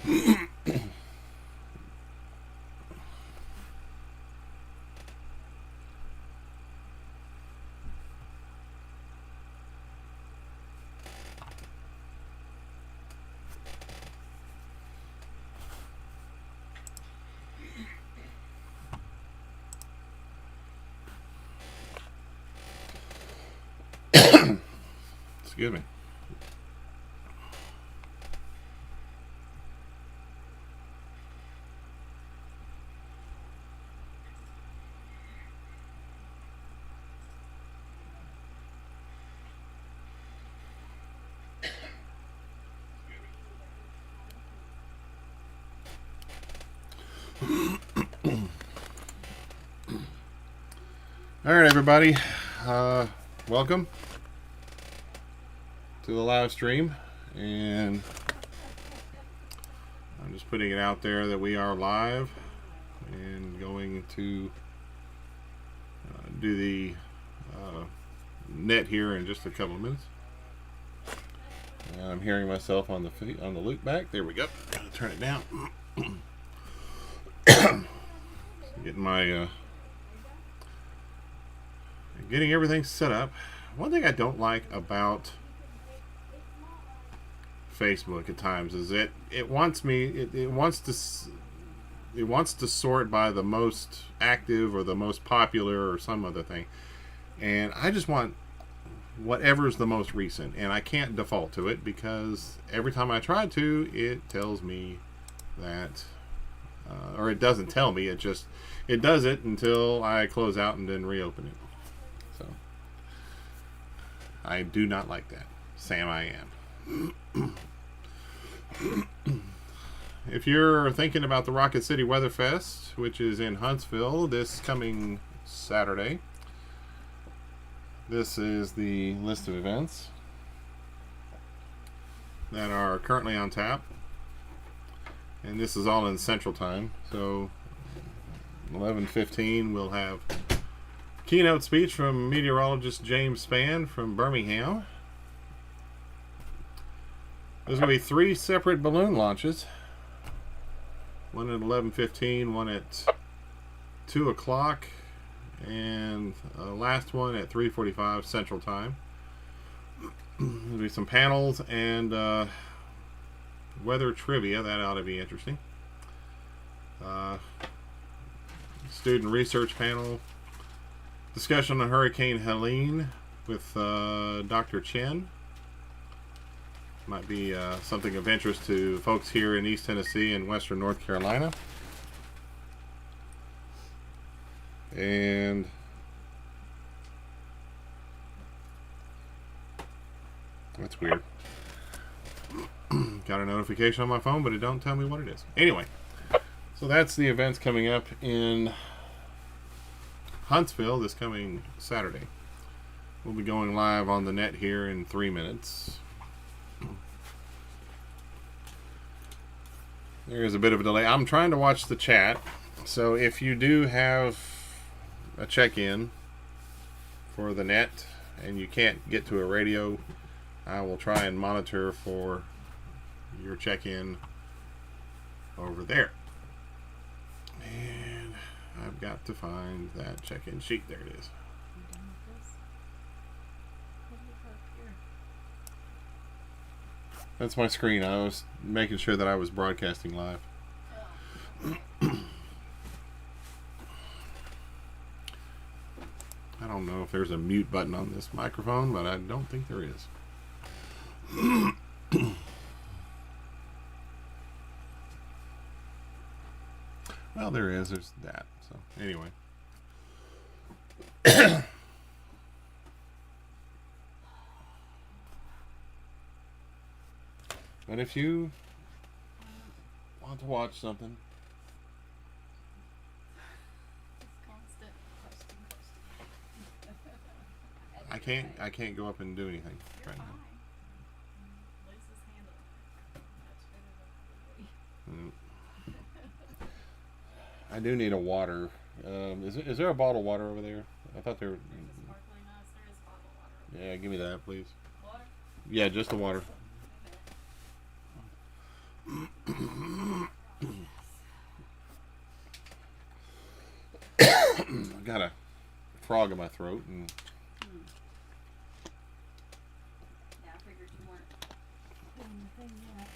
Excuse me. All right, everybody. Welcome to the live stream, and I'm just putting it out there that we are live and going to do the net here in just a couple of minutes. And I'm hearing myself on the loop back. There we go. Gotta turn it down. Getting my getting everything set up. One thing I don't like about Facebook at times is it wants to sort by the most active or the most popular or some other thing, and I just want whatever's the most recent, and I can't default to it because every time I try to, it tells me that or it doesn't tell me, it does it until I close out and then reopen it. So I do not like that. Sam, I am. If you're thinking about the Rocket City Weather Fest, which is in Huntsville this coming Saturday, this is the list of events that are currently on tap, and this is all in Central Time. So 11:15 we'll have keynote speech from meteorologist James Spann from Birmingham. There's going to be 3 separate balloon launches. One at 11:15, one at 2 o'clock, and last one at 3:45 Central Time. There'll be some panels and weather trivia. That ought to be interesting. Student research panel. Discussion on Hurricane Helene with Dr. Chen. Might be something of interest to folks here in East Tennessee and Western North Carolina. And that's weird. Got a notification on my phone, but it don't tell me what it is. Anyway, so that's the events coming up in Huntsville this coming Saturday. We'll be going live on the net here in 3 minutes. There is a bit of a delay. I'm trying to watch the chat, so if you do have a check-in for the net and you can't get to a radio, I will try and monitor for your check-in over there. And I've got to find that check-in sheet. There it is. That's my screen. I was making sure that I was broadcasting live. I don't know if there's a mute button on this microphone, but I don't think there is. Well, there is. There's that. So, anyway. But if you want to watch something, I can't go up and do anything right now. I do need a water. Is there a bottle of water over there? I thought there. Yeah, give me that, please. Water? Yeah, just the water. I've got a frog in my throat, and Yeah, I figured you weren't doing the thing yet.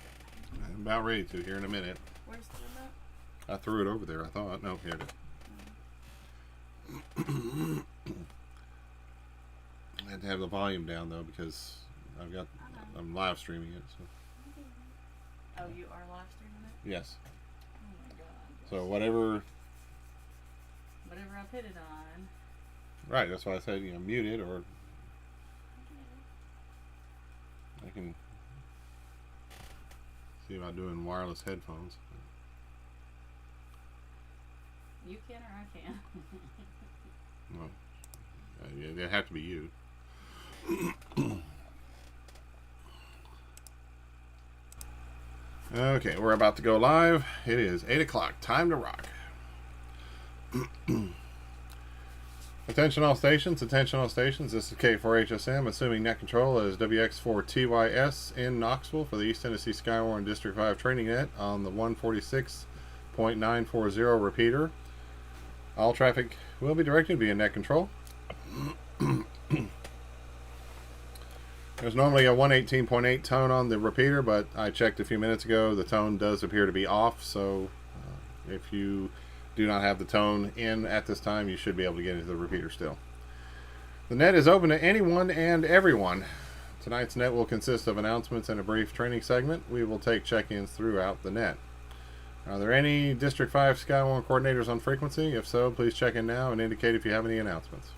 I'm about ready to here in a minute. Where's the remote? I threw it over there, I thought. No, here it is. I had to have the volume down though because I'm live streaming it. So. Oh, you are live streaming it? Yes. Oh my god. So whatever I put it on. Right, that's why I said, mute it, or I can see about doing wireless headphones. You can or I can? Well, yeah, they have to be you. Okay, we're about to go live. It is 8 o'clock. Time to rock. Attention all stations. Attention all stations. This is K4HSM. Assuming net control is WX4TYS in Knoxville for the East Tennessee SKYWARN District 5 training net on the 146.940 repeater. All traffic will be directed via net control. There's normally a 118.8 tone on the repeater, but I checked a few minutes ago. The tone does appear to be off, so if you do not have the tone in at this time, you should be able to get into the repeater still. The net is open to anyone and everyone. Tonight's net will consist of announcements and a brief training segment. We will take check-ins throughout the net. Are there any District 5 SKYWARN coordinators on frequency? If so, please check in now and indicate if you have any announcements.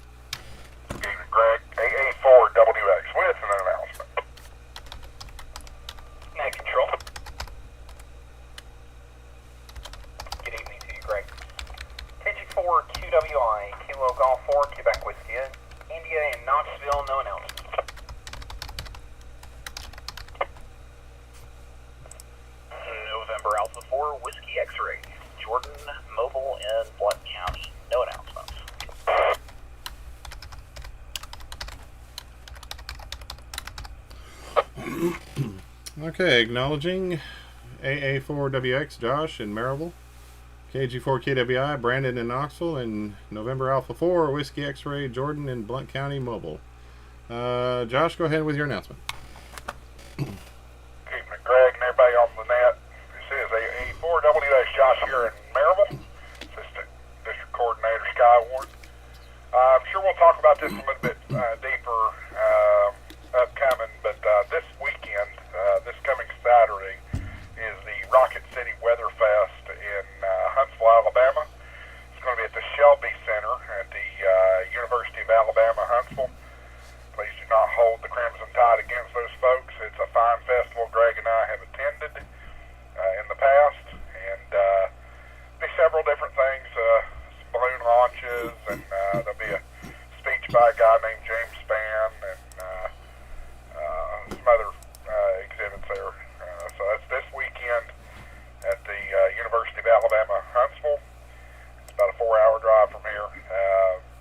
Greg, AA4WX with an announcement. Net control. Good evening to you, Greg. KG4QWI, Kilo Golf 4, Quebec Whiskey, India and Knoxville, no announcements. November Alpha 4, Whiskey X-Ray, Jordan, Mobile, and Blunt County, no announcements. Okay, acknowledging AA4WX, Josh in Maryville, KG4KWI, Brandon in Knoxville, and November Alpha 4, Whiskey X-Ray, Jordan in Blunt County, Mobile. Josh, go ahead with your announcement. Evening, Greg, and everybody on the net. This is AA4WX, Josh here in Maryville, Assistant District Coordinator, SKYWARN. I'm sure we'll talk about this a little bit deeper upcoming, but this weekend, this coming Saturday, is the Rocket City Weather Fest in Huntsville, Alabama. It's going to be at the Shelby Center at the University of Alabama, Huntsville. Please do not hold the Crimson Tide against those folks. It's a fine festival Greg and I have attended in the past, and be several different things, some balloon launches, and there'll be a speech by a guy named James Spann, and some other exhibits there. So that's this weekend at the University of Alabama, Huntsville. It's about a 4-hour drive from here.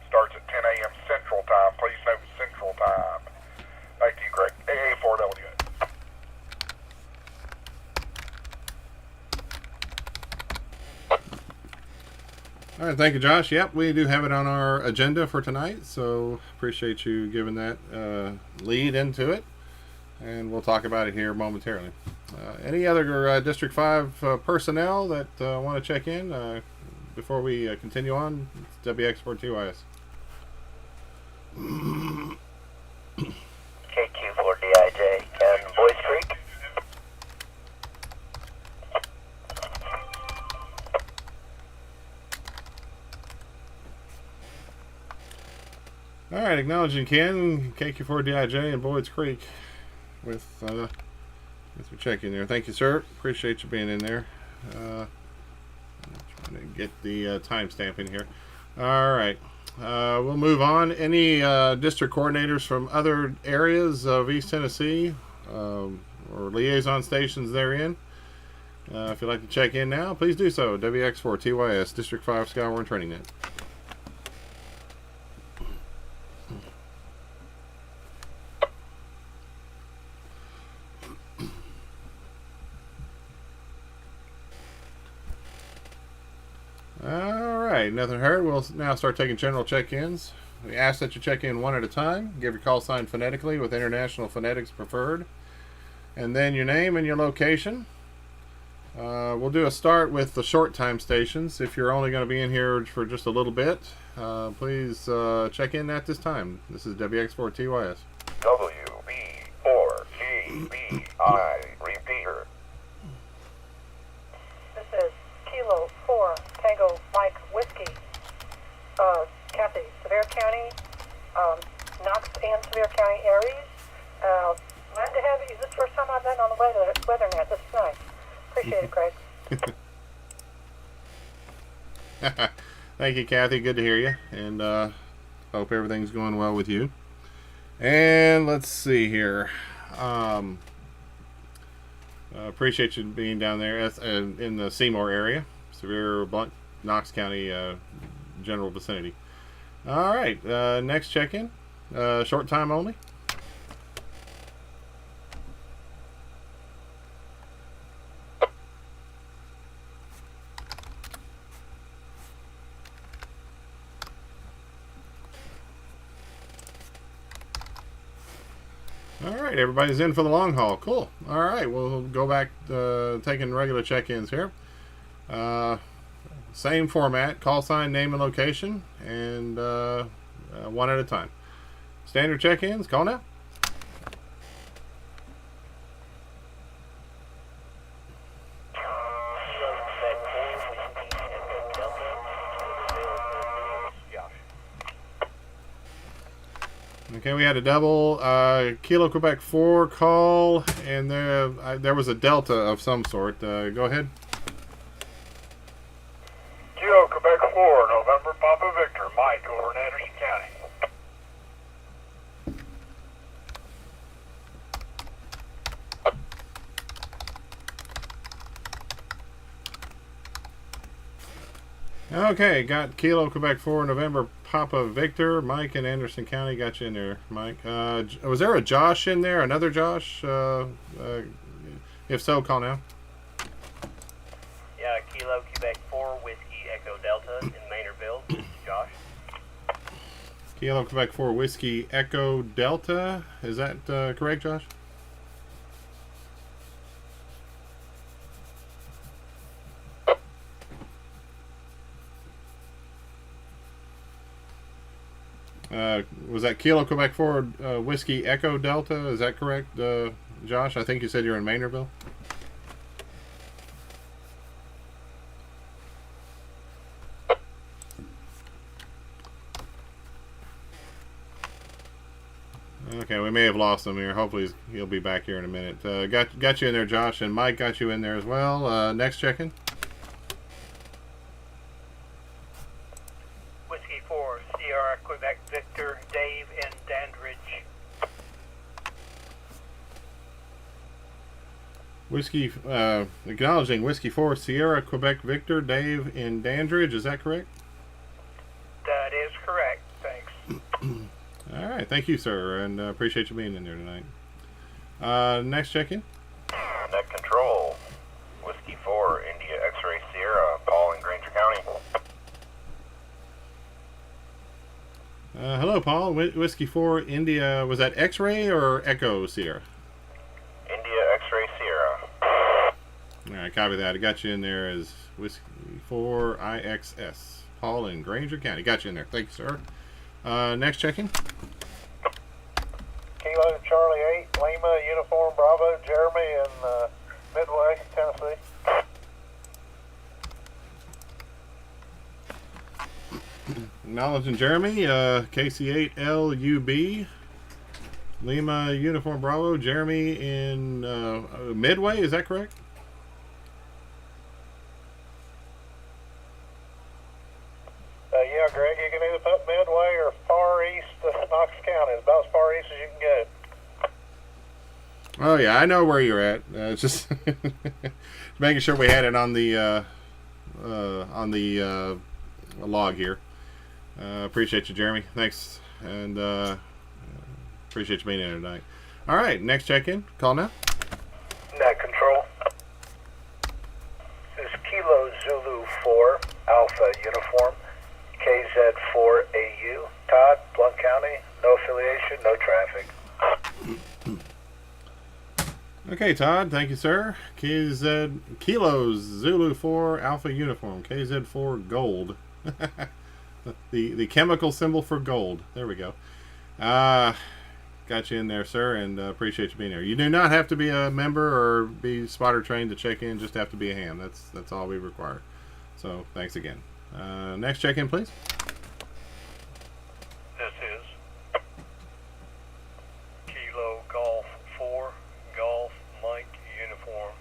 Starts at 10 a.m. Central Time. Please note Central Time. Thank you, Greg. AA4W. All right, thank you, Josh. Yep, we do have it on our agenda for tonight, so appreciate you giving that lead into it, and we'll talk about it here momentarily. Any other District 5 personnel that want to check in before we continue on? It's WX4TYS. KQ4DIJ and Boys Creek. All right, acknowledging Ken, KQ4DIJ, and Boyd's Creek with your check-in there. Thank you, sir. Appreciate you being in there. I'm trying to get the timestamp in here. All right, we'll move on. Any district coordinators from other areas of East Tennessee or liaison stations therein? If you'd like to check in now, please do so. WX4TYS, District 5 SKYWARN Training Net. All right, nothing heard. We'll now start taking general check-ins. We ask that you check in one at a time. Give your call sign phonetically with international phonetics preferred. And then your name and your location. We'll do a start with the short time stations. If you're only going to be in here for just a little bit, please check in at this time. This is WX4TYS. WB4GBI Repeater. This is Kilo 4 Tango Mike Whiskey. Kathy, Sevier County, Knox and Sevier County Aries. Glad to have you. This is the first time I've been on the weather net. This is nice. Appreciate it, Craig. Thank you, Kathy. Good to hear you. And hope everything's going well with you. And let's see here. Appreciate you being down there in the Seymour area, Sevier, Blunt, Knox County general vicinity. All right, next check-in. Short time only. All right, everybody's in for the long haul. Cool. All right, we'll go back taking regular check-ins here. Same format, call sign, name, and location, and one at a time. Standard check-ins, call now. Okay, we had a double Kilo Quebec 4 call, and there was a delta of some sort. Go ahead. Kilo Quebec 4, November Papa Victor, Mike over in Anderson County. Okay, got Kilo Quebec 4, November Papa Victor, Mike in Anderson County. Got you in there, Mike. Was there a Josh in there? Another Josh? If so, call now. Yeah, Kilo Quebec 4, Whiskey Echo Delta in Maynardville. This is Josh. Kilo Quebec 4, Whiskey Echo Delta. Is that correct, Josh? Was that Kilo Quebec 4 Whiskey Echo Delta? Is that correct, Josh? I think you said you're in Maynardville. Okay, we may have lost him here. Hopefully he'll be back here in a minute. Got you in there, Josh, and Mike got you in there as well. Next check-in. Whiskey 4, Sierra Quebec Victor, Dave in Dandridge. Whiskey, acknowledging Whiskey 4, Sierra Quebec Victor, Dave in Dandridge. Is that correct? That is correct. Thanks. All right, thank you, sir, and appreciate you being in there tonight. Next check-in. Net control. Whiskey 4, India X-Ray Sierra, Paul in Granger County. Hello, Paul. Whiskey 4, India. Was that X-Ray or Echo Sierra? India X-Ray Sierra. All right, copy that. I got you in there as Whiskey 4 IXS. Paul in Granger County. Got you in there. Thank you, sir. Next check-in. Kilo Charlie 8, Lima Uniform Bravo, Jeremy in Midway, Tennessee. Acknowledging Jeremy, KC8LUB, Lima Uniform Bravo, Jeremy in Midway, is that correct? Yeah, Greg, you can either put Midway or far east Knox County. It's about as far east as you can go. Oh yeah, I know where you're at. It's just making sure we had it on the log here. Appreciate you, Jeremy. Thanks, and appreciate you being here tonight. All right, next check-in. Call now. Net control. This is Kilo Zulu 4, Alpha Uniform, KZ4AU, Todd, Blount County, no affiliation, no traffic. Okay, Todd, thank you, sir. KZ Kilos Zulu 4 Alpha Uniform, KZ4 Gold. the chemical symbol for gold. There we go. Got you in there, sir, and appreciate you being there. You do not have to be a member or be spotter trained to check in. Just have to be a ham. That's all we require. So thanks again. Next check-in, please. This is Kilo Golf 4 Golf Mike Uniform,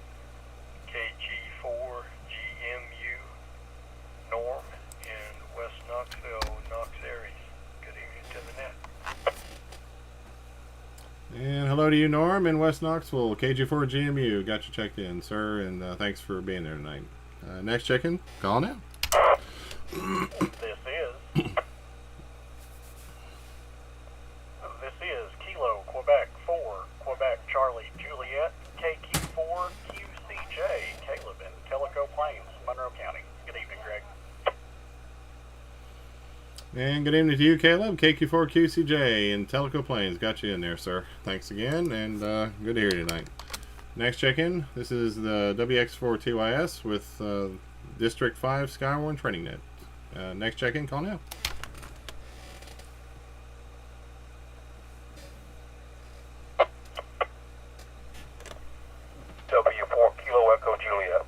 KG4GMU Norm in West Knoxville, Knox Aries. Good evening to the net. And hello to you, Norm, in West Knoxville, KG4GMU. Got you checked in, sir, and thanks for being there tonight. Next check-in, call now. This is Kilo Quebec 4 Quebec Charlie Juliet KQ4QCJ Caleb in Tellico Plains, Monroe County. Good evening, Greg. And good evening to you, Caleb, KQ4QCJ in Tellico Plains. Got you in there, sir. Thanks again, and good to hear you tonight. Next check-in, this is the WX4TYS with District 5 SKYWARN Training Net. Next check-in, call now. W4 Kilo Echo Juliet.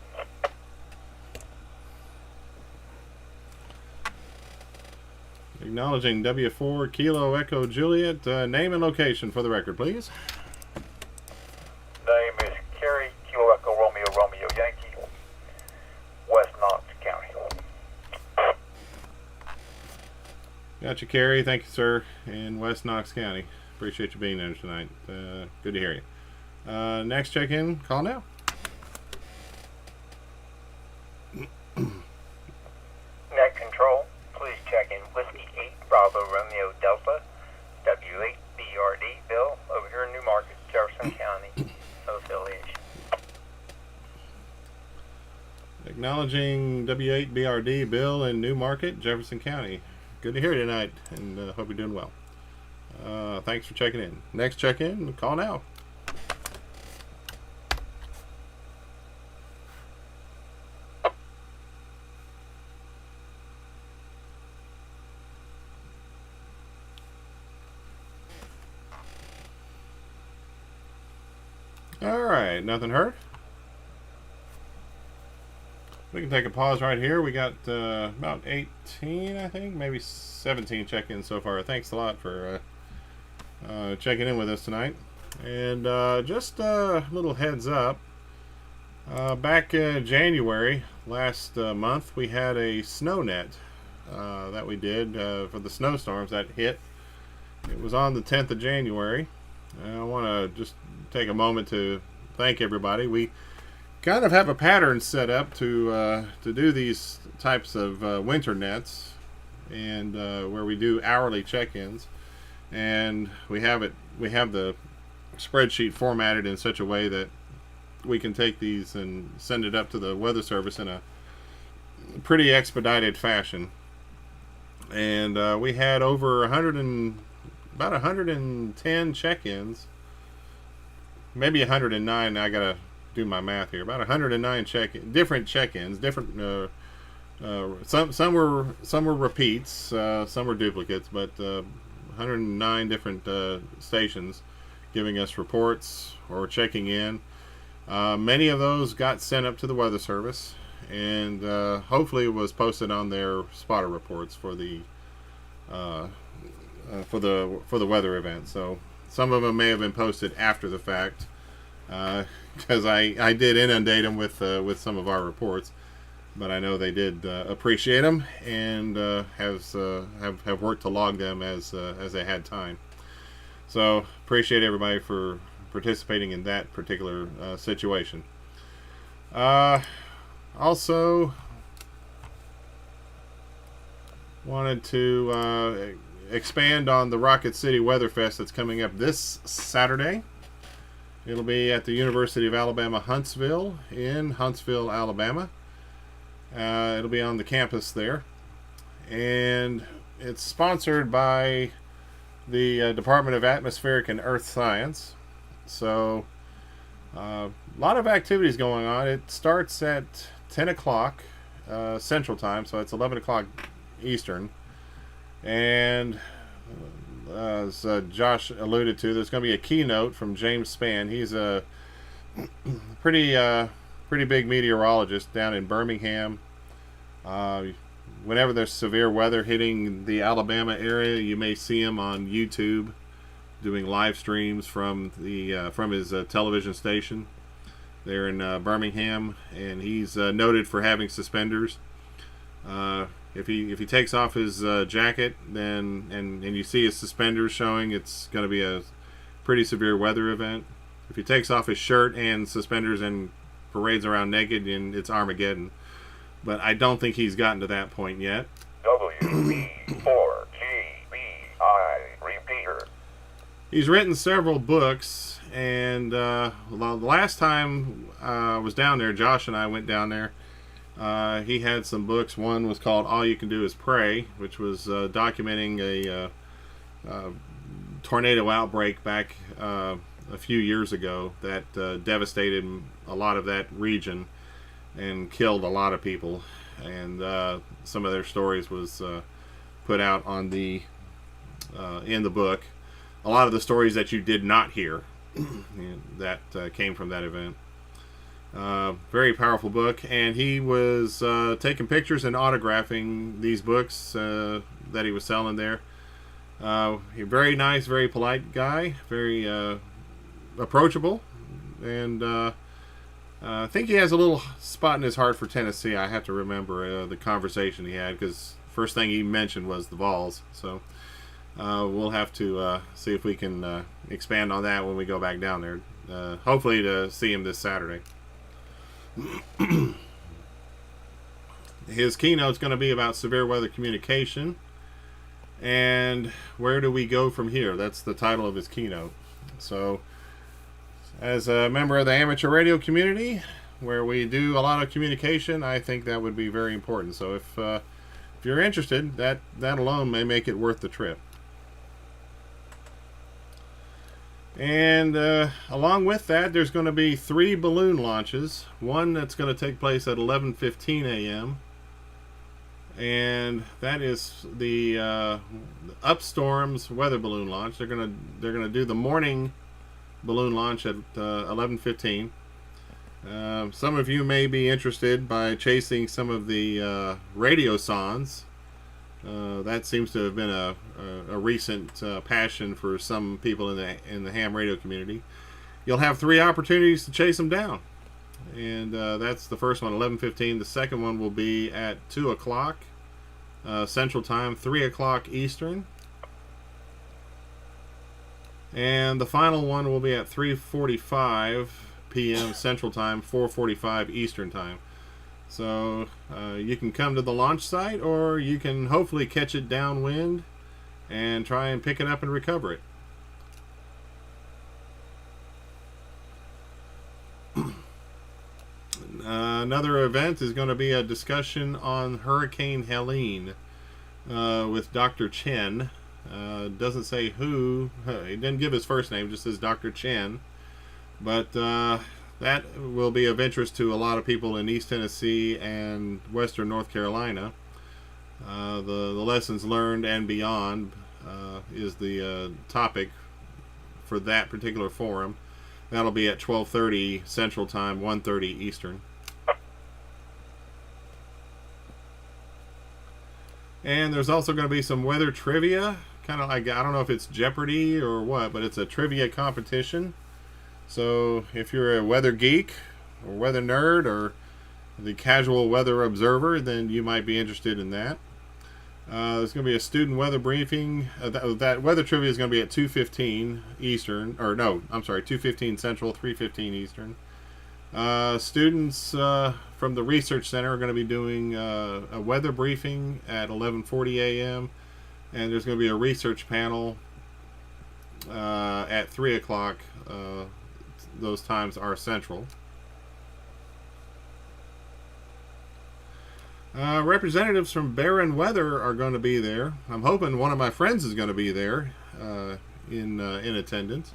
Acknowledging W4 Kilo Echo Juliet. Name and location for the record, please. Name is Kerry Kilo Echo Romeo Romeo Yankee, West Knox County. Got you, Carrie. Thank you, sir, in West Knox County. Appreciate you being there tonight. Good to hear you. Next check-in, call now. Net control, please check in Whiskey 8 Bravo Romeo Delta, W8BRD Bill, over here in Newmarket, Jefferson County, no affiliation. Acknowledging W8BRD Bill in Newmarket, Jefferson County. Good to hear you tonight, and hope you're doing well. Thanks for checking in. Next check-in, call now. Alright, nothing heard. We can take a pause right here. We got about 18, I think, maybe 17 check-ins so far. Thanks a lot for checking in with us tonight. And just a little heads up. Back in January, last month, we had a snow net that we did for the snowstorms that hit. It was on the 10th of January. I want to just take a moment to thank everybody. We kind of have a pattern set up to do these types of winter nets, and where we do hourly check-ins, and we have the spreadsheet formatted in such a way that we can take these and send it up to the Weather Service in a pretty expedited fashion. And we had over about 110 check-ins, maybe 109. I gotta do my math here. About 109 different check-ins, different. Some were repeats, some were duplicates, but 109 different stations giving us reports or checking in. Many of those got sent up to the Weather Service, and hopefully it was posted on their spotter reports for the weather event. So some of them may have been posted after the fact, because I did inundate them with some of our reports, but I know they did appreciate them and have worked to log them as they had time. So appreciate everybody for participating in that particular situation. Also wanted to expand on the Rocket City Weather Fest that's coming up this Saturday. It'll be at the University of Alabama, Huntsville, in Huntsville, Alabama. It'll be on the campus there. and it's sponsored by the Department of Atmospheric and Earth Science. So a lot of activities going on. It starts at 10 o'clock Central Time, so it's 11 o'clock Eastern. And as Josh alluded to, there's going to be a keynote from James Spann. He's a pretty big meteorologist down in Birmingham. Whenever there's severe weather hitting the Alabama area, you may see him on YouTube doing live streams from his television station there in Birmingham, and he's noted for having suspenders. If he takes off his jacket, then and you see his suspenders showing, it's going to be a pretty severe weather event. If he takes off his shirt and suspenders and parades around naked, and it's Armageddon. But I don't think he's gotten to that point yet. WB4GBI Repeater. He's written several books, and the last time I was down there, Josh and I went down there. He had some books. One was called All You Can Do Is Pray, which was documenting a tornado outbreak back a few years ago that devastated a lot of that region and killed a lot of people. And some of their stories was put out on the in the book. A lot of the stories that you did not hear that came from that event. Very powerful book, and he was taking pictures and autographing these books that he was selling there. Very nice, very polite guy, very approachable, and I think he has a little spot in his heart for Tennessee. I have to remember the conversation he had, because first thing he mentioned was the Vols. So we'll have to see if we can expand on that when we go back down there. Hopefully to see him this Saturday. His keynote's going to be about severe weather communication, and where do we go from here? That's the title of his keynote. So, as a member of the amateur radio community, where we do a lot of communication, I think that would be very important. So if you're interested, that alone may make it worth the trip. And along with that, there's going to be 3 balloon launches. One that's going to take place at 11:15 a.m. and that is the Upstorm's weather balloon launch. They're gonna do the morning balloon launch at 11:15. Some of you may be interested by chasing some of the radio songs. That seems to have been a recent passion for some people in the ham radio community. You'll have 3 opportunities to chase them down, and that's the first one, 11:15. The second one will be at 2 o'clock Central Time, 3 o'clock Eastern. And the final one will be at 3:45 p.m. Central Time, 4:45 Eastern Time. So you can come to the launch site, or you can hopefully catch it downwind and try and pick it up and recover it. Another event is going to be a discussion on Hurricane Helene with Dr. Chen. Doesn't say who. He didn't give his first name, just says Dr. Chen. But that will be of interest to a lot of people in East Tennessee and Western North Carolina. The lessons learned and beyond is the topic for that particular forum. That'll be at 12:30 Central Time, 1:30 Eastern. And there's also going to be some weather trivia, kind of like, I don't know if it's Jeopardy or what, but it's a trivia competition. So if you're a weather geek or weather nerd or the casual weather observer, then you might be interested in that. There's going to be a student weather briefing. That weather trivia is going to be at 2:15 Eastern, or no, I'm sorry, 2:15 Central, 3:15 Eastern. Students from the Research Center are going to be doing a weather briefing at 11:40 a.m. and there's going to be a research panel at 3 o'clock. Those times are central. Representatives from Barron Weather are going to be there. I'm hoping one of my friends is going to be there in attendance,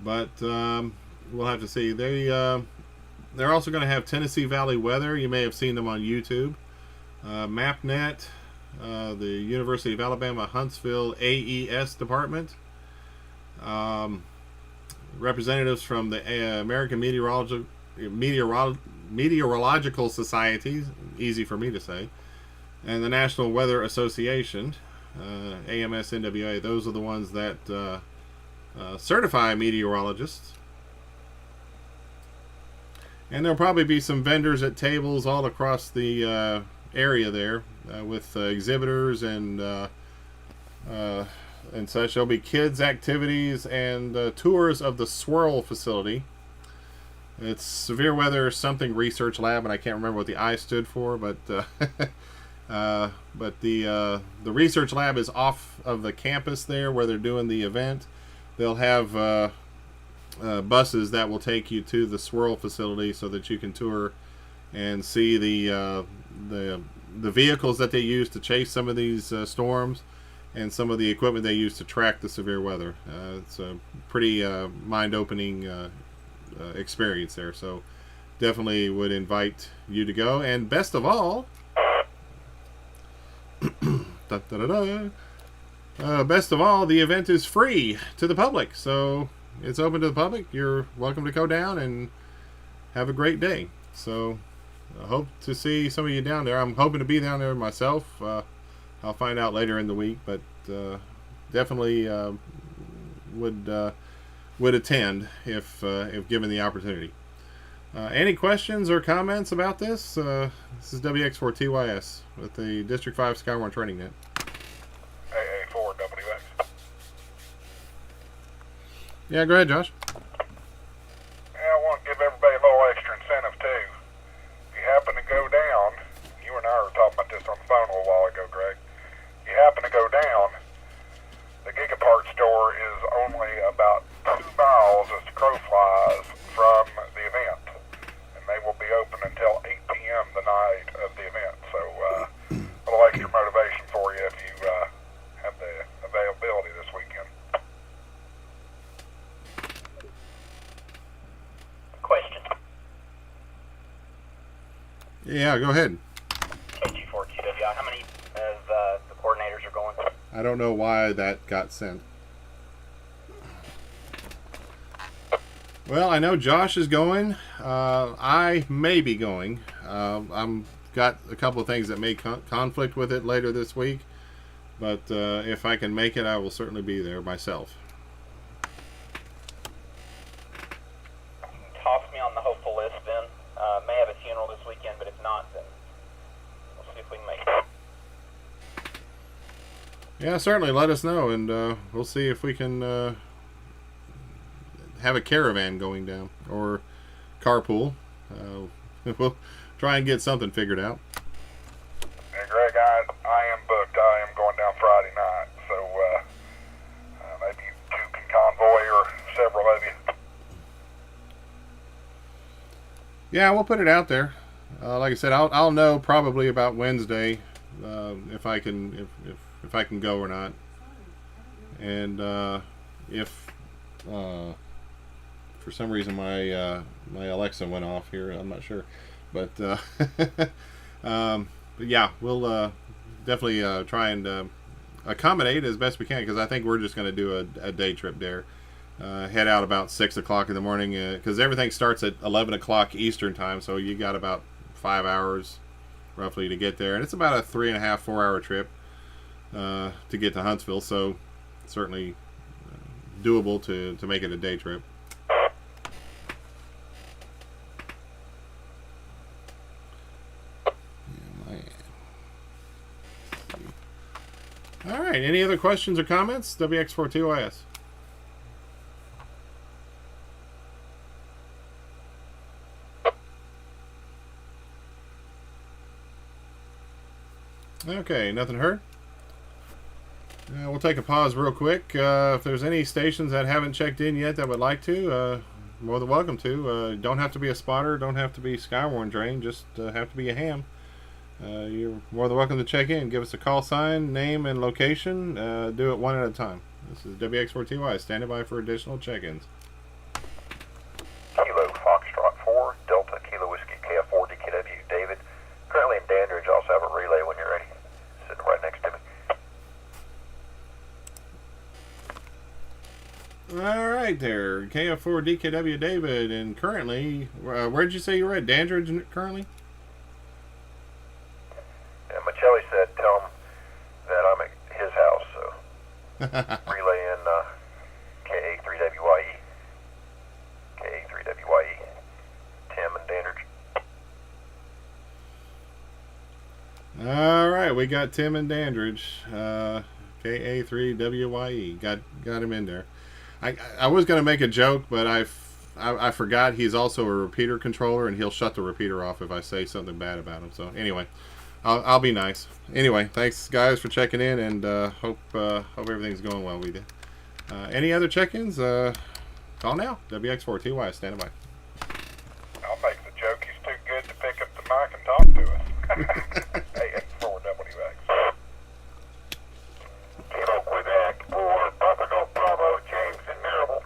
but we'll have to see. They're also going to have Tennessee Valley Weather. You may have seen them on YouTube. MapNet, the University of Alabama Huntsville AES department. Representatives from the American Meteorological Society, easy for me to say, and the National Weather Association, AMS-NWA. Those are the ones that certify meteorologists. And there'll probably be some vendors at tables all across the area there with exhibitors and such. There'll be kids' activities and tours of the Swirl facility. It's Severe Weather Something Research Lab, and I can't remember what the I stood for, but the research lab is off of the campus there where they're doing the event. They'll have buses that will take you to the Swirl facility so that you can tour and see the vehicles that they use to chase some of these storms and some of the equipment they use to track the severe weather. It's a pretty mind-opening experience there, so definitely would invite you to go. And best of all, best of all, the event is free to the public, so it's open to the public. You're welcome to go down and have a great day. So I hope to see some of you down there. I'm hoping to be down there myself. I'll find out later in the week, but definitely would attend if given the opportunity. Any questions or comments about this? This is WX4TYS with the District 5 SKYWARN Training Net. AA4WX. Yeah, go ahead, Josh. Yeah, I want to give everybody a little extra incentive too. If you happen to go down, you and I were talking about this on the phone a little while ago, Greg. If you happen to go down, the Gigapart store is only about 2 miles as the crow flies from the event, and they will be open until 8 p.m. the night of the event. So a little extra motivation for you if you have the availability this weekend. Question. Yeah, go ahead. KG4GBI, how many of the coordinators are going? I don't know why that got sent. Well, I know Josh is going. I may be going. I'm got a couple of things that may conflict with it later this week, but if I can make it, I will certainly be there myself. Toss me on the hopeful list then. May have a funeral this weekend, but if not, then we'll see if we can make it. Yeah, certainly let us know, and we'll see if we can have a caravan going down or carpool. We'll try and get something figured out. And Greg, I am booked. I am going down Friday night, so maybe you two can convoy or several of you. Yeah, we'll put it out there. Like I said, I'll know probably about Wednesday if I can go or not, and if for some reason my Alexa went off here, I'm not sure, but yeah, we'll definitely try and accommodate as best we can, because I think we're just going to do a day trip there. Head out about 6 o'clock in the morning, because everything starts at 11 o'clock Eastern time, so you got about 5 hours roughly to get there, and it's about a 3.5-4 hour trip to get to Huntsville, so certainly doable to make it a day trip. All right, any other questions or comments? WX4TYS. Okay, nothing heard? We'll take a pause real quick. If there's any stations that haven't checked in yet that would like to, more than welcome to. Don't have to be a spotter, don't have to be SKYWARN trained, just have to be a ham. You're more than welcome to check in. Give us a call sign, name, and location. Do it one at a time. This is WX4TY, standing by for additional check-ins. Kilo Foxtrot 4, Delta Kilo Whiskey KF4 DKW, David. Currently in Dandridge, also have a relay when you're ready. Sitting right next to me. All right there, KF4 DKW David, and currently, where'd you say you were at? Dandridge currently? And Michelli said, tell him that I'm at his house, so relay in KA3WYE. KA3WYE. Tim and Dandridge. All right, we got Tim and Dandridge, KA3WYE. Got him in there. I was going to make a joke, but I forgot he's also a repeater controller, and he'll shut the repeater off if I say something bad about him. So anyway, I'll be nice. Anyway, thanks guys for checking in, and hope everything's going well with you. Any other check-ins? Call now. WX4TY standing by. I'll make the joke. He's too good to pick up the mic and talk to us. Hey, X4WX. Kilo Quebec for Papa Golf Bravo, James in Maryville.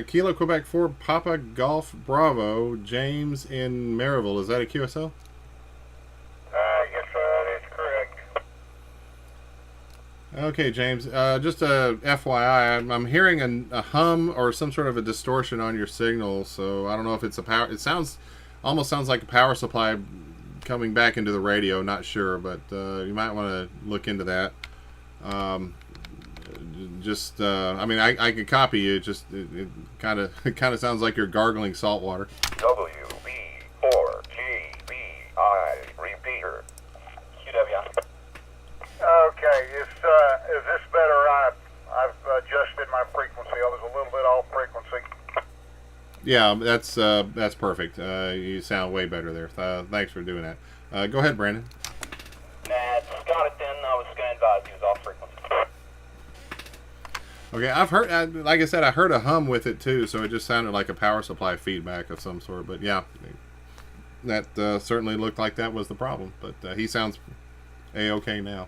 Kilo Quebec 4 Papa Golf Bravo James in Maryville. Is that a QSL? Yes, that is correct. Okay, James. Just a FYI, I'm hearing a hum or some sort of a distortion on your signal. So I don't know if it's a power. It almost sounds like a power supply coming back into the radio. Not sure, but you might want to look into that. I mean, I could copy you. Just it kind of sounds like you're gargling salt water. WB4GBI Repeater. QW. Okay, is this better? I've adjusted my frequency. I was a little bit off frequency. Yeah, that's perfect. You sound way better there. Thanks for doing that. Go ahead, Brandon. Matt, Scott it then. I was going to advise he was off frequency. Okay, I've heard, like I said, I heard a hum with it too, so it just sounded like a power supply feedback of some sort. But yeah, that certainly looked like that was the problem. But he sounds A-okay now.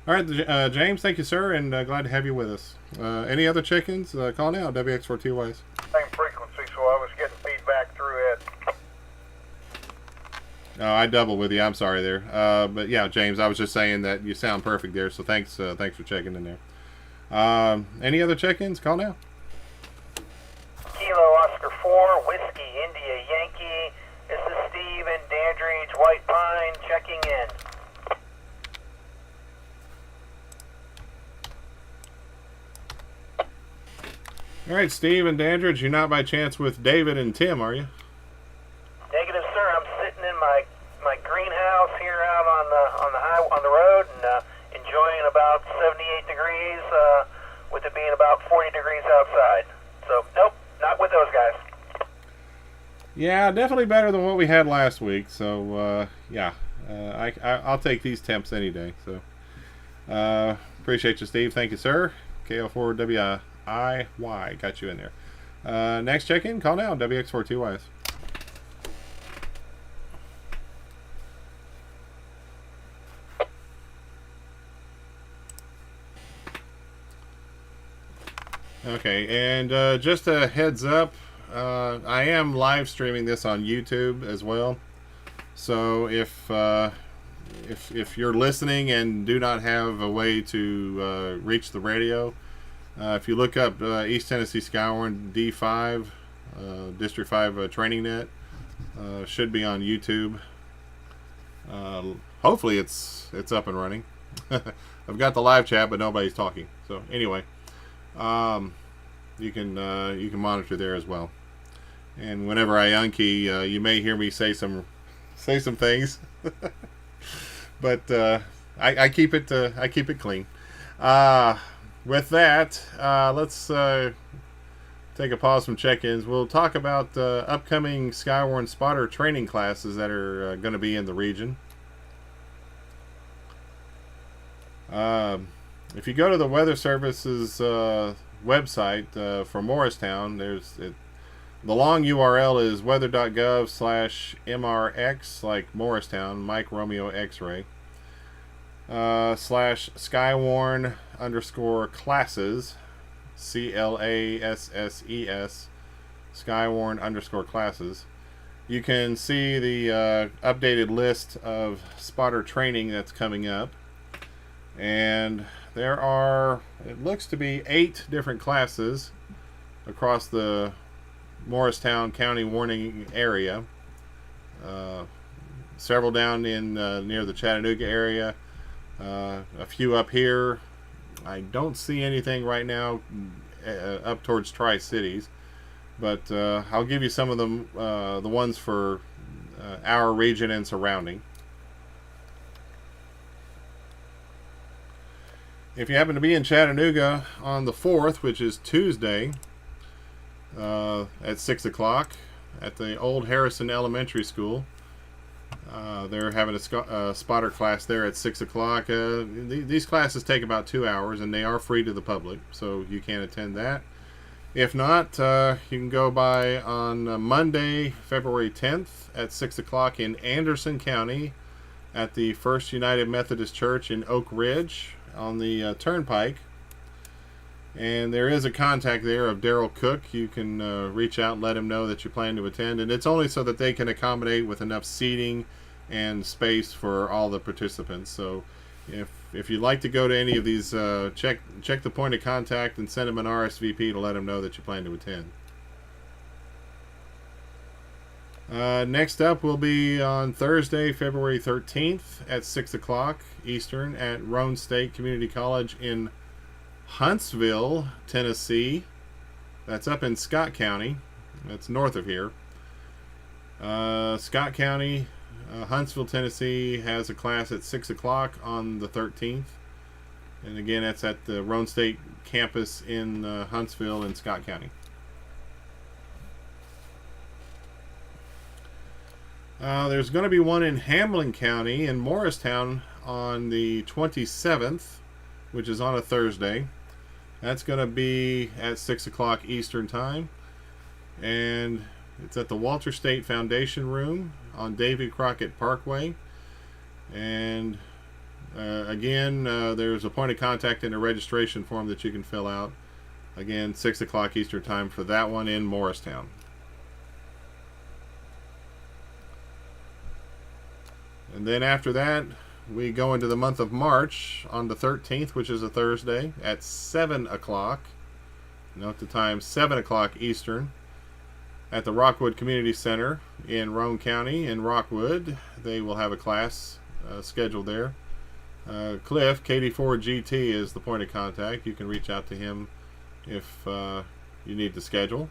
All right, James, thank you, sir, and glad to have you with us. Any other check-ins? Call now, WX4TYs. Same frequency, so I was getting feedback through it. Oh, I double with you. I'm sorry there. But yeah, James, I was just saying that you sound perfect there, so thanks for checking in there. Any other check-ins? Call now. Kilo Oscar 4, Whiskey India Yankee. This is Steve in Dandridge, White Pine, checking in. All right, Steve and Dandridge, you're not by chance with David and Tim, are you? Negative, sir. I'm sitting in my greenhouse here out on the road and enjoying about 78 degrees, with it being about 40 degrees outside. So, nope, not with those guys. Yeah, definitely better than what we had last week. So, yeah, I'll take these temps any day. So, appreciate you, Steve. Thank you, sir. KL4WIY got you in there. Next check-in, call now, WX4TYs. Okay, and just a heads up, I am live streaming this on YouTube as well. So if you're listening and do not have a way to reach the radio, if you look up East Tennessee SKYWARN D5 District 5 Training Net, should be on YouTube. Hopefully it's up and running. I've got the live chat, but nobody's talking. So anyway. You can monitor there as well, and whenever I unkey, you may hear me say some things, but I keep it clean. With that, let's take a pause from check-ins. We'll talk about upcoming SKYWARN spotter training classes that are going to be in the region. If you go to the Weather Service's website for Morristown, The long URL is weather.gov/MRX, like Morristown, Mike Romeo X-ray, /SKYWARN_classes, CLASSES, SKYWARN_classes. You can see the updated list of spotter training that's coming up. And there are, it looks to be 8 different classes across the Morristown County warning area. Several down in near the Chattanooga area. A few up here. I don't see anything right now up towards Tri-Cities. But I'll give you some of them, the ones for our region and surrounding. If you happen to be in Chattanooga on the 4th, which is Tuesday, at 6 o'clock at the old Harrison Elementary School, they're having a spotter class there at 6 o'clock. These classes take about 2 hours, and they are free to the public, so you can attend that. If not, you can go by on Monday, February 10th at 6 o'clock in Anderson County at the First United Methodist Church in Oak Ridge on the Turnpike. And there is a contact there of Daryl Cook. You can reach out and let him know that you plan to attend. And it's only so that they can accommodate with enough seating and space for all the participants. So if you'd like to go to any of these, check the point of contact and send them an RSVP to let them know that you plan to attend. Next up will be on Thursday, February 13th at 6 o'clock Eastern at Roane State Community College in Huntsville, Tennessee. That's up in Scott County. That's north of here. Scott County, Huntsville, Tennessee has a class at 6 o'clock on the 13th. And again, that's at the Roane State campus in Huntsville in Scott County. There's going to be one in Hamlin County in Morristown on the 27th, which is on a Thursday. That's going to be at 6 o'clock Eastern Time. And it's at the Walter State Foundation Room on Davy Crockett Parkway. And again, there's a point of contact in a registration form that you can fill out. Again, 6 o'clock Eastern Time for that one in Morristown. And then after that, we go into the month of March on the 13th, which is a Thursday, at 7 o'clock. Note the time, 7 o'clock Eastern, at the Rockwood Community Center in Roane County in Rockwood. They will have a class scheduled there. Cliff, KD4GT, is the point of contact. You can reach out to him if you need to schedule.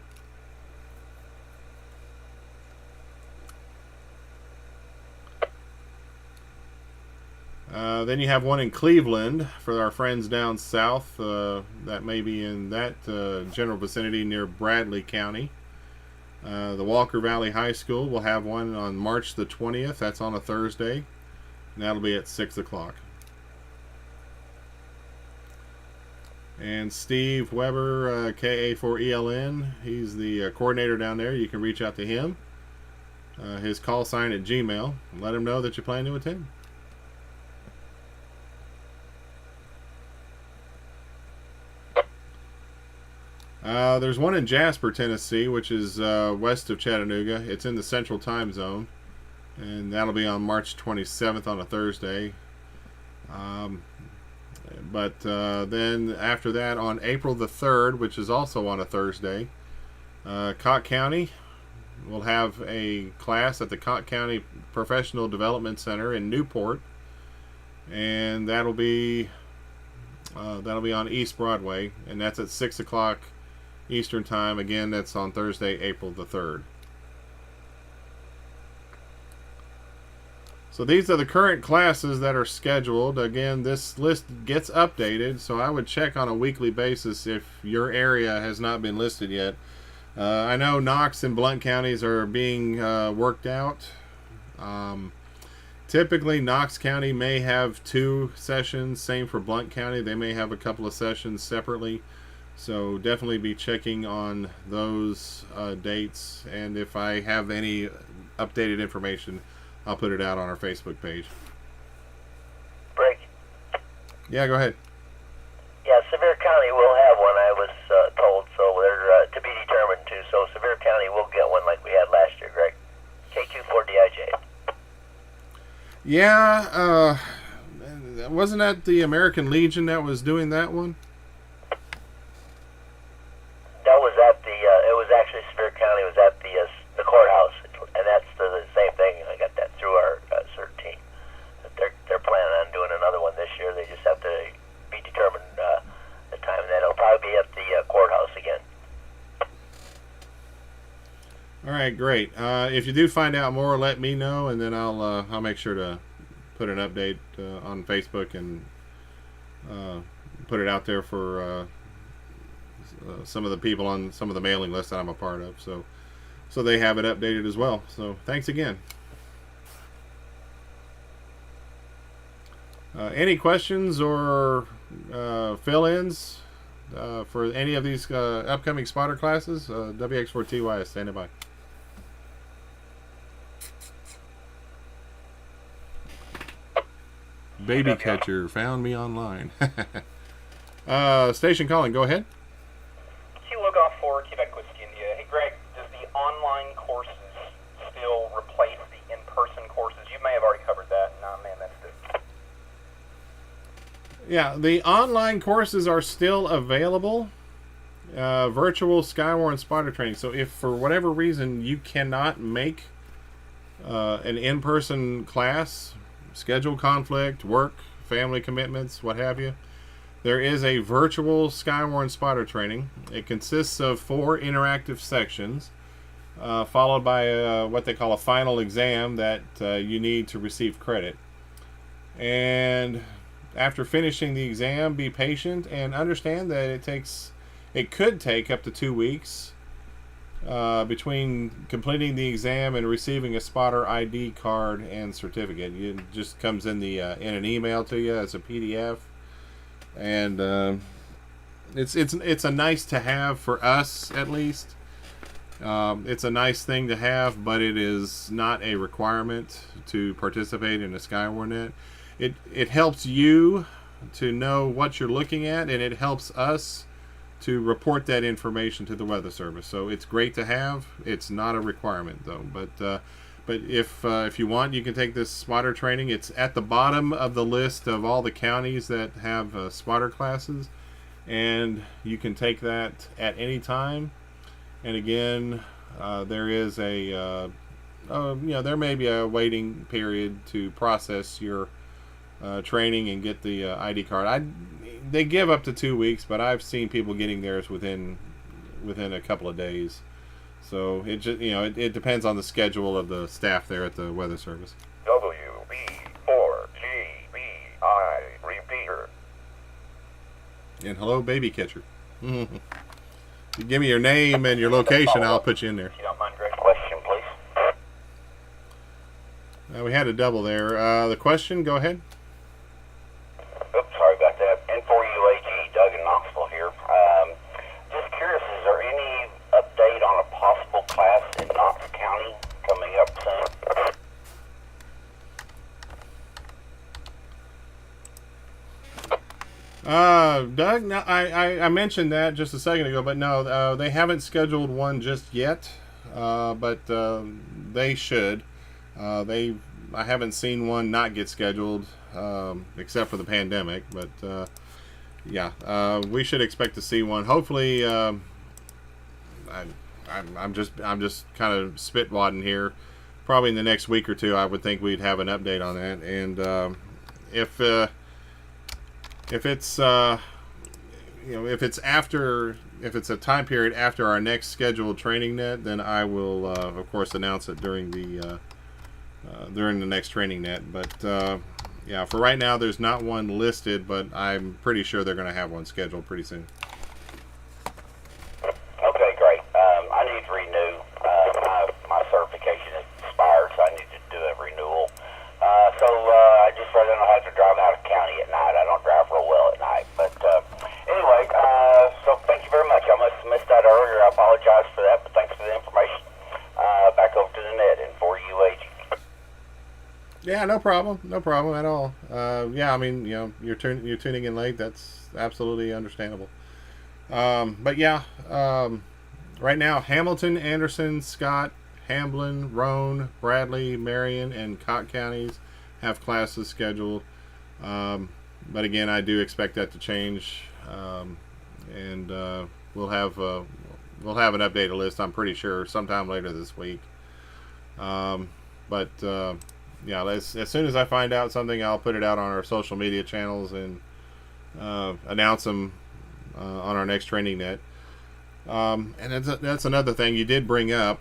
Then you have one in Cleveland for our friends down south that may be in that general vicinity near Bradley County. The Walker Valley High School will have one on March the 20th. That's on a Thursday. And that'll be at 6 o'clock. And Steve Weber, KA4ELN, he's the coordinator down there. You can reach out to him. His call sign at Gmail. Let him know that you plan to attend. There's one in Jasper, Tennessee, which is west of Chattanooga. It's in the Central Time Zone, and that'll be on March 27th on a Thursday. But then after that, on April the 3rd, which is also on a Thursday, Cott County will have a class at the Cott County Professional Development Center in Newport, and that'll be on East Broadway, and that's at 6 o'clock Eastern Time. Again, that's on Thursday, April the 3rd. So these are the current classes that are scheduled. Again, this list gets updated, so I would check on a weekly basis if your area has not been listed yet. I know Knox and Blount counties are being worked out. Typically, Knox County may have 2 sessions. Same for Blount County. They may have a couple of sessions separately. So definitely be checking on those dates, and if I have any updated information, I'll put it out on our Facebook page. Break. Yeah, go ahead. Yeah, Sevier County will have one, I was told, so they're to be determined too. So Sevier County will get one like we had last year, Greg. K24DIJ. Yeah, wasn't that the American Legion that was doing that one? That was at the, it was actually Sevier County, it was at the courthouse, and that's the same thing. I got that through our CERT team. They're planning on doing another one this year. They just have to be determined the time, and then it'll probably be at the courthouse again. All right, great. If you do find out more, let me know, and then I'll make sure to put an update on Facebook and put it out there for some of the people on some of the mailing lists that I'm a part of, so they have it updated as well. So thanks again. Any questions or fill-ins for any of these upcoming spotter classes? WX4TY is standing by. Baby catcher found me online. Station calling, go ahead. Kilo Golf 4, Quebec Whiskey India. Hey Greg, does the online courses still replace the in-person courses? You may have already covered that, and I may have missed it. Yeah, the online courses are still available. Virtual SKYWARN spotter training. So if for whatever reason you cannot make an in-person class, schedule conflict, work, family commitments, what have you, there is a virtual SKYWARN spotter training. It consists of 4 interactive sections, followed by what they call a final exam that you need to receive credit. And after finishing the exam, be patient and understand that it could take up to 2 weeks between completing the exam and receiving a spotter ID card and certificate. It just comes in in an email to you as a PDF. And it's a nice to have for us, at least. It's a nice thing to have, but it is not a requirement to participate in a SKYWARN. It helps you to know what you're looking at, and it helps us to report that information to the Weather Service. So it's great to have. It's not a requirement though. But if you want, you can take this spotter training. It's at the bottom of the list of all the counties that have spotter classes, and you can take that at any time. And again, there is there may be a waiting period to process your training and get the ID card. They give up to 2 weeks, but I've seen people getting theirs within a couple of days. So it just it depends on the schedule of the staff there at the Weather Service. WB4GBI Repeater. And hello, baby catcher. You give me your name and your location, I'll put you in there. If you don't mind, Greg. Question, please. We had a double there. The question, go ahead. Oops, sorry about that. N4UAG, Doug in Knoxville here. Just curious, is there any update on a possible class in Knox County coming up soon? Doug, no, I mentioned that just a second ago, but no, they haven't scheduled one just yet, but they should. I haven't seen one not get scheduled, except for the pandemic, but yeah, we should expect to see one. Hopefully, I'm just kind of spitwadding here. Probably in the next week or two, I would think we'd have an update on that. And if it's a time period after our next scheduled training net, then I will of course announce it during the next training net. But yeah, for right now, there's not one listed, but I'm pretty sure they're going to have one scheduled pretty soon. Okay, great. I need to renew. My certification expired, so I need to do a renewal. So I just rather don't have to drive out of county at night. I don't drive real well at night. But anyway, so thank you Yeah, no problem. No problem at all. Yeah, I mean, you're tuning in late. That's absolutely understandable. But yeah, right now, Hamilton, Anderson, Scott, Hamblin, Roane, Bradley, Marion, and Cott counties have classes scheduled. But again, I do expect that to change, and we'll have an updated list. I'm pretty sure sometime later this week. But yeah, as soon as I find out something, I'll put it out on our social media channels and announce them on our next training net. And that's another thing you did bring up,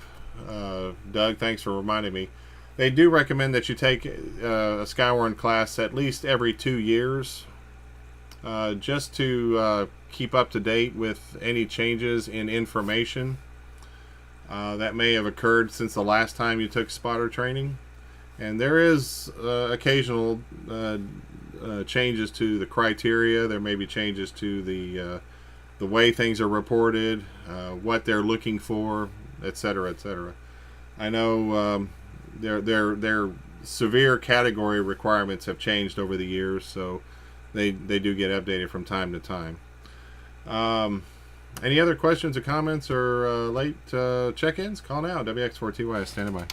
Doug. Thanks for reminding me. They do recommend that you take a SKYWARN class at least every 2 years, just to keep up to date with any changes in information that may have occurred since the last time you took spotter training. And there is occasional changes to the criteria. There may be changes to the way things are reported, what they're looking for, etc., etc. I know their severe category requirements have changed over the years, so they do get updated from time to time. Any other questions or comments or late check-ins? Call now. WX4TY is standing by.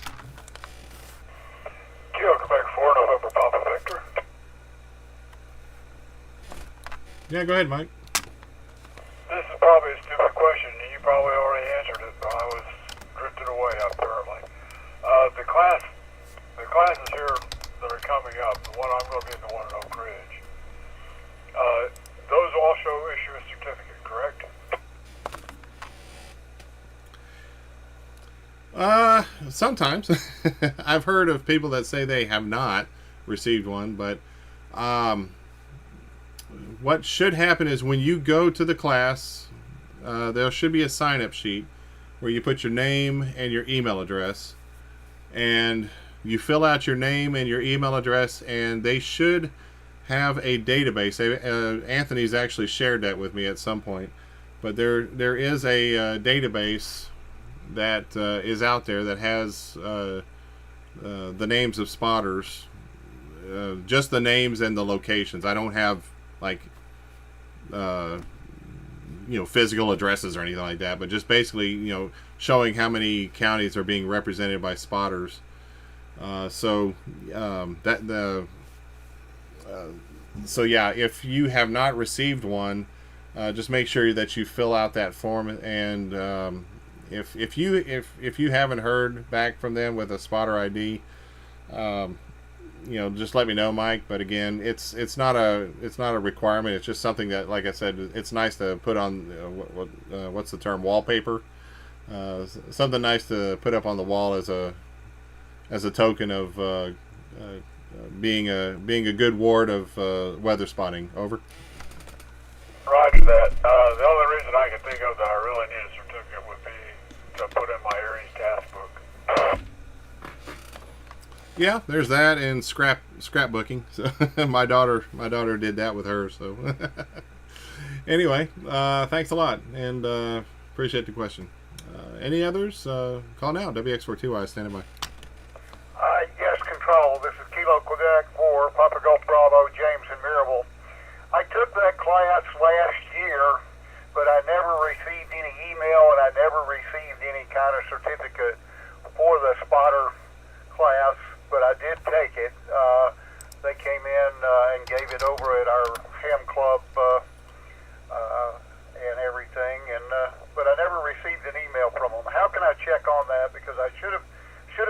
Kilo Quebec 4, November Papa Victor. Yeah, go ahead, Mike. This is probably a stupid question, and you probably already answered it, but I was drifted away apparently. The classes here that are coming up, the one I'm going to be in, the one in Oak Ridge, those also issue a certificate, correct? Sometimes. I've heard of people that say they have not received one, but what should happen is when you go to the class, there should be a sign-up sheet where you put your name and your email address, and you fill out your name and your email address, and they should have a database. Anthony's actually shared that with me at some point, but there is a database that is out there that has the names of spotters, just the names and the locations. I don't have like physical addresses or anything like that, but just basically showing how many counties are being represented by spotters. So yeah, if you have not received one, just make sure that you fill out that form, and if you haven't heard back from them with a spotter ID, just let me know, Mike. But again, it's not a requirement. It's just something that, like I said, it's nice to put on what's the term, wallpaper, something nice to put up on the wall as a token of being a good ward of weather spotting. Over. Roger that. The only reason I can think of that I really need a certificate would be to put in my Aries task book. Yeah, there's that, and scrapbooking. So my daughter did that with her. So anyway, thanks a lot, and appreciate the question. Any others? Call now. WX4TY standing by. Yes, Control. This is Kilo Quebec 4, Papa Golf Bravo, James in Mirabel. I took that class last year, but I never received any email, and I never received any kind of certificate for the spotter class, but I did take it. They came in and gave it over at our ham club and everything, but I never received an email from them. How can I check on that? Because I should have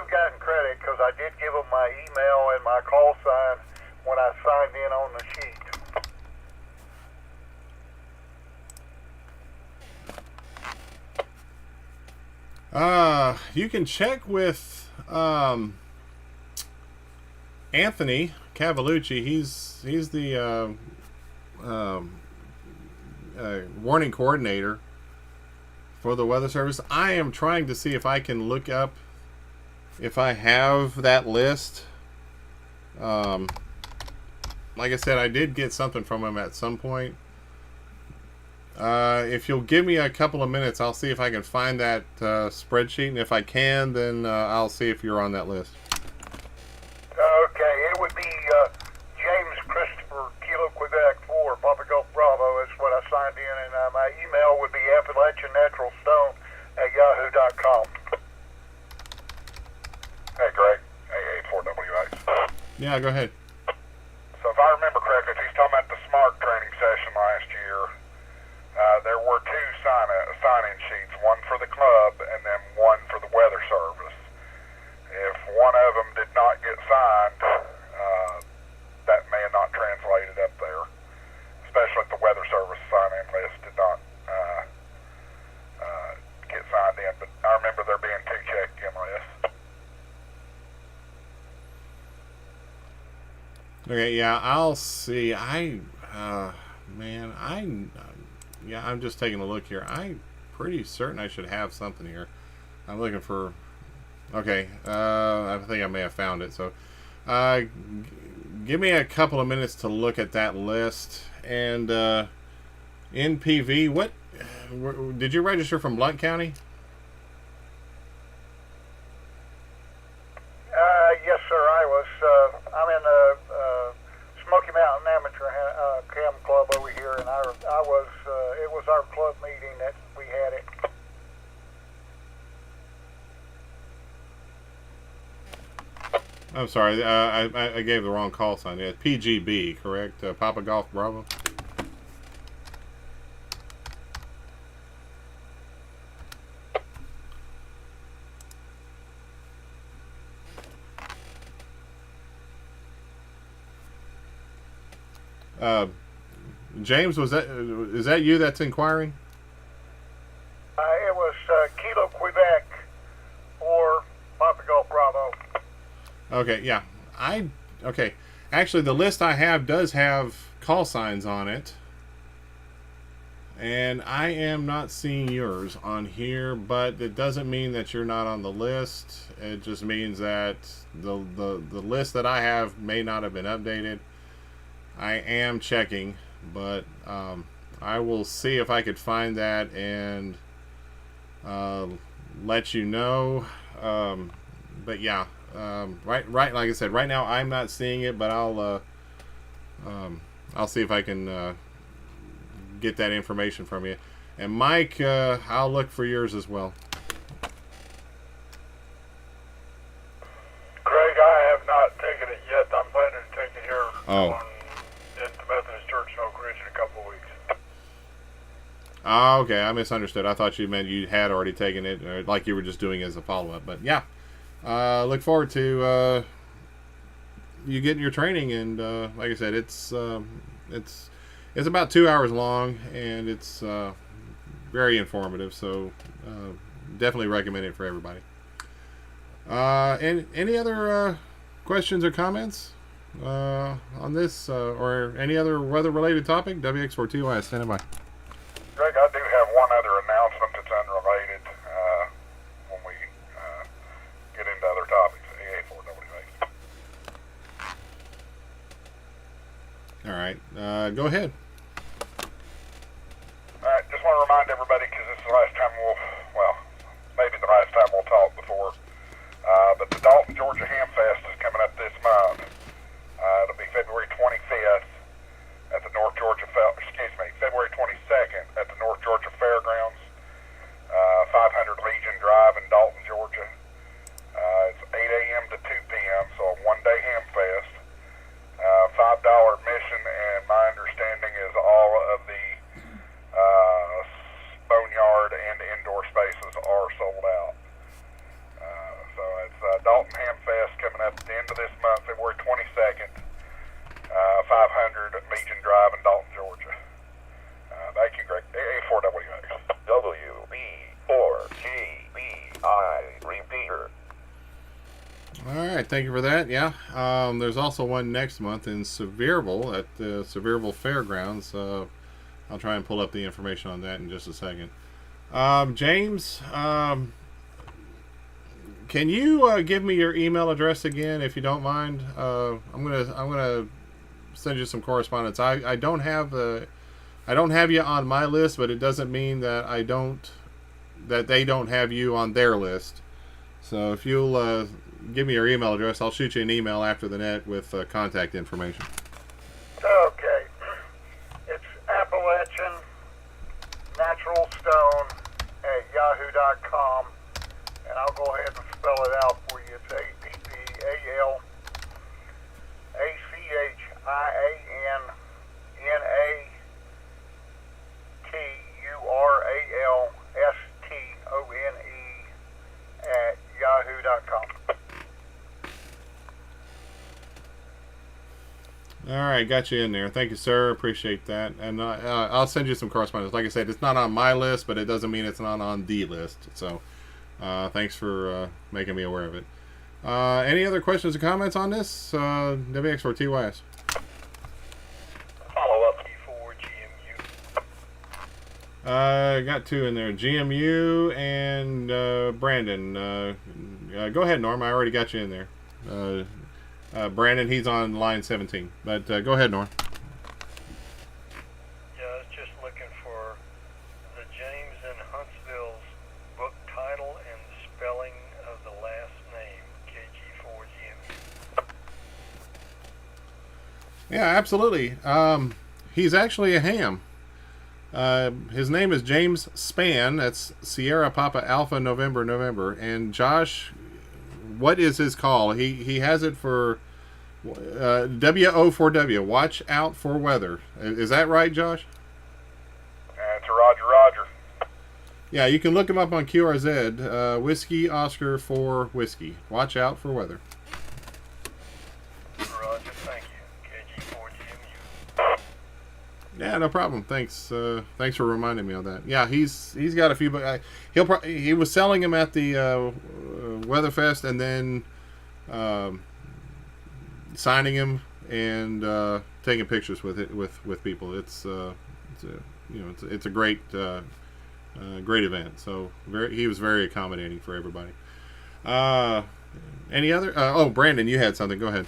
gotten credit, because I did give them my email and my call sign when I signed in on the sheet. You can check with Anthony Cavalucci. He's the warning coordinator for the Weather Service. I am trying to see if I can look up if I have that list. Like I said, I did get something from him at some point. If you'll give me a couple of minutes, I'll see if I can find that spreadsheet, and if I can, then I'll see if you're on that list. Okay, yahoo.com. Hey, Greg. AA4WH. Yeah, go ahead. So if I remember correctly, if he's talking about the SMART training session last year, there were two sign-in sheets, one for the club and then one for the weather service. If one of them did not get signed, that may have not translated up there, especially if the weather service sign-in list did not get signed in. But I remember there being two check-in lists. Okay, yeah, I'll see. Yeah, I'm just taking a look here. I'm pretty certain I should have something here. I'm looking for. Okay, I think I may have found it. So, give me a couple of minutes to look at that list. And NPV, what did you register from Blount County? Yes, sir. I was. I'm in the Smoky Mountain Amateur Cam Club over here, and I was. It was our club meeting that we had it. I'm sorry, I gave the wrong call sign. Yeah, PGB, correct? Papa Golf Bravo. James, is that you that's inquiring? It was Kilo Quebec or Papa Golf Bravo. Okay, yeah. Okay. Actually, the list I have does have call signs on it. And I am not seeing yours on here, but it doesn't mean that you're not on the list. It just means that the list that I have may not have been updated. I am checking, but I will see if I could find that and let you know. But yeah, right. Like I said, right now I'm not seeing it, but I'll see if I can get that information from you. And Mike, I'll look for yours as well. Craig, I have not taken it yet. I'm planning to take it here at the Methodist Church in Oak Ridge in a couple of weeks. Oh, okay. I misunderstood. I thought you meant you had already taken it, or like you were just doing it as a follow-up. But yeah, look forward to you getting your training. And like I said, it's about 2 hours long, and it's very informative. So definitely recommend it for everybody. And any other questions or comments on this or any other weather-related topic? WX4TY, standing by. Greg, I do have one other announcement that's unrelated when we get into other topics. AA4WH. All right, go ahead. All right, just want to remind everybody, because this is the last time maybe the last time we'll talk before, but the Dalton, Georgia Ham Fest is coming up this month. It'll be February 25th at the February 22nd at the North Georgia Fairgrounds, 500 Legion Drive in Dalton, Georgia. It's 8 a.m. to 2 p.m., so a one-day ham fest. $5 admission, and my understanding is all of the boneyard and indoor spaces are sold out. So it's Dalton Ham Fest coming up at the end of this month, February 22nd, 500 Legion Drive in Dalton, Georgia. Thank you, Greg. AA4WX. WB4GBI Repeater. All right, thank you for that. Yeah, there's also one next month in Sevierville at the Sevierville Fairgrounds. I'll try and pull up the information on that in just a second. James, can you give me your email address again, if you don't mind? I'm gonna send you some correspondence. I don't have you on my list, but it doesn't mean that they don't have you on their list. So if you'll give me your email address, I'll shoot you an email after the net with contact information. Okay. It's Appalachian Natural Stone at yahoo.com. and I'll go ahead and spell it out for you. It's APPALSCHIWARNSTONE All right, got you in there. Thank you, sir. Appreciate that. And I'll send you some correspondence. Like I said, it's not on my list, but it doesn't mean it's not on the list. So thanks for making me aware of it. Any other questions or comments on this? WX4TYS. Follow up before GMU. Got two in there. GMU and Brandon. Go ahead, Norm. I already got you in there. Brandon, he's on line 17. But go ahead, Norm. Yeah, I was just looking for the James and Huntsville's book title and the spelling of the last name, KG4GMU. Yeah, absolutely. He's actually a ham. His name is James Spann. That's Sierra Papa Alpha November November. And Josh, what is his call? He has it for WO4W. Watch out for weather. Is that right, Josh? It's a Roger. Yeah, you can look him up on QRZ. Whiskey Oscar 4 Whiskey. Watch out for weather. Roger, thank you. KG4GMU. Yeah, no problem. Thanks. Thanks for reminding me of that. Yeah, he's got a few. But he was selling them at the Weatherfest, and then signing him and taking pictures with people. It's a great great event. So he was very accommodating for everybody. Any other? Brandon, you had something. Go ahead.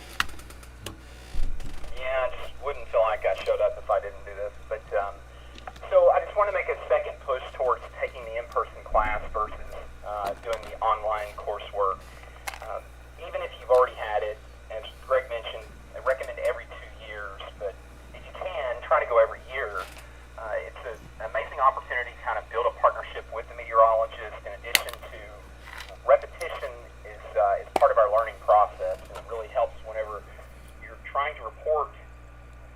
Yeah, I just wouldn't feel like I showed up if I didn't do this. But so I just want to make a second push towards taking the in-person class versus doing the online coursework. Even if you've already had it, as Greg mentioned, I recommend every 2 years. But if you can, try to go every year. It's an amazing opportunity to kind of build a partnership with the meteorologist. In addition to repetition is part of our learning process, and it really helps whenever you're trying to report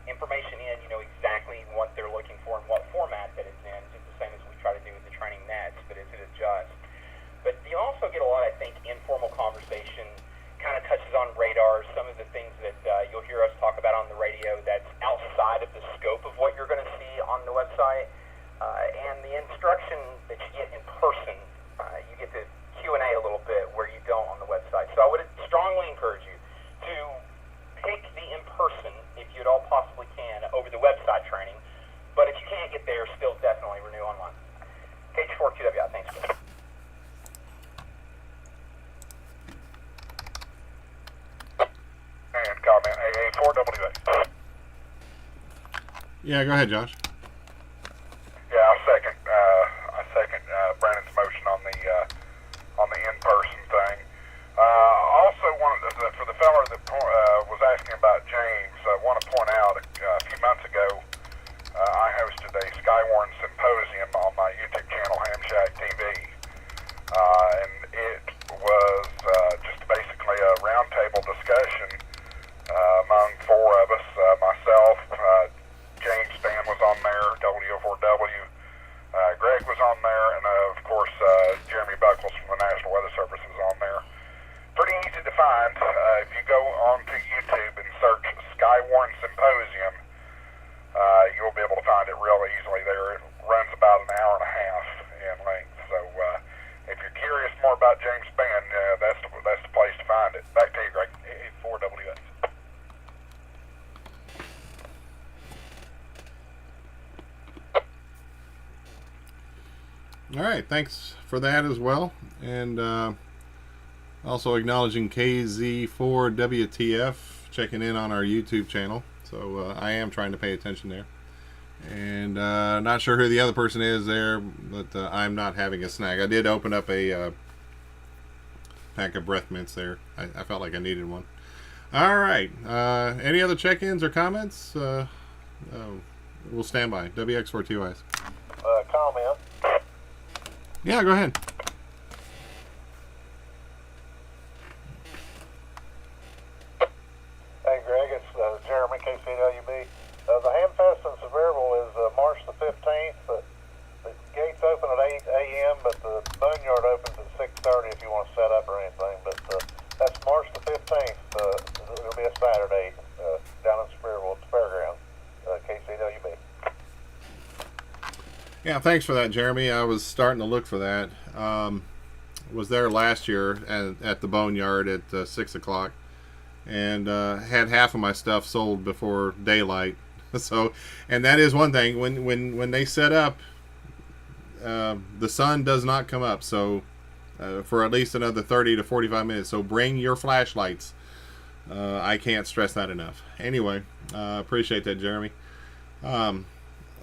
information in. You know exactly what they're looking for and what format that it's in, just the same as we try to do with the training nets, but as it adjusts. But you also get a lot, I think, informal conversation, kind of touches on radar, some of the things that you'll hear us talk about on the radio that's outside of the scope of what you're going to see on the website. And the instruction that you get in person, you get to Q&A a little bit where you don't on the website. So I would strongly encourage you to pick the in-person, if you at all possibly can, over the website training. But if you can't get there, still definitely renew online. KG4QWI, thanks, guys. And comment AA4WA. Yeah, go ahead, Josh. Yeah, I second Brandon's motion on the in-person thing. Also wanted for the fellow that was asking about James, I want to point out a few months ago I hosted a SKYWARN symposium on my YouTube channel, Ham Shack TV, and it was just basically a roundtable discussion among four of us, myself, James Spann was on there, W4W, Greg was on there, and of course Jeremy Buckles from the National Weather Service was on there. Pretty easy to find. If you go onto YouTube and search SKYWARN Symposium, you'll be able to find it real easily there. It runs about an hour and a half in length. So if you're curious more about James Spann, that's the place to find it. Back to you, Greg. 4WS. All right, thanks for that as well. And also acknowledging KZ4WTF checking in on our YouTube channel. So I am trying to pay attention there. And not sure who the other person is there, but I'm not having a snack. I did open up a pack of breath mints there. I felt like I needed one. All right. Any other check-ins or comments? We'll stand by. WX4TYS. Comment. Yeah, go ahead. KCWB. The Hamfest in Sevierville is March the 15th. The gates open at 8 a.m., but the boneyard opens at 6:30 if you want to set up or anything. But that's March the 15th. It'll be a Saturday down in Sevierville at the fairgrounds, KCWB. Yeah, thanks for that, Jeremy. I was starting to look for that. Was there last year at the boneyard at 6 o'clock, and had half of my stuff sold before daylight. So, and that is one thing, when they set up, the sun does not come up, so for at least another 30 to 45 minutes. So bring your flashlights. I can't stress that enough. Anyway, appreciate that, Jeremy.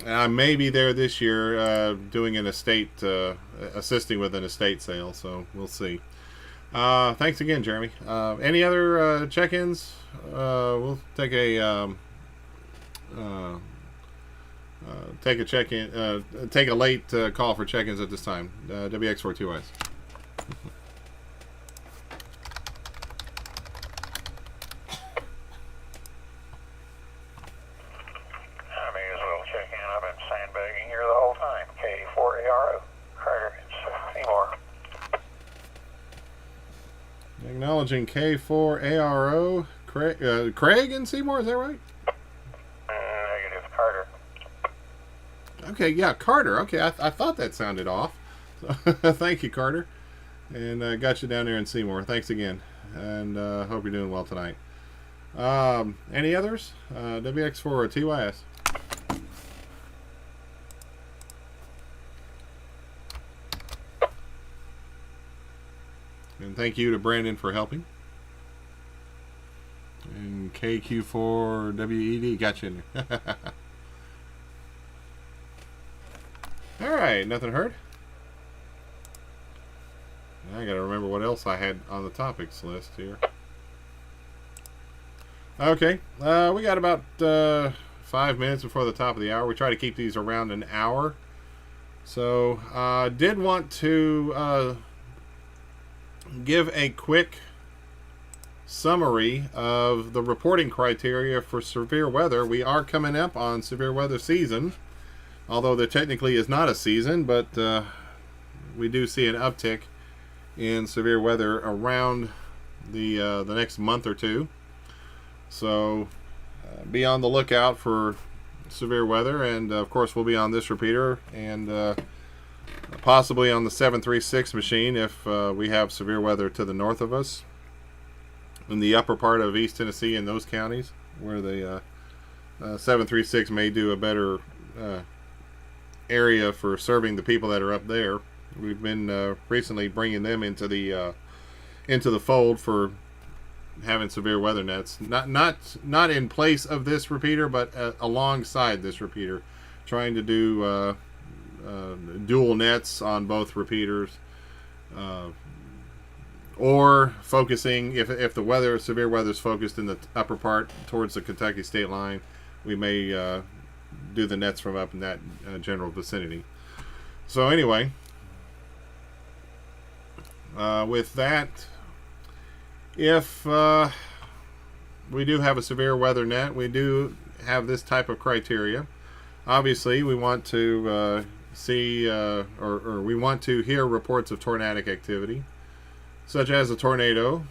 I may be there this year doing an estate, assisting with an estate sale, so we'll see. Thanks again, Jeremy. Any other check-ins? We'll take a take a late call for check-ins at this time. WX42S. Sandbagging here the whole time. K4ARO, Carter, Seymour. Acknowledging K4ARO. Craig in Seymour, is that right? Negative, Carter. Okay, yeah, Carter. Okay, I thought that sounded off. Thank you, Carter. And got you down there in Seymour. Thanks again. And hope you're doing well tonight. Any others? WX4 or TYS? And thank you to Brandon for helping. And KQ4WED got you in there. Alright, nothing heard? I gotta remember what else I had on the topics list here. Okay, we got about 5 minutes before the top of the hour. We try to keep these around an hour. So, did want to give a quick summary of the reporting criteria for severe weather. We are coming up on severe weather season, although there technically is not a season, but we do see an uptick in severe weather around the next month or two. So be on the lookout for severe weather, and of course we'll be on this repeater and possibly on the 736 machine if we have severe weather to the north of us in the upper part of East Tennessee in those counties where the 736 may do a better area for serving the people that are up there. We've been recently bringing them into the fold for having severe weather nets, not in place of this repeater, but alongside this repeater, trying to do dual nets on both repeaters, or focusing if the severe weather is focused in the upper part towards the Kentucky state line, we may do the nets from up in that general vicinity. So anyway, with that, if we do have a severe weather net, we do have this type of criteria. Obviously, we want to see or we want to hear reports of tornadic activity, such as a tornado,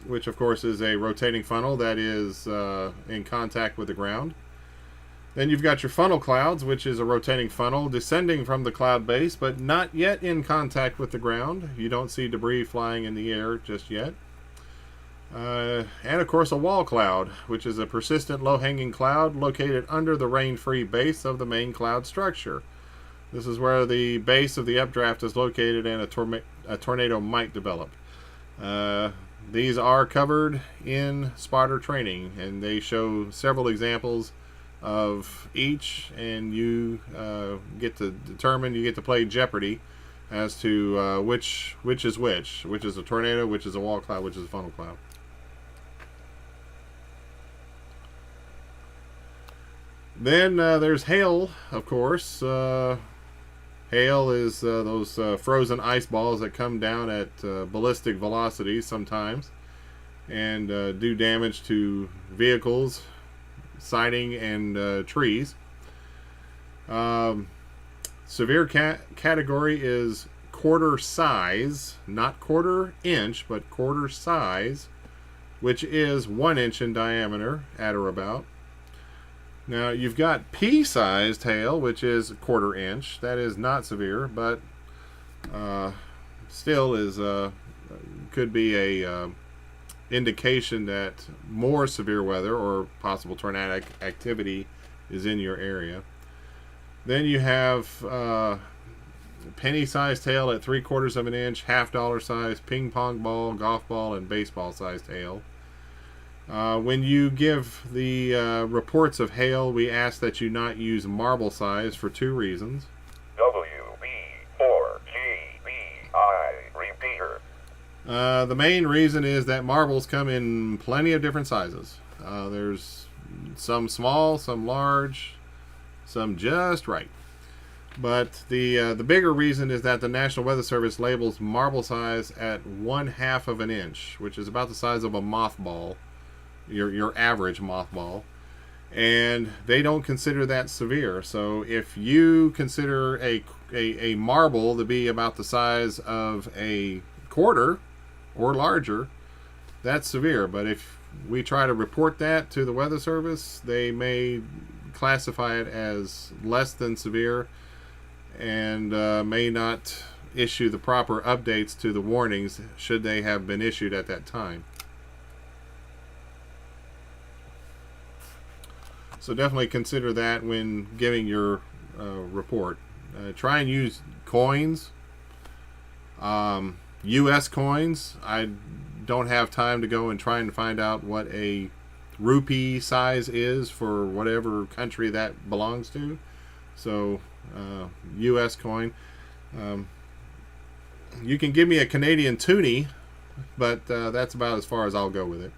which of course is a rotating funnel that is in contact with the ground. Then you've got your funnel clouds, which is a rotating funnel descending from the cloud base, but not yet in contact with the ground. You don't see debris flying in the air just yet. And of course a wall cloud, which is a persistent low-hanging cloud located under the rain-free base of the main cloud structure. This is where the base of the updraft is located and a tornado might develop. These are covered in spotter training, and they show several examples of each, and you get to determine, you get to play Jeopardy as to which is which is a tornado, which is a wall cloud, which is a funnel cloud. Then there's hail, of course. Hail is those frozen ice balls that come down at ballistic velocities sometimes and do damage to vehicles, siding and trees. Severe category is quarter size, not quarter inch, but quarter size, which is 1 inch in diameter at or about. Now you've got pea-sized hail, which is a quarter inch. That is not severe, but still is could be a indication that more severe weather or possible tornadic activity is in your area. Then you have penny-sized hail at 3/4 of an inch, $half size, ping pong ball, golf ball, and baseball-sized hail. When you give the reports of hail, we ask that you not use marble size for 2 reasons. WB4GBI Repeater. The main reason is that marbles come in plenty of different sizes. There's some small, some large, some just right. But the bigger reason is that the National Weather Service labels marble size at 1/2 of an inch, which is about the size of a mothball, your average mothball, and they don't consider that severe. So if you consider a marble to be about the size of a quarter or larger, that's severe. But if we try to report that to the Weather Service, they may classify it as less than severe and may not issue the proper updates to the warnings should they have been issued at that time. So definitely consider that when giving your report. Try and use coins, U.S. coins. I don't have time to go and try and find out what a rupee size is for whatever country that belongs to. So U.S. coin. You can give me a Canadian toonie, but that's about as far as I'll go with it.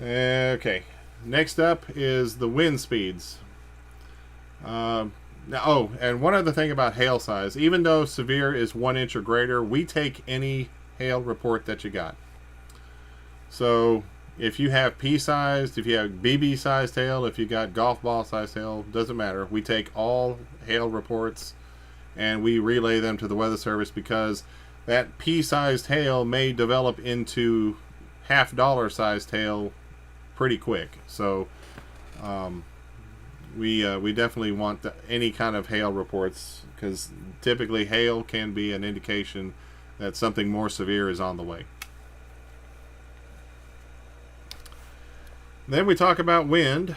Okay, next up is the wind speeds. And one other thing about hail size. Even though severe is 1 inch or greater, we take any hail report that you got. So if you have pea-sized, if you have BB-sized hail, if you got golf ball-sized hail, doesn't matter. We take all hail reports and we relay them to the Weather Service, because that pea-sized hail may develop into $half sized hail pretty quick. So we definitely want any kind of hail reports, because typically hail can be an indication that something more severe is on the way. Then we talk about wind.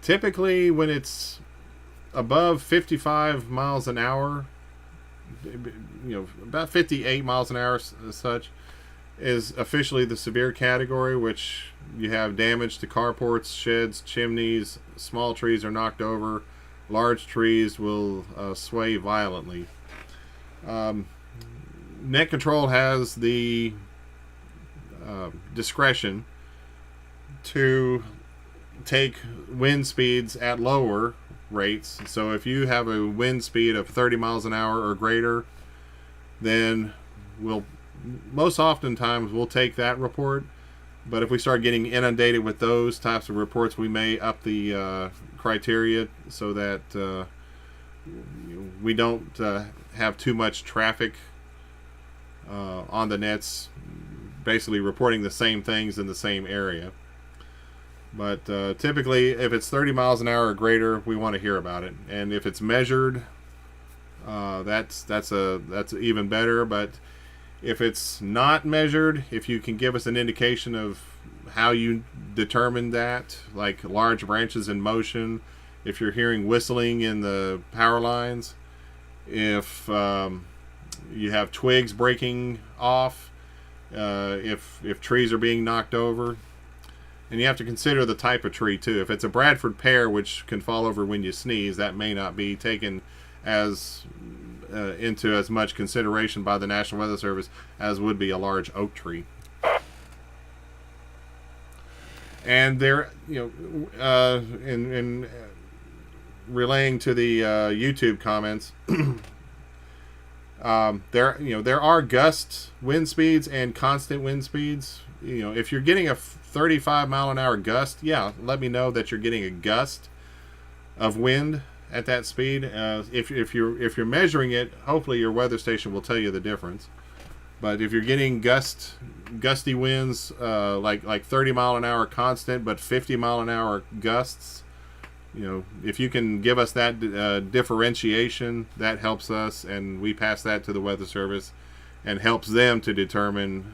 Typically when it's above 55 miles an hour, about 58 miles an hour as such, is officially the severe category, which you have damage to carports, sheds, chimneys, small trees are knocked over, large trees will sway violently. Net Control has the discretion to take wind speeds at lower rates. So if you have a wind speed of 30 miles an hour or greater, then most oftentimes we'll take that report. But if we start getting inundated with those types of reports, we may up the criteria so that we don't have too much traffic on the nets, basically reporting the same things in the same area. But typically, if it's 30 miles an hour or greater, we want to hear about it. And if it's measured, that's even better. But if it's not measured, if you can give us an indication of how you determined that, like large branches in motion, if you're hearing whistling in the power lines, if you have twigs breaking off, if trees are being knocked over. And you have to consider the type of tree too. If it's a Bradford pear, which can fall over when you sneeze, that may not be taken as into as much consideration by the National Weather Service as would be a large oak tree. And there, in relaying to the YouTube comments, There are gust wind speeds and constant wind speeds. If you're getting a 35 mile an hour gust, yeah, let me know that you're getting a gust of wind at that speed. If you're measuring it, hopefully your weather station will tell you the difference. But if you're getting gusty winds, like 30 mile an hour constant, but 50 mile an hour gusts, if you can give us that differentiation, that helps us, and we pass that to the Weather Service, and helps them to determine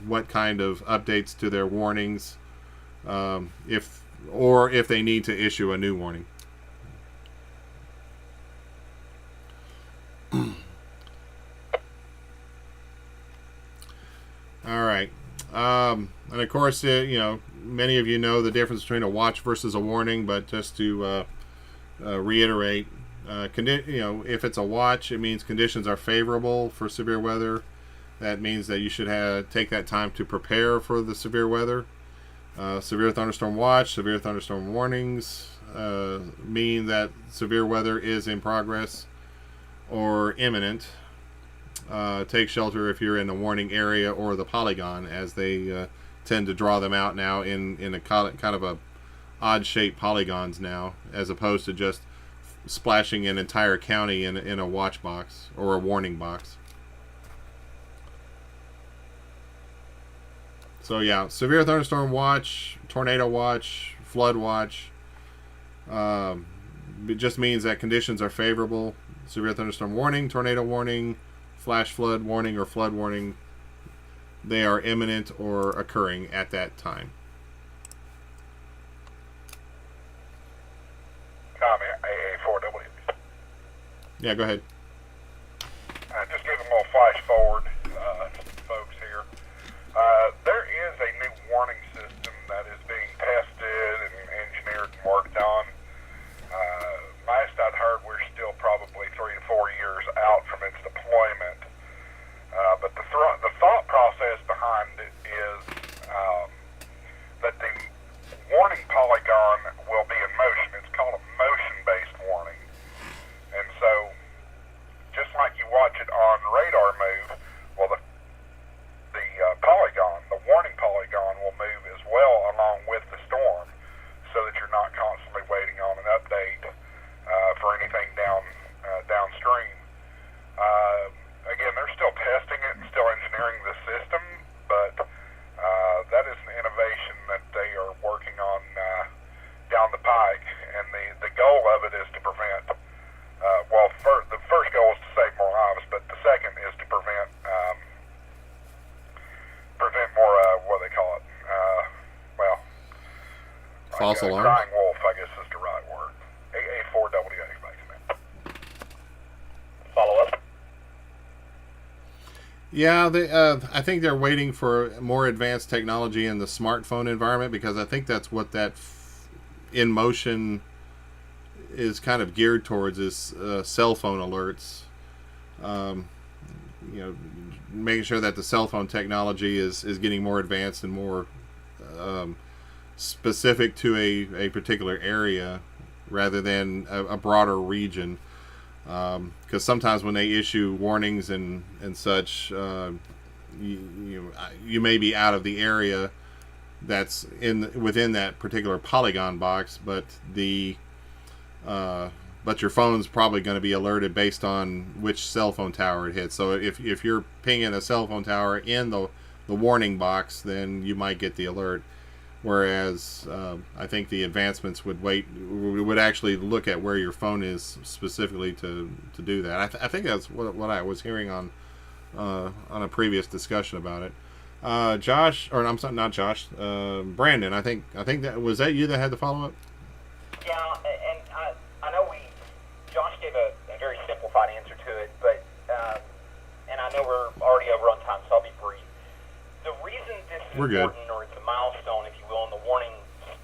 what kind of updates to their warnings, if they need to issue a new warning. All right. And of course, many of you know the difference between a watch versus a warning, but just to reiterate, if it's a watch, it means conditions are favorable for severe weather. That means that you should take that time to prepare for the severe weather. Severe thunderstorm watch, severe thunderstorm warnings mean that severe weather is in progress or imminent. Take shelter if you're in the warning area or the polygon, as they tend to draw them out now in a kind of a odd-shaped polygons now, as opposed to just splashing an entire county in a watch box or a warning box. So yeah, severe thunderstorm watch, tornado watch, flood watch. It just means that conditions are favorable. Severe thunderstorm warning, tornado warning, flash flood warning, or flood warning, they are imminent or occurring at that time. Comment, AA4W. Yeah, go ahead. Just give them a little flash forward, folks here. There is a new warning system that is being tested and engineered and worked on. Last I'd heard, we're still probably 3 to 4 years out from its deployment. But the thought process behind it is that the warning polygon will be in motion. It's called a motion-based warning. And so, just like you watch it on radar move, well, the polygon, the warning polygon, will move as well along with the storm, so that you're not constantly waiting on an update for anything downstream. Again, they're still testing it and still engineering the system, but that is an innovation that they are working on down the pike, and the goal of it is to prevent, the first goal is to save more lives, but the second is to prevent more, what do they call it, false alarms? Crying wolf, I guess is the right word. AA4WA making that. Follow up. Yeah, I think they're waiting for more advanced technology in the smartphone environment, because I think that's what that in motion is kind of geared towards, is cell phone alerts. Making sure that the cell phone technology is getting more advanced and more specific to a particular area rather than a broader region. Because sometimes when they issue warnings and such, you may be out of the area that's within that particular polygon box, but your phone's probably going to be alerted based on which cell phone tower it hits. So if you're pinging a cell phone tower in the warning box, then you might get the alert. Whereas I think the advancements would actually look at where your phone is specifically to do that. I think that's what I was hearing on a previous discussion about it. Josh, or I'm sorry, not Josh, Brandon. I think was that you that had the follow up? Yeah, and I know Josh gave a very simplified answer to it, but and I know we're already over on time, so I'll be brief. The reason this is important, or it's a milestone, if you will, in the warning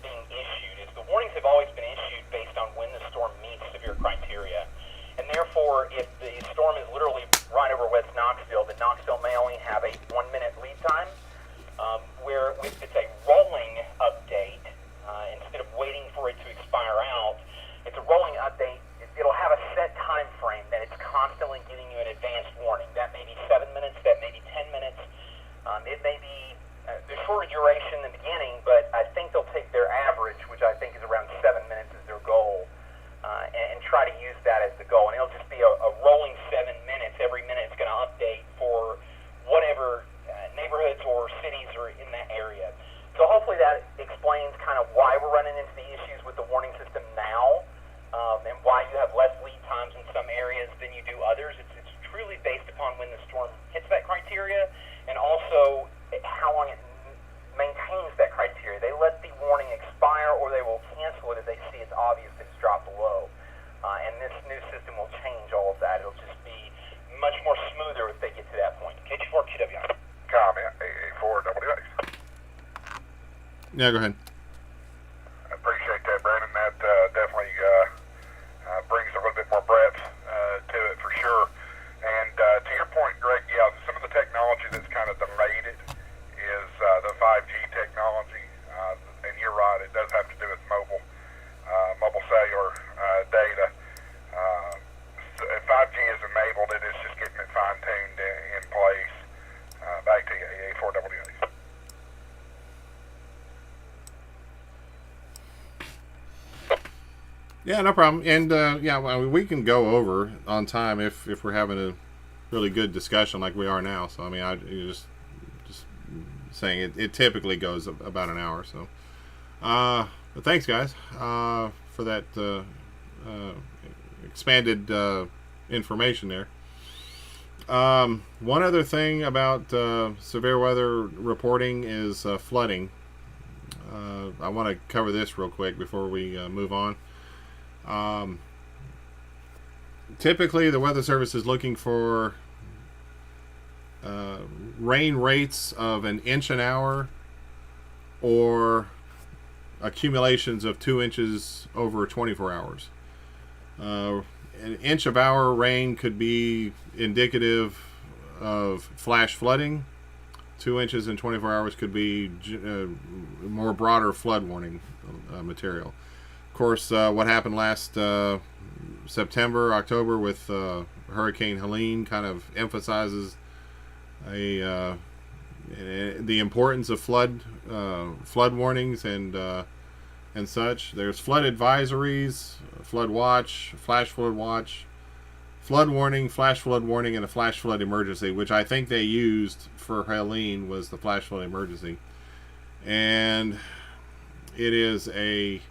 being issued, is the warnings have always been issued based on when the storm meets severe criteria. And therefore, if the storm is literally right over West Knoxville, then Knoxville may only have a 1-minute lead time, where if it's a rolling update, instead of waiting for it to expire out, it's a rolling update. It'll have a set time frame that it's constantly giving you an advanced try to use that as the goal. And it'll just be a rolling 7 minutes. Every minute it's going to update for whatever neighborhoods or cities are in that area. So hopefully that explains kind of why we're running into the issues with the warning system now, and why you have less lead times in some areas than you do others. It's truly based upon when the storm hits that criteria, and also how long it maintains that criteria. They let the warning expire, or they will cancel it if they see it's obvious that it's dropped below. And this new system will change all of that. It'll just be much more smoother if they get to that point. KG4QWI. Comment, AA4WX. Yeah, go ahead. I appreciate that, Brandon. That definitely brings a little bit more breadth to it for sure. And to your point, Greg, yeah, some of the technology that's kind of delayed it is the 5G technology. And you're right, it does have to do with mobile cellular data. If 5G is enabled, it is just getting it fine-tuned in place. Back to you, AA4WX. Yeah, no problem. And yeah, well, we can go over on time if we're having a really good discussion like we are now. So I mean, you're just saying it typically goes about an hour. So, but thanks guys for that expanded information there. One other thing about severe weather reporting is flooding. I want to cover this real quick before we move on. Typically, the Weather Service is looking for rain rates of 1 inch an hour or accumulations of 2 inches over 24 hours. 1 inch of hour rain could be indicative of flash flooding. 2 inches in 24 hours could be more broader flood warning material. Of course, what happened last September, October with Hurricane Helene kind of emphasizes the importance of flood warnings and such. There's flood advisories, flood watch, flash flood watch, flood warning, flash flood warning, and a flash flood emergency, which I think they used for Helene was the flash flood emergency. And it is a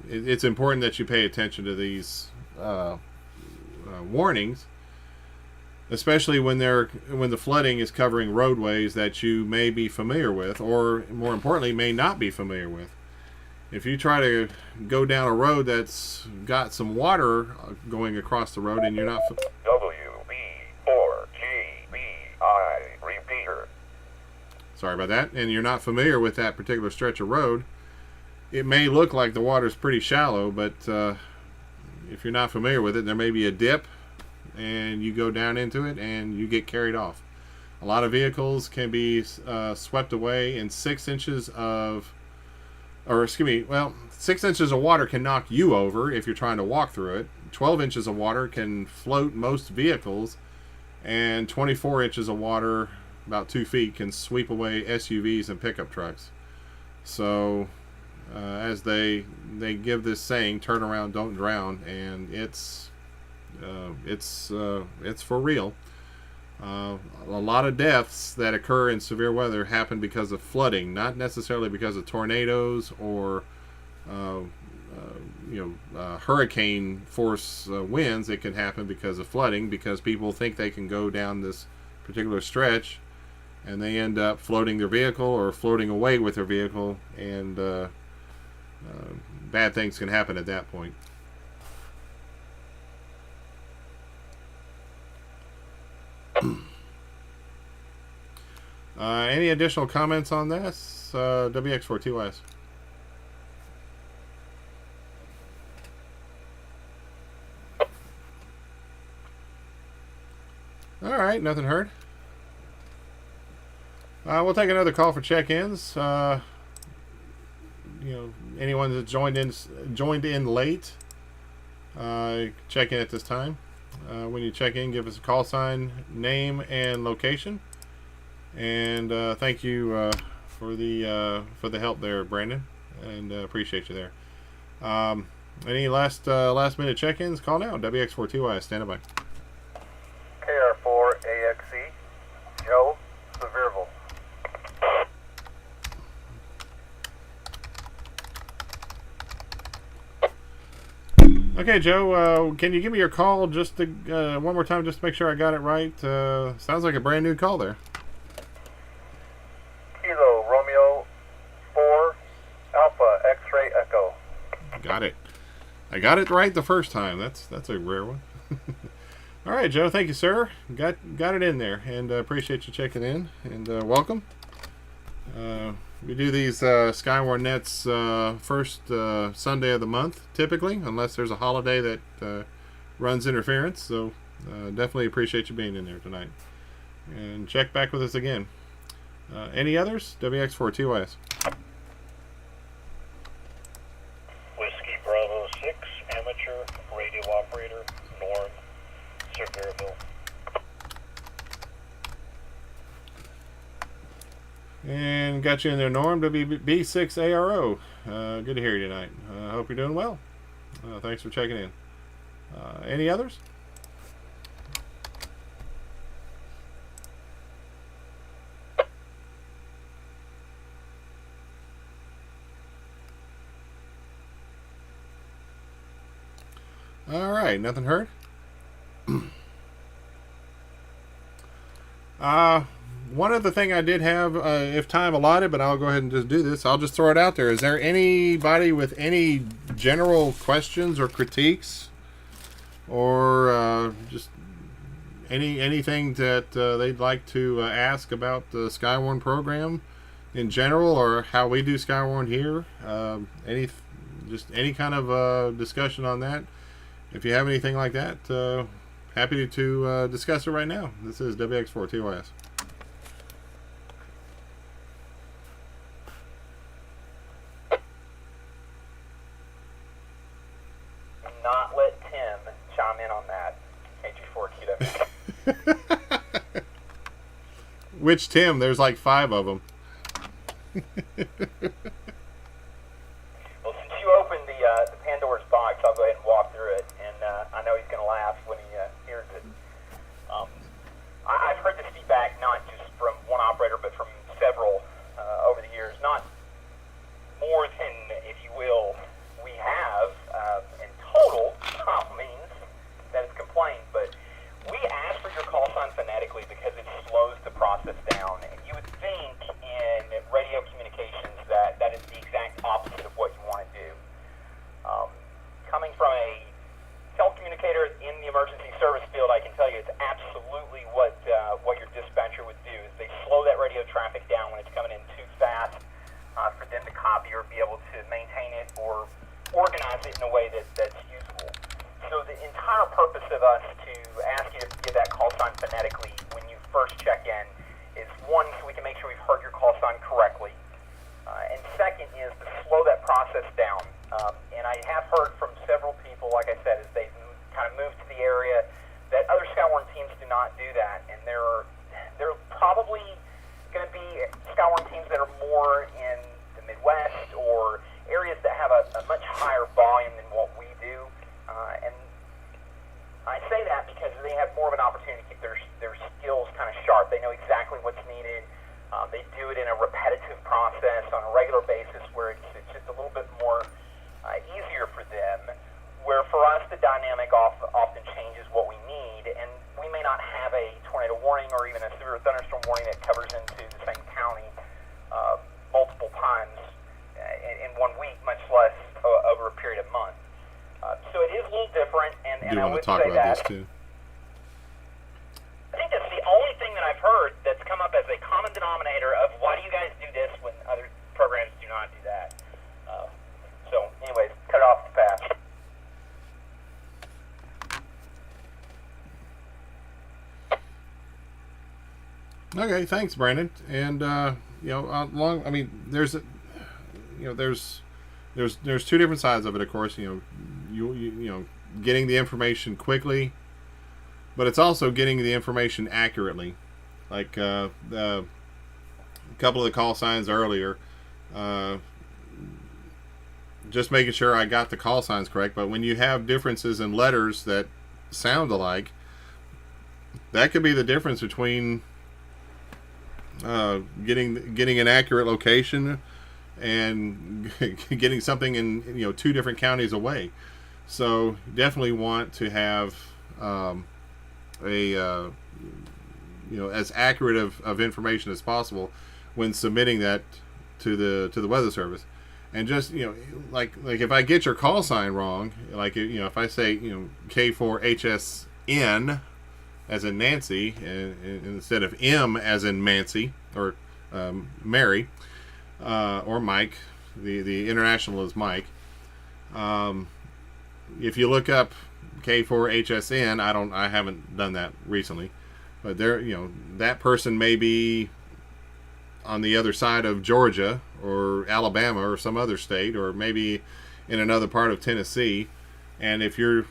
it's important that you pay attention to these warnings, especially when the flooding is covering roadways that you may be familiar with, or more importantly, may not be familiar with. If you try to go down a road that's got some water going across the road and you're not WB4GBI Repeater. Sorry about that, and you're not familiar with that particular stretch of road, it may look like the water's pretty shallow, but if you're not familiar with it, there may be a dip and you go down into it and you get carried off. A lot of vehicles can be swept away in 6 inches of, or excuse me, well, 6 inches of water can knock you over if you're trying to walk through it. 12 inches of water can float most vehicles, and 24 inches of water, about 2 feet, can sweep away SUVs and pickup trucks. So as they give this saying, turn around, don't drown, and it's for real. A lot of deaths that occur in severe weather happen because of flooding, not necessarily because of tornadoes or hurricane force winds. It can happen because of flooding, because people think they can go down this particular stretch and they end up floating their vehicle or floating away with their vehicle, and bad things can happen at that point. Any additional comments on this? WX4TYS. All right, nothing heard. We'll take another call for check-ins. Anyone that joined in late, check in at this time. When you check in, give us a call sign, name, and location. And thank you for the help there, Brandon, and appreciate you there. Any last minute check-ins? Call now. WX4TY, stand by. KR4AXE, Joe, Sevierville. Okay, Joe, can you give me your call just to, one more time, just to make sure I got it right? Sounds like a brand new call there. Kilo Romeo 4 Alpha X-Ray Echo. Got it. I got it right the first time. That's a rare one. All right, Joe. Thank you, sir. Got it in there, and appreciate you checking in, and welcome. We do these SKYWARN Nets first Sunday of the month, typically, unless there's a holiday that runs interference. So definitely appreciate you being in there tonight. And check back with us again. Any others? WX4TYS. Whiskey Bravo 6, amateur radio operator, Norm, Sevierville. And got you in there, Norm. WB4GBI Good to hear you tonight. Hope you're doing well. Thanks for checking in. Any others? All right, nothing heard. One other thing I did have, if time allotted, but I'll go ahead and just do this. I'll just throw it out there. Is there anybody with any general questions or critiques, or just anything that they'd like to ask about the SKYWARN program in general, or how we do SKYWARN here? Any kind of discussion on that? If you have anything like that, happy to discuss it right now. This is WX4TYS. Not let Tim chime in on that. KG4QW. Which Tim? There's like 5 of them. Well, since you opened the Pandora's box, I'll go ahead and walk through it, and I know he's going to laugh when he hears it. I've heard this feedback not just from one operator, but from several over the years. Not more than, if you will, we have in total means that it's complained, but we ask for your call sign phonetically because it slows the process down, and you would think in radio communications that that is the exact opposite of what you want to do. Coming from a telecommunicator in the emergency service field, I can tell you it's absolutely what your dispatcher would do. Is they slow that radio traffic down when it's coming in too fast for them to copy or be able to maintain it or organize it in a way that's usable. So the entire purpose of us to ask you to give that call sign phonetically when you first check in is, one, so we can make sure we've heard your call sign correctly, and second is to slow that process down. And I have heard from several people, like I said, as they've kind of moved to the area, that other SKYWARN teams do not do that, and there are probably going to be SKYWARN teams that are more in the Midwest or areas that have a much higher volume than what we do, and I say that because they have more of an opportunity to keep their skills kind of sharp. They know exactly what's needed. They do it in a repetitive process on a regular basis where it's just a little bit more easier for them, where for us the dynamic often changes what we need, and we may not have a tornado warning or even a severe thunderstorm warning that covers into the same county multiple times in 1 week, much less over a period of months. So it is a little different, and I would say that. This too. I think that's the only thing that I've heard that's come up as a common denominator of why do you guys do this when other programs do not do that. So, anyways, cut off the pass. Okay, thanks, Brandon. And there's 2 different sides of it, of course. You getting the information quickly, but it's also getting the information accurately. Like a couple of the call signs earlier, just making sure I got the call signs correct. But when you have differences in letters that sound alike, that could be the difference between getting an accurate location and getting something in two different counties away. So definitely want to have as accurate of information as possible when submitting that to the Weather Service. And just like if I get your call sign wrong, like if I say K4HSN as in Nancy instead of M as in Mancy or Mary or Mike, the international is Mike. If you look up K4HSN, I haven't done that recently, but there that person may be on the other side of Georgia or Alabama or some other state, or maybe in another part of Tennessee. And if you're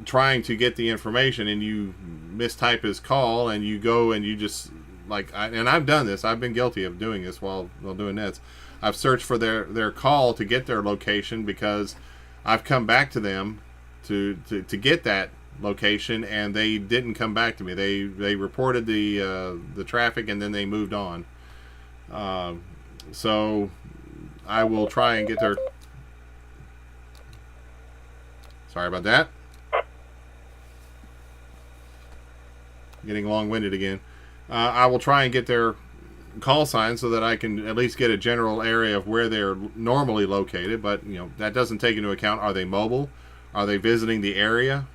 trying to get the information and you mistype his call and you go and you just and I've done this, I've been guilty of doing this while doing nets. I've searched for their call to get their location, because I've come back to them to get that location and they didn't come back to me. They reported the traffic and then they moved on. So I will try and get their... Sorry about that. Getting long-winded again. I will try and get their call sign so that I can at least get a general area of where they're normally located. But that doesn't take into account, are they mobile? Are they visiting the area?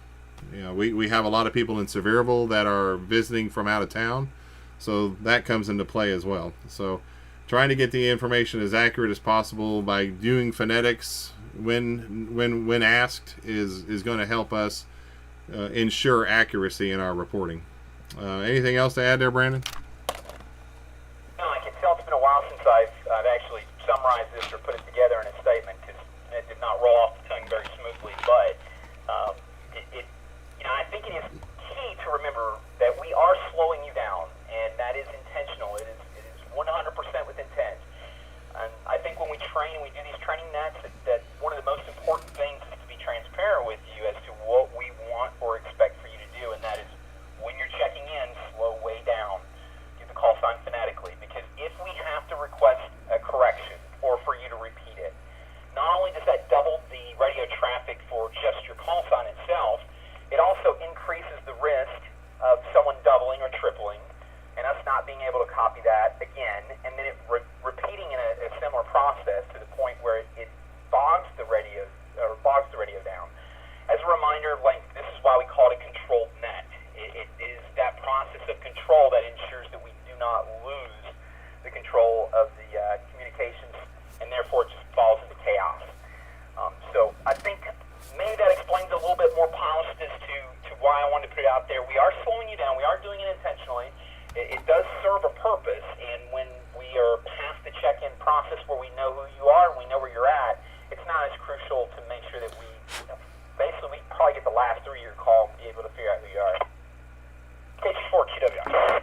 We have a lot of people in Sevierville that are visiting from out of town, so that comes into play as well. So trying to get the information as accurate as possible by doing phonetics when asked is going to help us ensure accuracy in our reporting. Anything else to add there, Brandon? No, I can tell it's been a while since I've actually summarized this or put it together in a statement, because it did not roll off the tongue very smoothly. But I think it is key to remember that we are slowing you down, and that is intentional. It is 100% with intent. And I think when we train and we do these training nets, that one of the most important things is to be transparent with you as to what we want or expect for you to do, and that is, when you're checking in, slow way down. Do the call sign phonetically, because if we have to request a correction or for you to repeat it, not only does that double the radio traffic for just your call sign itself, it also increases the risk of someone doubling or tripling and us not being able to copy that again, and then it repeating in a similar process to the point where it bogs the radio down. As a reminder, this is why we call it a controlled net. It is that process of control that ensures that we do not lose the control of the communications, and therefore it just falls into chaos. So I think maybe that explains a little bit more polished as to why I wanted to put it out there. We are slowing you down. We are doing it intentionally. It does serve a purpose, and when we are past the check-in process where we know who you are and we know where you're at, it's not as crucial to make sure that we basically we probably get the last 3 of your call and be able to figure out who you are. WB4GBI.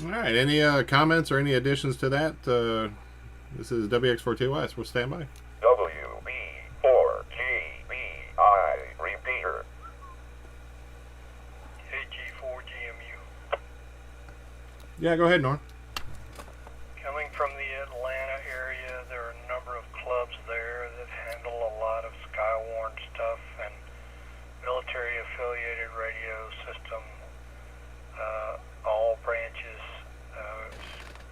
All right. Any comments or any additions to that? This is WX4TYS. We'll stand by. WB4GBI Repeater. KG4GMU. Yeah, go ahead, Norm. Coming from the Atlanta area, there are a number of clubs there that handle a lot of SKYWARN stuff and military-affiliated radio system. All branches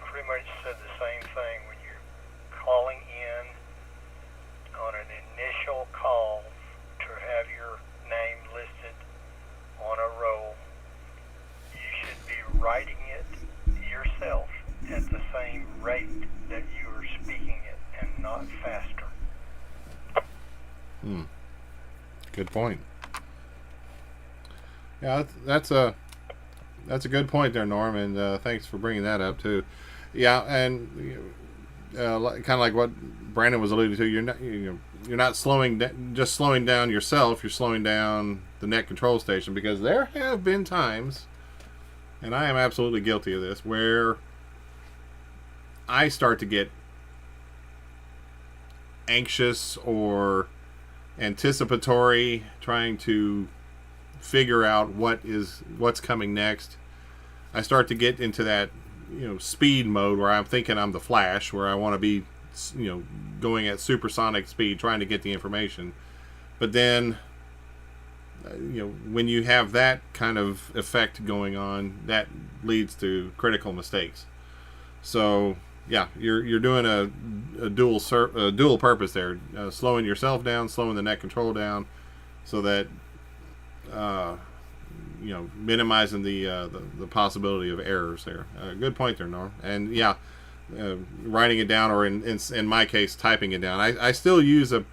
pretty much said the same thing. When you're calling in on an initial call to have your name listed on a roll, you should be writing it yourself at the same rate that you are speaking it, and not faster. Good point. Yeah, that's a good point there, Norm, and thanks for bringing that up too. Yeah, and kind of like what Brandon was alluding to, you're not slowing down yourself. You're slowing down the net control station, because there have been times, and I am absolutely guilty of this, where I start to get anxious or anticipatory, trying to figure out what's coming next. I start to get into that, speed mode where I'm thinking I'm the Flash, where I want to be, going at supersonic speed trying to get the information. But then, when you have that kind of effect going on, that leads to critical mistakes. So yeah, you're doing a dual purpose there, slowing yourself down, slowing the net control down, so that minimizing the possibility of errors there. Good point there, Norm. And yeah, writing it down, or in my case, typing it down. I still use a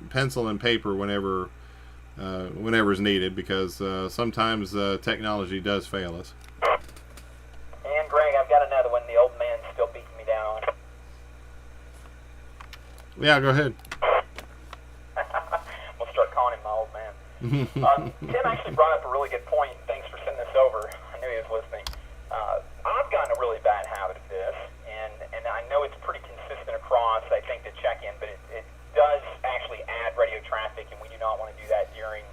pencil and paper whenever is needed, because sometimes technology does fail us. And Greg, I've got another one. The old man's still beating me down. Yeah, go ahead. We'll start calling him my old man. Tim actually brought up a really good point. Thanks for sending this over. I knew he was listening. I've gotten a really bad habit of this, and I know it's pretty consistent across, I think, the check-in, but it does actually add radio traffic, and we do not want to do that during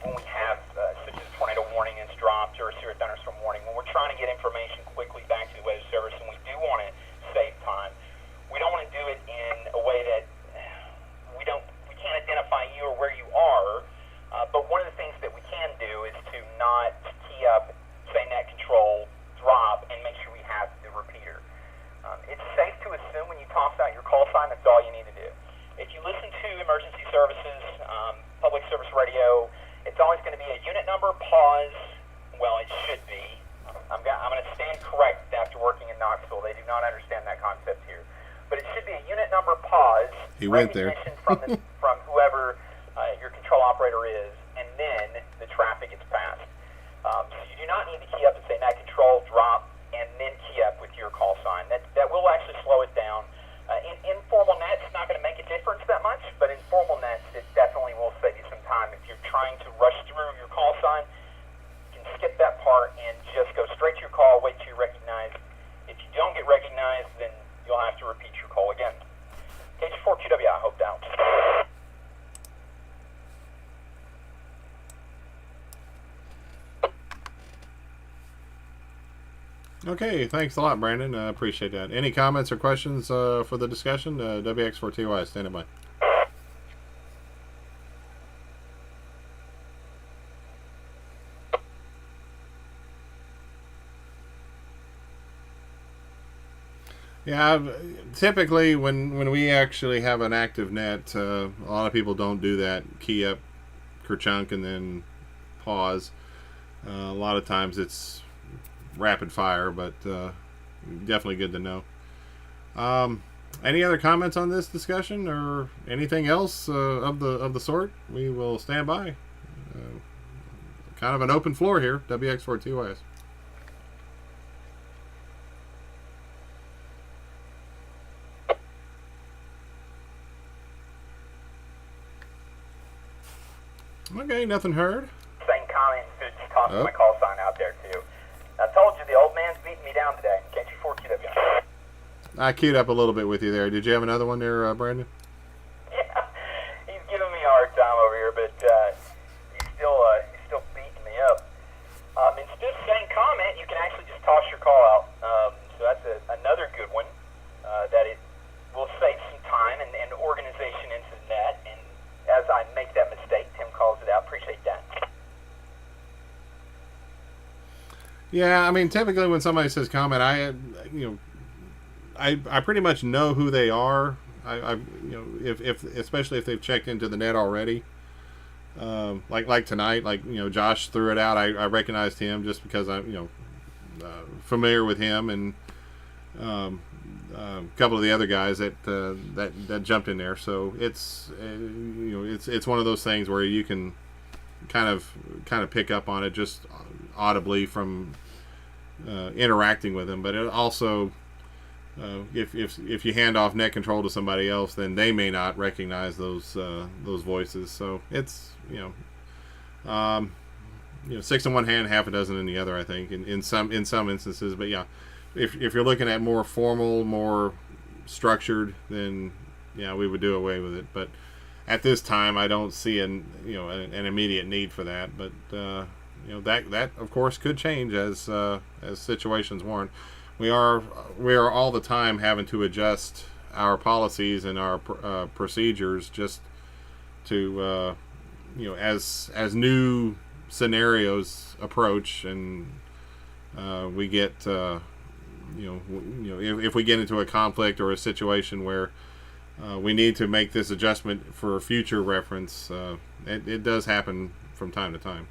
when we have such as tornado warning is dropped or a severe thunderstorm warning. When we're trying to get information quickly back to the weather service, and we do want to save time, we don't want to do it in a way that we can't identify you or where you are. But one of the things that we can do is to not key up, say, net control, drop, and make sure we have the repeater. It's safe to assume when you toss out your call sign, that's all you need to do. If you listen to emergency services, public service radio, it's always going to be a unit number, pause. Well, it should be. I'm going to stand correct after working in Knoxville. They do not understand that concept here. But it should be a unit number, pause. He went there. from whoever your control operator is, and then the traffic gets passed. So you do not need to key up and say net control, drop, and then key up with your call sign. That will actually slow it down. In informal nets, it's not going to make a difference that much, but in formal nets, it definitely will save you some time. If you're trying to rush through your call sign, you can skip that part and just go straight to your call, wait till you're recognized. If you don't get recognized, then you'll have to repeat your call again. KG4QWI, hope out. Okay, thanks a lot, Brandon. I appreciate that. Any comments or questions for the discussion? WX4TY, standing by. Yeah, typically when we actually have an active net, a lot of people don't do that. Key up, kerchunk, and then pause. A lot of times it's rapid fire, but definitely good to know. Any other comments on this discussion or anything else of the sort? We will stand by. Kind of an open floor here, WX4TYS. Okay, nothing heard. Same comment, just tossing my call sign out there too. I told you the old man's beating me down today. KG4QW. I queued up a little bit with you there. Did you have another one there, Brandon? Yeah, he's giving me a hard time over here, but he's still beating me up. Instead of saying comment, you can actually just toss your call out. So that's another good one. That it will save some time and organization into the net. And as I make that mistake, Tim calls it out. Appreciate that. Yeah, I mean, typically when somebody says comment, I pretty much know who they are. If especially if they've checked into the net already. Like tonight, Josh threw it out. I recognized him just because I'm familiar with him, and a couple of the other guys that jumped in there. So it's one of those things where you can kind of pick up on it just audibly from interacting with them. But it also, if you hand off net control to somebody else, then they may not recognize those voices. So it's 6 in one hand, half a dozen in the other. I think in some instances. But yeah, if you're looking at more formal, more structured, then yeah, we would do away with it. But at this time, I don't see an immediate need for that. But that of course could change as situations warrant. We are all the time having to adjust our policies and our procedures just to as new scenarios approach, and we get if we get into a conflict or a situation where we need to make this adjustment for future reference, it does happen from time to time.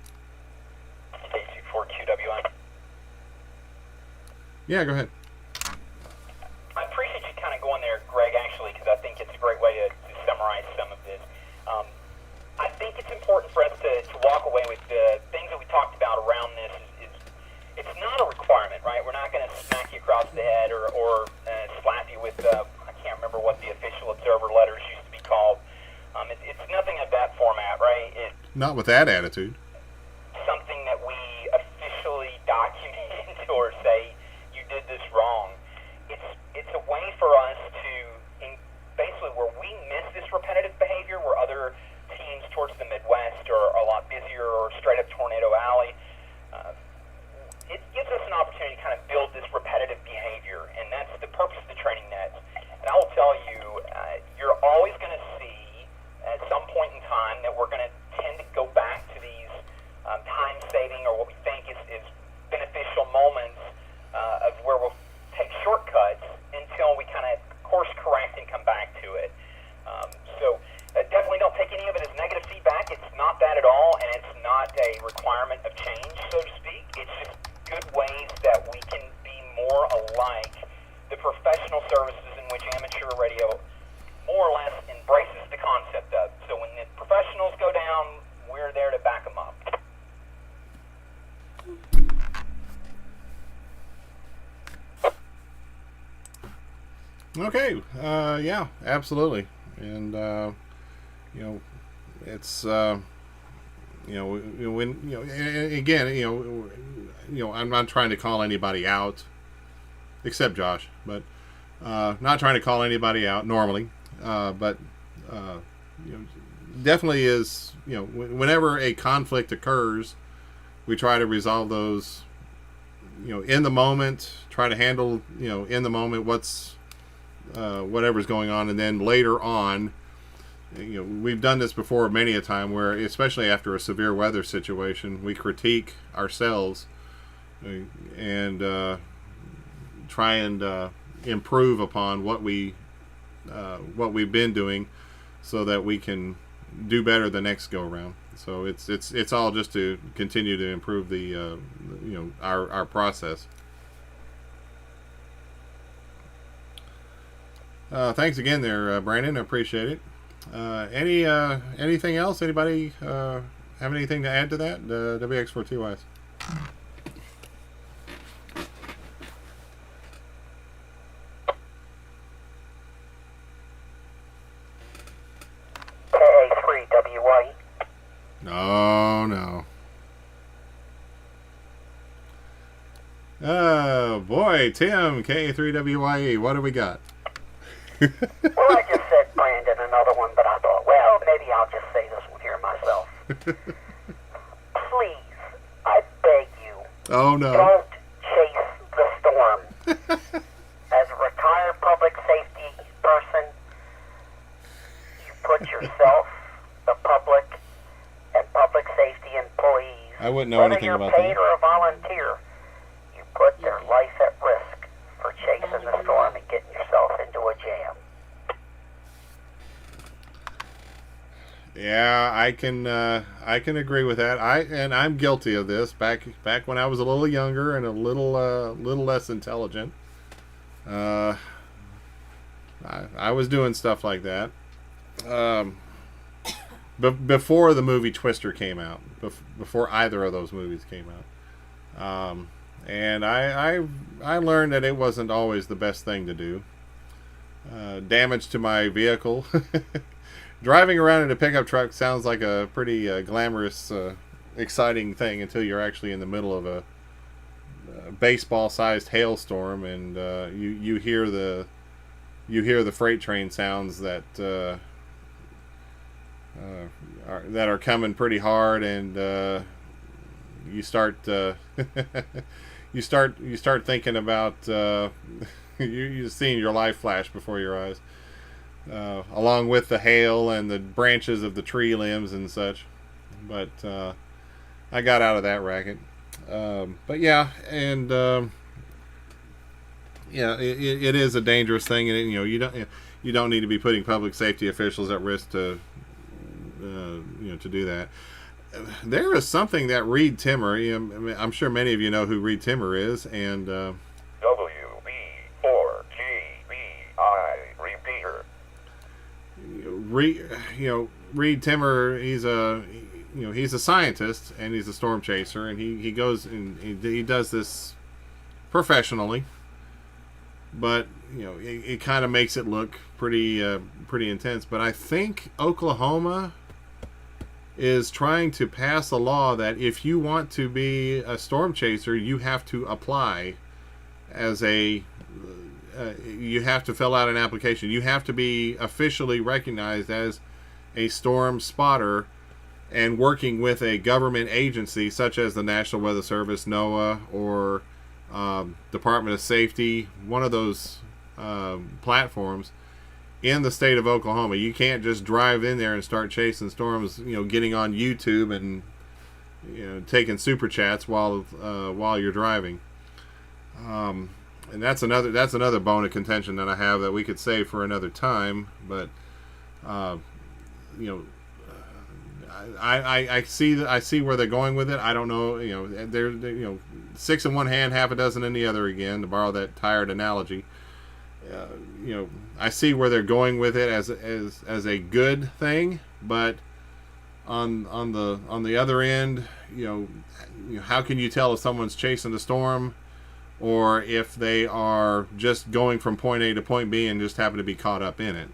WB4GBI. Yeah, go ahead. I appreciate you kind of going there, Greg, actually, because I think it's a great way to summarize some of this. I think it's important for us to walk away with the things that we talked about around this. It's not a requirement, right? We're not going to smack you across the head or slap you with, I can't remember what the official observer letters used to be called. It's nothing of that format, right? Not with that attitude. Something that we officially document or say you did this wrong. It's a way for us to, basically where we miss this repetitive behavior, where other teams towards the Midwest are a lot busier or straight up Tornado Alley, it gives us an opportunity to kind of build this repetitive behavior, and that's the purpose of the training net. And I will tell you, you're always going to see at some point in time that we're going to tend to go back to these time-saving or what we think is beneficial moments of where we'll take shortcuts until we kind of course correct and come back to it. So definitely don't take any of it as negative feedback. It's not that at all, and it's not a requirement of change, so to speak. It's just good ways that we can be more alike the professional services in which amateur radio more or less embraces the concept of. So when the professionals go down, we're there to back them up. Okay, yeah, absolutely, and it's I'm not trying to call anybody out, except Josh, but not trying to call anybody out normally, but definitely is whenever a conflict occurs, we try to resolve those in the moment, try to handle in the moment whatever's going on, and then later on, we've done this before many a time where, especially after a severe weather situation, we critique ourselves and try and improve upon what we've been doing, so that we can do better the next go around. So it's all just to continue to improve the our process. Thanks again there, Brandon. I appreciate it. Anything else? Anybody have anything to add to that? WX4T wise. KA3WY. No. Oh boy, Tim, KA3WYE. What do we got? Well, I just said Brandon another one, but I thought, well, maybe I'll just say this one here myself. Please, I beg you, Oh no. don't chase the storm. As a retired public safety person, you put yourself, the public, and public safety employees, I wouldn't know whether anything you're about paid that. or a volunteer, you put their life at risk for chasing the storm and getting yourself into a jam. Yeah, I can agree with that. I'm guilty of this. Back when I was a little younger and a little less intelligent, I was doing stuff like that. But before the movie Twister came out, before either of those movies came out, and I learned that it wasn't always the best thing to do. Damage to my vehicle. Driving around in a pickup truck sounds like a pretty glamorous, exciting thing until you're actually in the middle of baseball-sized hailstorm, and you hear the freight train sounds that are coming pretty hard, and you start you start thinking about you seeing your life flash before your eyes, along with the hail and the branches of the tree limbs and such. But I got out of that racket. But yeah, and yeah, it is a dangerous thing, and you don't need to be putting public safety officials at risk to to do that. There is something that Reed Timmer, I'm sure many of you know who Reed Timmer is, and WB4GBI Repeater. Reed Timmer, he's a scientist, and he's a storm chaser, and he goes and he does this professionally, but it kind of makes it look pretty intense. But I think Oklahoma is trying to pass a law that if you want to be a storm chaser, you have to apply as you have to fill out an application. You have to be officially recognized as a storm spotter and working with a government agency such as the National Weather Service, NOAA, or Department of Safety, one of those platforms in the state of Oklahoma. You can't just drive in there and start chasing storms, getting on YouTube and taking super chats while you're driving. And that's another bone of contention that I have that we could save for another time. But I see where they're going with it. I don't know. They're six in one hand, half a dozen in the other again, to borrow that tired analogy. I see where they're going with it as a good thing, but on the other end, how can you tell if someone's chasing a storm or if they are just going from point A to point B and just happen to be caught up in it?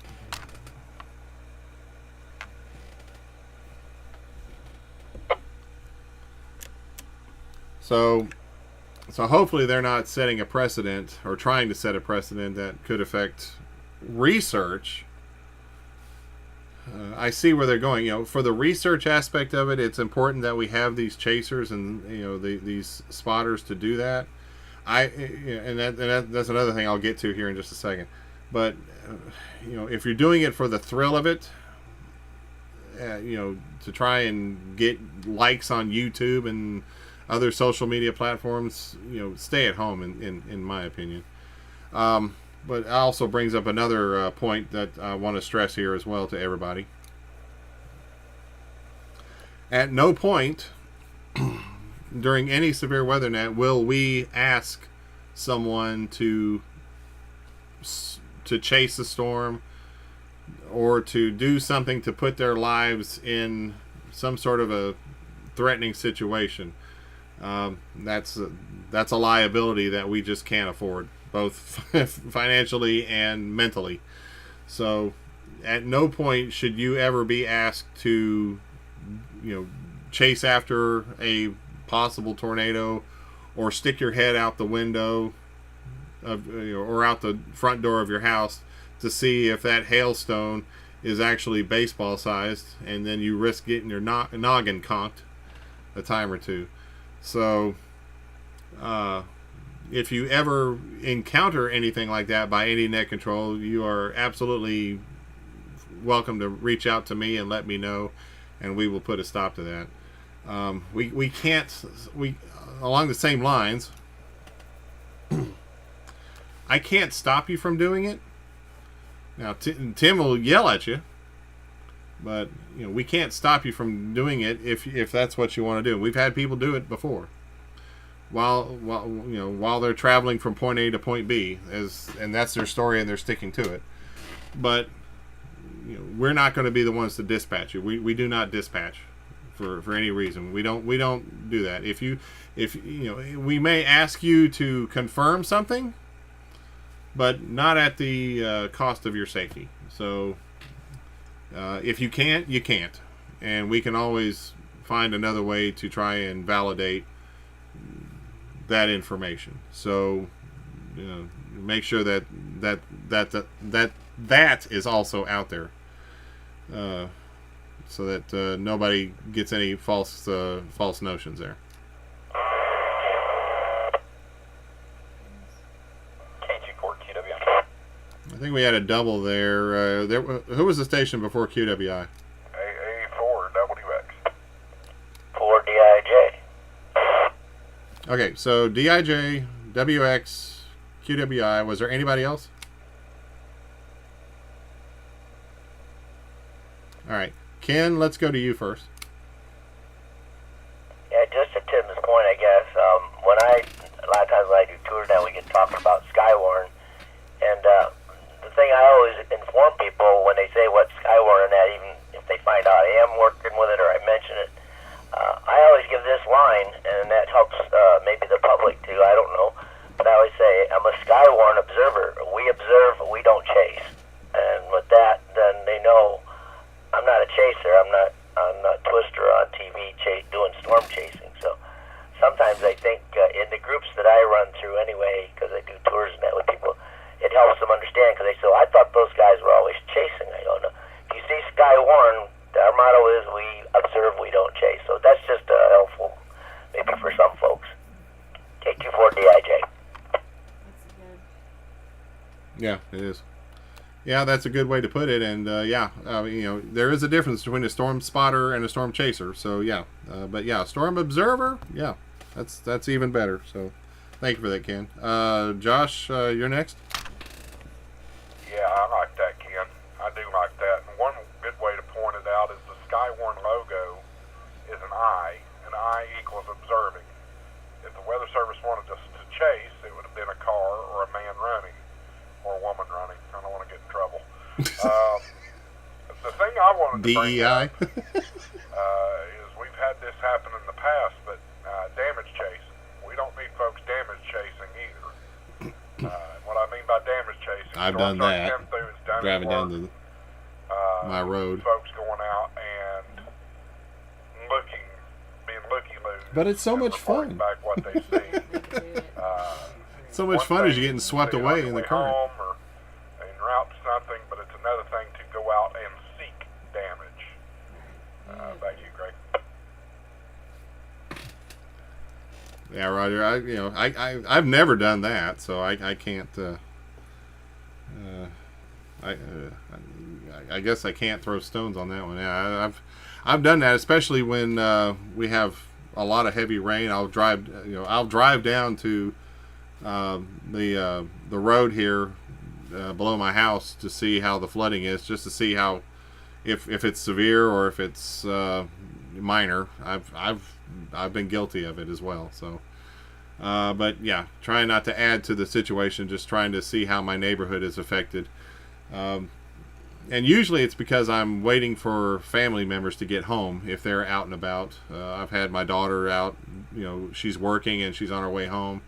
So hopefully they're not setting a precedent or trying to set a precedent that could affect research. I see where they're going. For the research aspect of it, it's important that we have these chasers and these spotters to do that. That's another thing I'll get to here in just a second. But if you're doing it for the thrill of it, to try and get likes on YouTube and other social media platforms, stay at home in my opinion. But it also brings up another point that I want to stress here as well to everybody. At no point during any severe weather net will we ask someone to chase a storm or to do something to put their lives in some sort of a threatening situation. That's a liability that we just can't afford, both financially and mentally. So at no point should you ever be asked to chase after a possible tornado or stick your head out the window or out the front door of your house to see if that hailstone is actually baseball sized, and then you risk getting your noggin conked a time or two. So if you ever encounter anything like that by any net control, you are absolutely welcome to reach out to me and let me know, and we will put a stop to that. We can't along the same lines, I can't stop you from doing it. Now Tim will yell at you, but we can't stop you from doing it if that's what you want to do. We've had people do it before while they're traveling from point A to point B, and that's their story and they're sticking to it. But we're not going to be the ones to dispatch you. We do not dispatch for any reason. We don't do that. If we may ask you to confirm something, but not at the cost of your safety. So if you can't, you can't, and we can always find another way to try and validate that information. So, make sure that is also out there, so that nobody gets any false notions there. I think we had a double there. Who was the station before QWI? AA4WX. 4DIJ. Okay, so DIJ, WX, QWI. Was there anybody else? All right, Ken, let's go to you first. Yeah, just to Tim's point, I guess, a lot of times when I do tours now, we get talking about SKYWARN, and the thing I always inform people when they say what SKYWARN at, even if they find out I am working with it or I mention it, I always give this line, and that helps maybe the public too, I don't know, but I always say, I'm a SKYWARN observer. We observe, we don't chase. And with that, then they know I'm not a chaser. I'm not Twister on TV doing storm chasing. So sometimes I think in the groups that I run through anyway, because I do tours and that with people, it helps them understand, because they say, I thought those guys were always chasing. I go, no. If you see SKYWARN, our motto is we observe, we don't chase. So that's just helpful maybe for some folks. K24DIJ. That's good. Yeah, it is. Yeah, that's a good way to put it. And there is a difference between a storm spotter and a storm chaser. So yeah, but yeah, storm observer. Yeah, that's even better. So thank you for that, Ken. Josh, you're next. Yeah, I like that, Ken. I do like that. And one good way to point it out is the SKYWARN logo is an eye. An eye equals observing. If the Weather Service wanted us to chase, it would have been a car or a man running or a woman running. I don't want to get in trouble. The thing I wanted to bring up is we've had this happen in the past, but damage chasing. We don't need folks damage chasing either. What I mean by damage chasing, I've done that. Driving down my road. Folks going out and being looky-loos. But it's so much fun. Back what they see. So much fun as you're getting swept away in the current. Home or en route to something, but it's another thing to go out and seek damage. Back to you, Greg. Yeah, Roger. I've never done that, so I can't. I guess I can't throw stones on that one. Yeah, I've done that, especially when we have a lot of heavy rain. I'll drive down to the road here below my house to see how the flooding is, just to see how if it's severe or if it's minor. I've been guilty of it as well. So, but yeah, trying not to add to the situation, just trying to see how my neighborhood is affected. And usually it's because I'm waiting for family members to get home if they're out and about. I've had my daughter out, she's working and she's on her way home,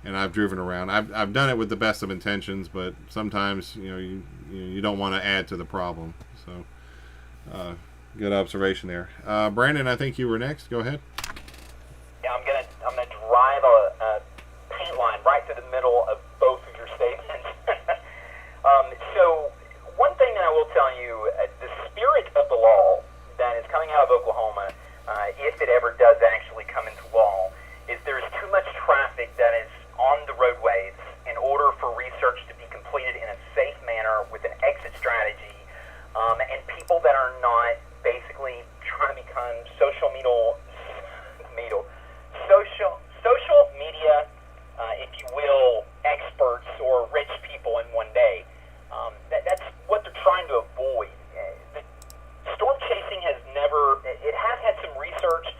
and I've driven around. I've done it with the best of intentions, but sometimes you don't want to add to the problem. So good observation there. Brandon, I think you were next. Go ahead. Yeah, I'm gonna drive a paint line right through the middle of both of your statements. So one thing that I will tell you, the spirit of the law that is coming out of Oklahoma, if it ever does actually come into law, is there's too much traffic that is on the roadways in order for research to be completed in a safe manner with an exit strategy, and people that are not basically trying to become social media, if you will, experts or rich people in one day. That's what they're trying to avoid. The storm chasing has had some research.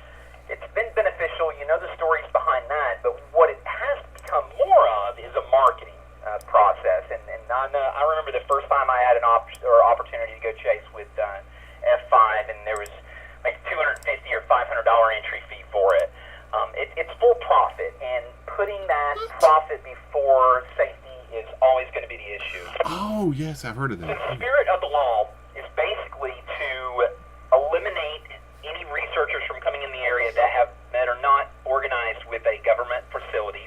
It's been beneficial. You know the stories behind that. But what it has become more of is a marketing process. And I remember the first time I had an opportunity to go chase with F5, and there was like $250 or $500 entry fee for it. It's full profit, and putting that profit before safety is always going to be the issue. Oh, yes, I've heard of that. The spirit of the law is basically to eliminate any researchers from coming in the area that are not organized with a government facility,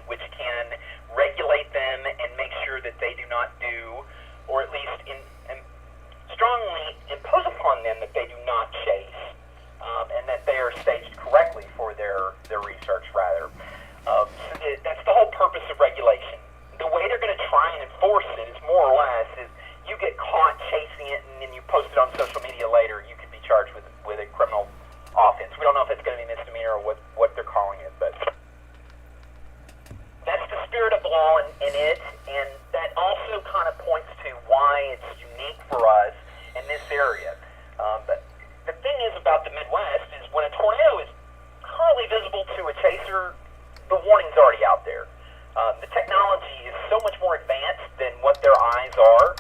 chaser, the warning's already out there. The technology is so much more advanced than what their eyes are,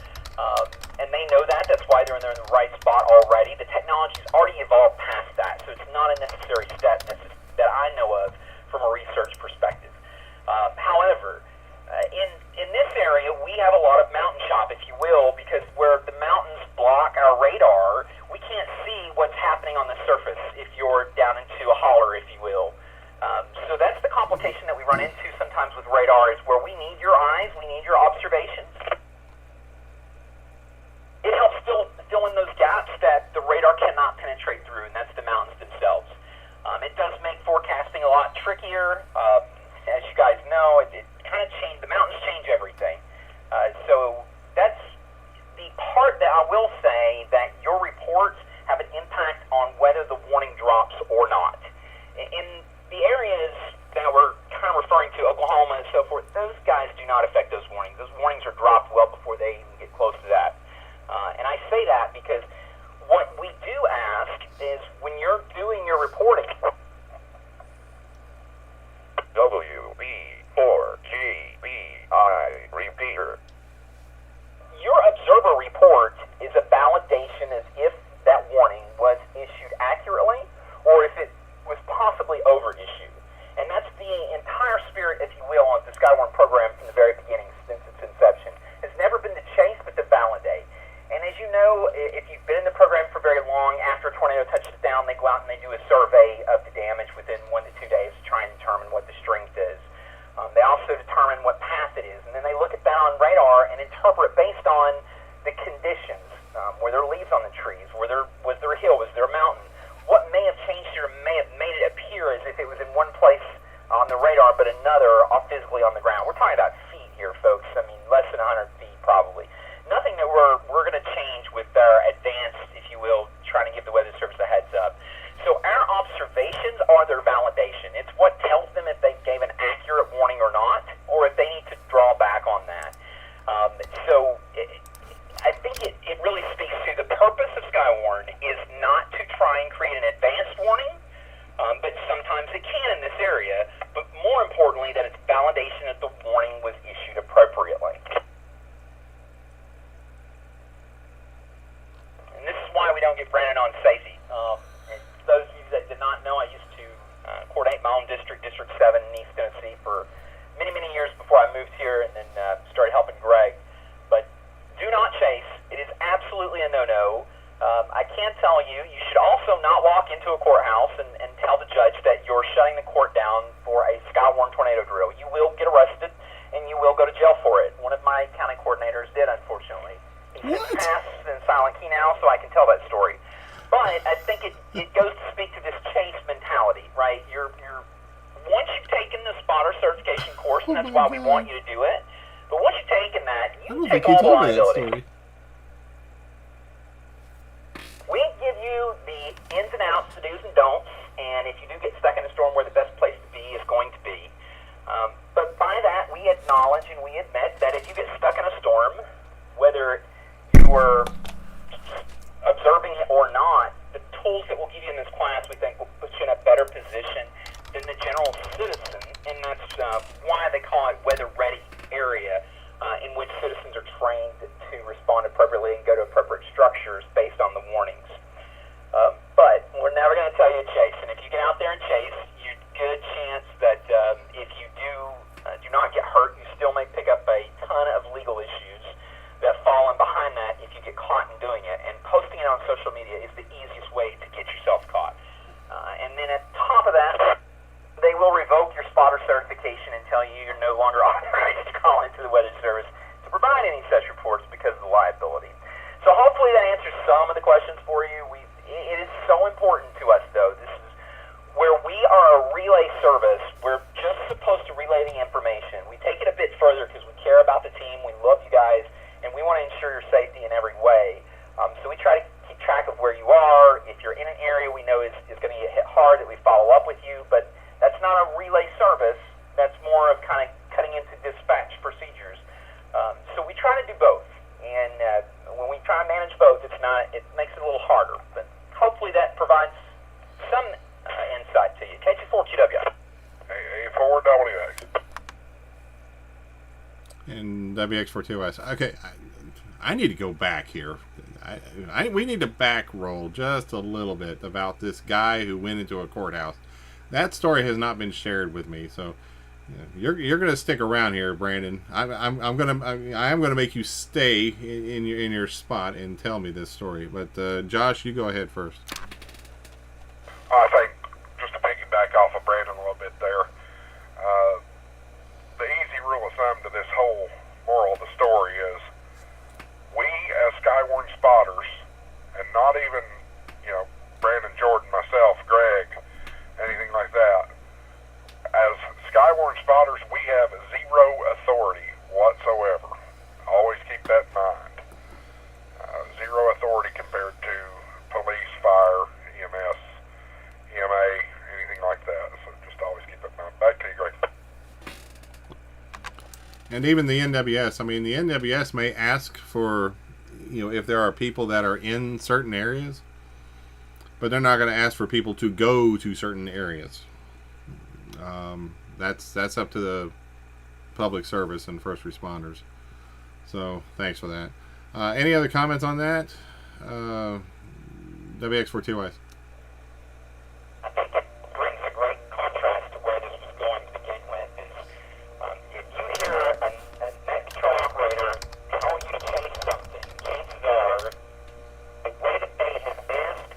and they know that. That's why they're in the right spot already. The technology's already evolved past that, so it's not a necessary step that I know of from a research perspective. However, in this area, we have a lot of mountain chop, if you will, because where the mountains block our radar, we can't see what's happening on the surface if you're down into a holler, if you will. So that's the complication that we run into sometimes with radar, is where we need your eyes, we need your observations. It helps fill in those gaps that the radar cannot penetrate through, and that's the mountains themselves. It does make forecasting a lot trickier. As you guys know, it kind of the mountains change everything. So that's the part that I will say that your reports have an impact on whether the warning drops or not. In the areas that we're kind of referring to, Oklahoma and so forth, those guys do not affect those warnings. Those warnings are dropped well before they even get close to that. And I say that because what we do ask is when you're doing your reporting, WB4GBI Repeater. your observer report is a validation as if that warning was issued accurately or if it was possibly over-issued. And that's the entire spirit, if you will, of the SKYWARN program from the very beginning since its inception. It's never been to chase, but to validate. And as you know, if you've been in the program for very long, after a tornado touches down, they go out and they do a survey of the damage within 1 to 2 days to try and determine what the strength is. They also determine what path it is, and then they look at that on radar and interpret based on the conditions. Were there leaves on the trees? Was there a hill? Was there a mountain? What may have changed it or may have made it appear as if it was in one place on the radar but another physically on the ground? We're talking about feet here, folks. I mean, less than 100 feet probably. Nothing that we're going to change with our advanced, if you will, trying to give the Weather Service a heads up. So our observations are their validation. It's what tells them if they gave an accurate warning or not, or if they need to draw back on that. I think it really speaks to the purpose of SKYWARN is not to try and create an advanced warning, but sometimes it can in this area, but more importantly that it's validation that the warning was issued appropriately. And this is why we don't get branded on safety. And those of you that did not know, I used to coordinate my own district, District 7 in East Tennessee, for many, many years before I moved here and then started helping Greg. But do not chase. It is absolutely a no-no. I can tell you, you should also not walk into a courthouse and tell the judge that you're shutting the court down for a SKYWARN tornado drill. You will get arrested, and you will go to jail for it. One of my county coordinators did, unfortunately. He passes in silent key now, so I can tell that story. But I think it goes to speak to this chase mentality, right? You're once you've taken the spotter certification course, and that's why we want you to do it, but once you've taken that, you take all the liability. We give you the ins and outs, the do's and don'ts, and if you do get stuck in a storm, where the best place to be is going to be. But by that, we acknowledge and we admit that if you get stuck in a storm, whether you were observing it or not, the tools that we'll give you in this class we think will put you in a better position than the general citizen, and that's why they call it weather-ready area, in which citizens are trained to respond appropriately and go to appropriate structures based on the warnings. But we're never going to tell you to chase, and if you get out there and chase, you're good chance that if you do not get hurt, you still may pick up a ton of legal issues that fall in behind that if you get caught in doing it. And posting it on social media is the easiest way to get yourself caught. And then at top of that, they will revoke your spotter certification and tell you you're no longer authorized to call into the Weather Service to provide any such reports because of the liability. So hopefully that answers some of the questions for you. It is so important to us, though. This is where we are a relay service. We're just supposed to relay the information. We take it a bit further because we care about the team. We love you guys, and we want to ensure your safety in every way. So we try to keep track of where you are. If you're in an area we know is going to get hit hard, that we follow up with you. But that's not a relay service. That's more of kind of cutting into dispatch procedures. So we try to do both. And when we try to manage both, it makes it a little harder. But hopefully that provides some insight to you. KG4QW. and WX42S. Okay, I need to go back here. We need to back roll just a little bit about this guy who went into a courthouse. That story has not been shared with me, so you're gonna stick around here, Brandon. I'm gonna make you stay in your spot and tell me this story. But Josh, you go ahead first. I think, just to piggyback off of Brandon a little bit there, the easy rule of thumb to this whole moral of the story is we as SKYWARN spotters, and not even, Brandon, Jordan, myself, Greg, anything like that, as SKYWARN spotters, we have zero authority whatsoever. Always keep that in mind. Zero authority compared to police, fire, EMS, EMA, anything like that. So just always keep it in mind. Back to you, Greg. And even the NWS. I mean, the NWS may ask for, if there are people that are in certain areas, but they're not going to ask for people to go to certain areas. That's up to the public service and first responders. So thanks for that. Any other comments on that? WX42S. I think it brings a great contrast to where this was going to begin with. If you hear a metro operator tell you to chase something, chances are the way that they have asked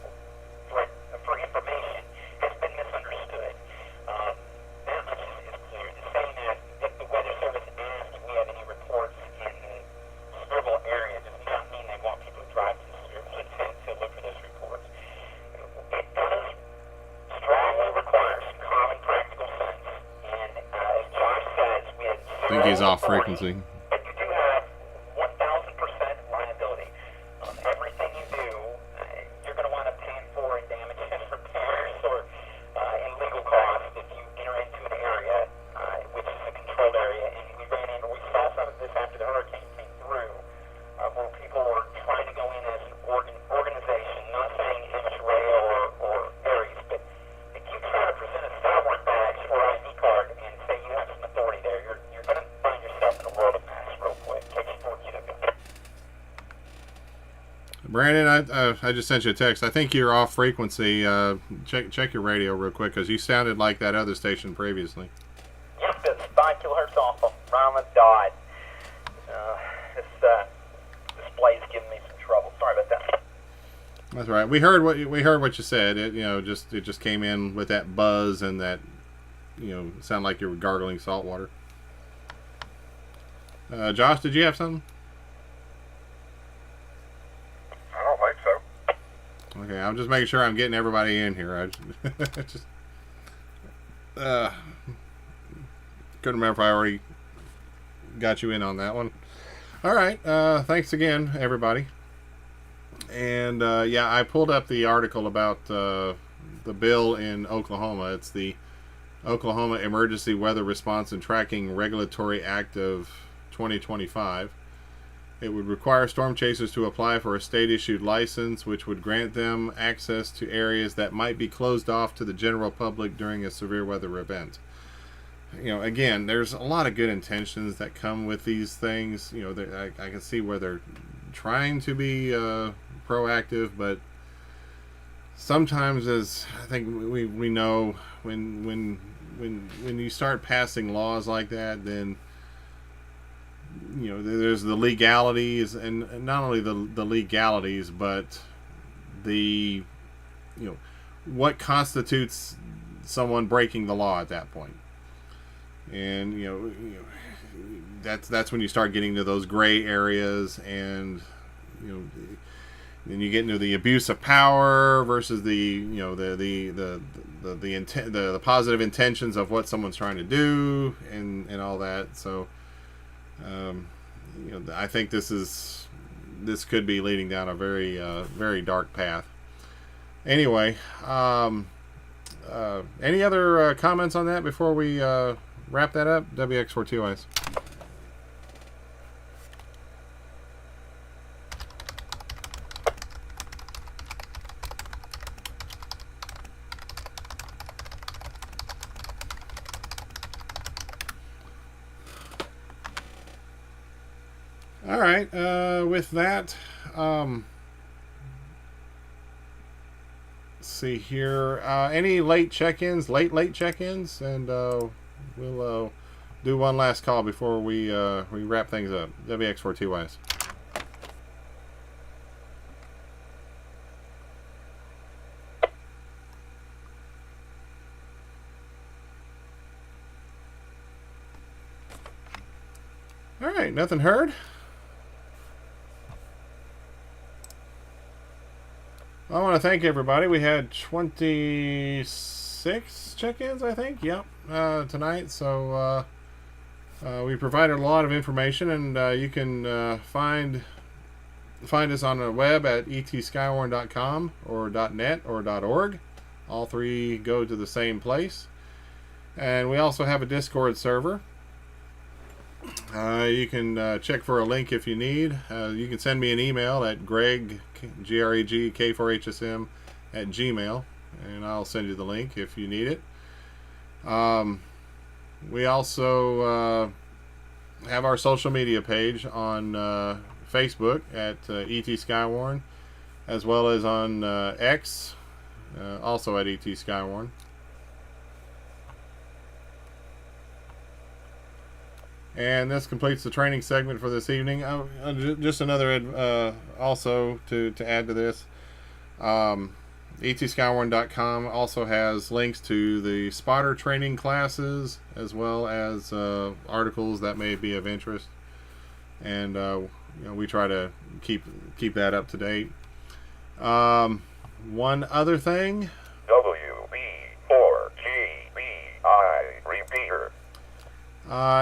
for information has been misunderstood. That much is clear. The same as if the Weather Service asked if we have any reports in the Sevierville area does not mean they want people to drive to Sevierville to look for those reports. It does strongly require some common practical sense. And as Josh says, we have I think he's off frequency. but you do have 1,000% liability. Everything you do, you're going to wind up paying for in damages, repairs, or in legal costs if you enter into an area which is a controlled area. And we saw some of this after the hurricane came through, where people were trying to go in as an organization, not saying amateur or Aries, but if you try to present a SKYWARN badge or ID card and say you have some authority there, you're going to find yourself in a world of mess real quick. Takes 4 you to go. Brandon, I just sent you a text. I think you're off frequency. Check your radio real quick, because you sounded like that other station previously. Yep, it's 5 kilohertz off, right on the dot. This display's giving me some trouble. Sorry about that. That's right. We heard what you said. It just came in with that buzz and that sound like you were gargling salt water. Josh, did you have something? I don't think so. Okay, I'm just making sure I'm getting everybody in here. I just couldn't remember if I already got you in on that one. All right. Thanks again, everybody. And I pulled up the article about the bill in Oklahoma. It's the Oklahoma Emergency Weather Response and Tracking Regulatory Act of 2025. It would require storm chasers to apply for a state-issued license, which would grant them access to areas that might be closed off to the general public during a severe weather event. Again, there's a lot of good intentions that come with these things. I can see where they're trying to be proactive, but sometimes, as I think we know, when you start passing laws like that, then there's the legalities, and not only the legalities, but the what constitutes someone breaking the law at that point. And that's when you start getting to those gray areas, and then you get into the abuse of power versus the positive intentions of what someone's trying to do, and all that. So I think this could be leading down a very very dark path. Anyway, any other comments on that before we wrap that up? WX42S. All right. With that, let's see here. Any late check-ins? Late check-ins, and we'll do one last call before we wrap things up. WX4TYS. All right, nothing heard. I want to thank everybody. We had 26 check-ins, I think. Yep, tonight. So we provided a lot of information, and you can find us on the web at etskywarn.com or .net or .org. All three go to the same place. And we also have a Discord server. You can check for a link if you need. You can send me an email at Greg, G-R-E-G-K4HSM @gmail, and I'll send you the link if you need it. We also have our social media page on Facebook at ET_SKYWARN, as well as on X, also at ET_SKYWARN. And this completes the training segment for this evening. Just another also to add to this. ETSkywarn.com also has links to the spotter training classes, as well as articles that may be of interest. And we try to keep that up to date. One other thing. WB4GBI Repeater.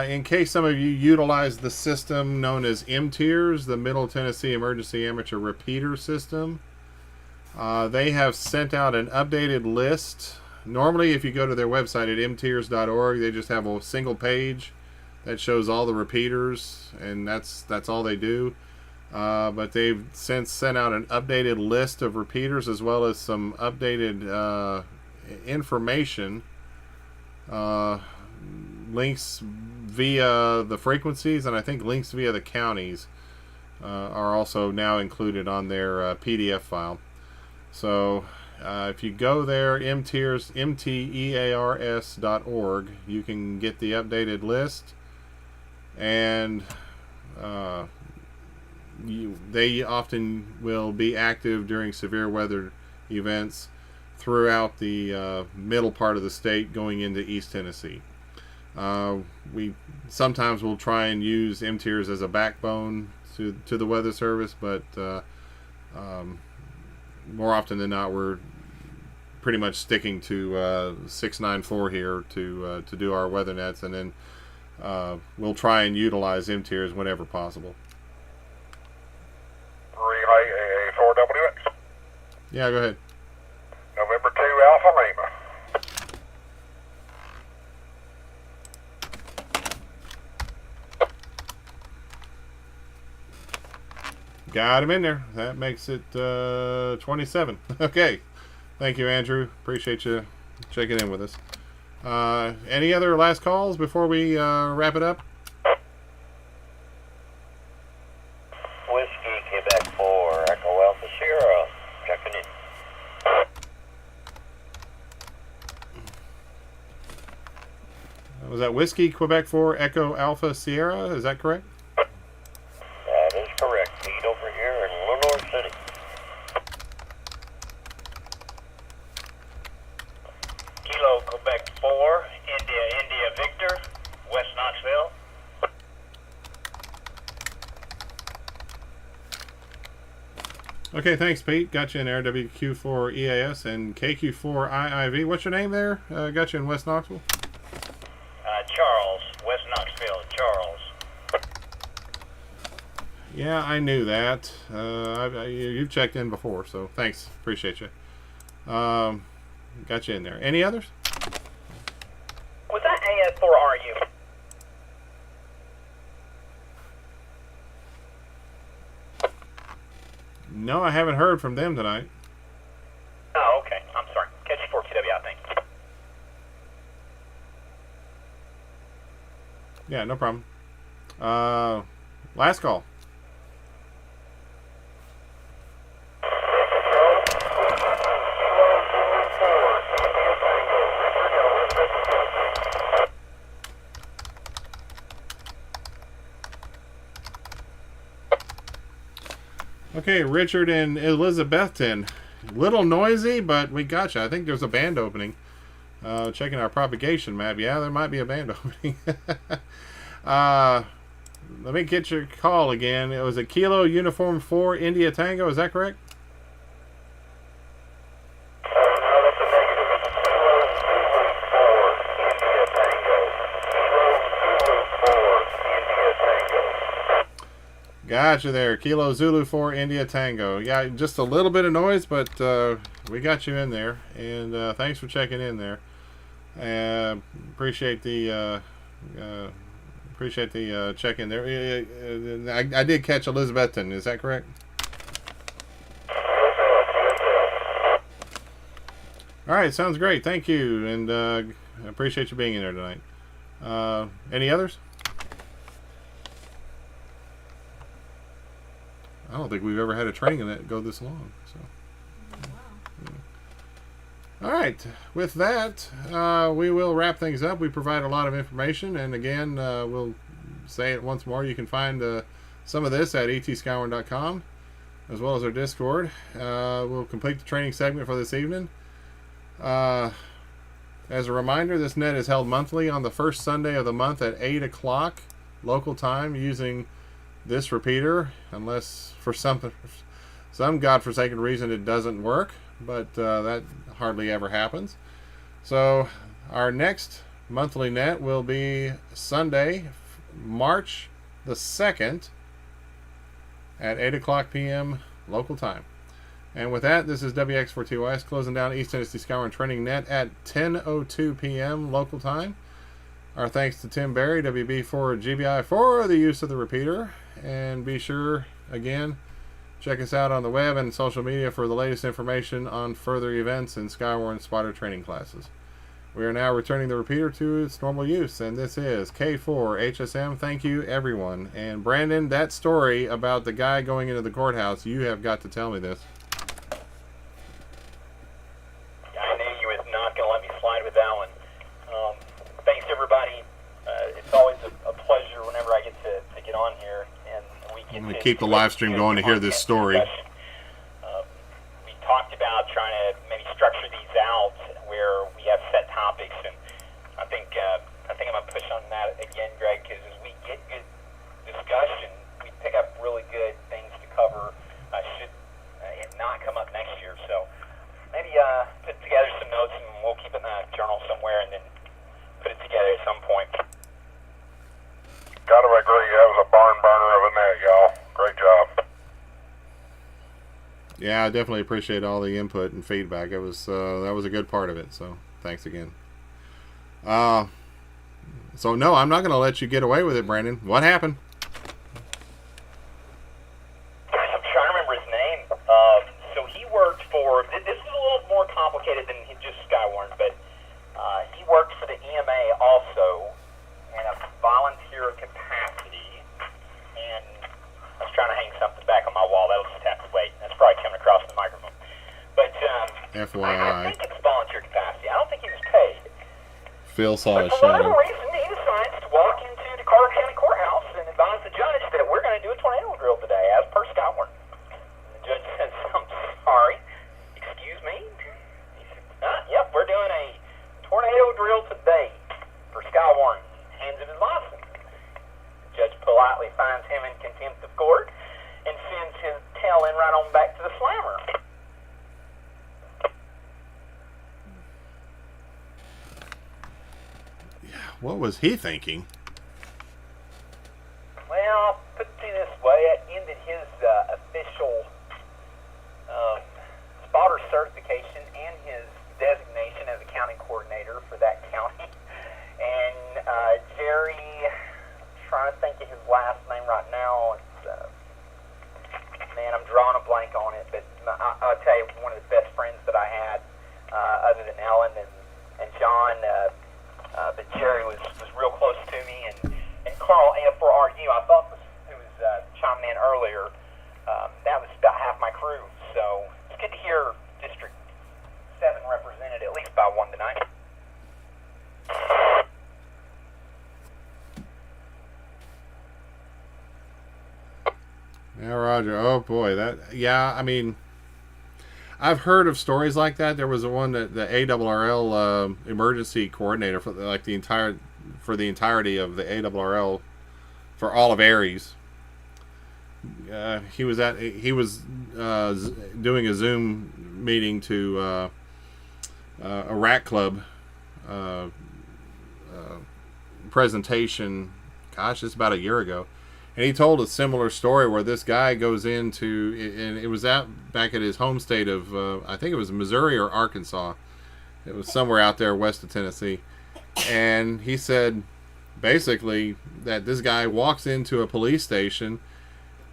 In case some of you utilize the system known as MTIRS, the Middle Tennessee Emergency Amateur Repeater System, they have sent out an updated list. Normally, if you go to their website at mtirs.org, they just have a single page that shows all the repeaters, and that's all they do. But they've since sent out an updated list of repeaters, as well as some updated information. Links via the frequencies, and I think links via the counties are also now included on their PDF file. So if you go there, mtears.org, you can get the updated list, and they often will be active during severe weather events throughout the middle part of the state going into East Tennessee. We sometimes will try and use MTIRS as a backbone to the Weather Service, but more often than not, we're pretty much sticking to 694 here to do our weather nets, and then we'll try and utilize MTIRS whenever possible. Relay AA4WX. Yeah, go ahead. November 2 Alpha Lima. Got him in there. That makes it 27. Okay. Thank you, Andrew. Appreciate you checking in with us. Any other last calls before we wrap it up? Whiskey, Quebec 4, Echo Alpha Sierra, checking in. Was that Whiskey, Quebec 4, Echo Alpha Sierra? Is that correct? That is correct. Feed over here in Lenore City. Kilo, Quebec 4, India Victor, West Knoxville. Okay, thanks, Pete. Got you in there. WQ4EAS and KQ4IIV. What's your name there? Got you in West Knoxville? Charles, West Knoxville, Charles. Yeah, I knew that. You've checked in before, so thanks. Appreciate you. Got you in there. Any others? Was that AS4RU? No, I haven't heard from them tonight. Oh, okay. I'm sorry. Catch you for TW, I think. Yeah, no problem. Last call. Okay, Richard in Elizabethton. Little noisy, but we got you. I think there's a band opening. Checking our propagation map. Yeah, there might be a band opening. Let me get your call again. It was a Kilo Uniform 4 India Tango. Is that correct? Gotcha there. Kilo Zulu 4 India Tango. Yeah, just a little bit of noise, but we got you in there. And thanks for checking in there. Appreciate the check in there. I did catch Elizabethton. Is that correct? All right, sounds great. Thank you, and I appreciate you being in there tonight. Any others? I don't think we've ever had a training that go this long. So, all right. With that, we will wrap things up. We provide a lot of information, and again, we'll say it once more. You can find some of this at etskyward.com, as well as our Discord. We'll complete the training segment for this evening. As a reminder, this net is held monthly on the first Sunday of the month at 8 o'clock local time using this repeater, unless for some godforsaken reason it doesn't work, but that hardly ever happens. So our next monthly net will be Sunday, March the 2nd at 8 o'clock p.m. local time. And with that, this is WX4TYS closing down East Tennessee SKYWARN Training Net at 10:02 p.m. local time. Our thanks to Tim Berry, WB4GBI, for the use of the repeater. And be sure, again, check us out on the web and social media for the latest information on further events and SKYWARN spotter training classes. We are now returning the repeater to its normal use, and this is K4HSM. Thank you, everyone. And Brandon, that story about the guy going into the courthouse, you have got to tell me this. I knew you was not going to let me slide with that one. Thanks, everybody. It's always a pleasure whenever I get to get on here. And we get I'm going to keep the live stream going to hear this story. We talked about trying to maybe structure these out where we have set topics, and I think I'm going to push on that again, Greg, because as we get good discussion, we pick up really good things to cover. Should it not come up next year, so maybe put together some notes and we'll keep it in the journal somewhere, and then put it together at some point. Gotta agree, that was a barn burner of a net, y'all. Great job. Yeah, I definitely appreciate all the input and feedback. It was that was a good part of it, so thanks again. So no, I'm not going to let you get away with it, Brandon. What happened? I'm trying to remember his name. So he worked for, this is a little more complicated than just SKYWARN, but he worked for the EMA also in a volunteer capacity, and I was trying to hang something back on my wall. That'll just have to wait. That's probably coming across the microphone. But FYI. I think it's volunteer capacity. I don't think he was paid. Phil saw But his for whatever shadow. reason, he decides to walk into the Carter County Courthouse and advise the judge that we're going to do a tornado drill today, as per SKYWARN. The judge says, I'm sorry. Excuse me? He said, yep, we're doing a tornado drill today for SKYWARN. Hands him his license. The judge politely finds him in contempt of court and sends his tail in right on back to the slammer. What was he thinking? Well, put it this way, it ended his official spotter certification and his designation as a county coordinator for that county. And Jerry, I'm trying to think of his last name right now. It's, man, I'm drawing a blank on it, but I'll tell you, one of the best friends that I had, other than Ellen and John, but Jerry was real close to me, and Carl A4RU, I thought who was chiming in earlier, that was about half my crew. So it's good to hear District 7 represented at least by one tonight. All Roger. Oh boy, I mean, I've heard of stories like that. There was one that the ARRL emergency coordinator for the entirety of the ARRL for all of Aries. He was doing a Zoom meeting to a rack club presentation. Gosh, it's about a year ago. And he told a similar story where this guy goes into, and it was back at his home state of, I think it was Missouri or Arkansas. It was somewhere out there west of Tennessee. And he said, basically, that this guy walks into a police station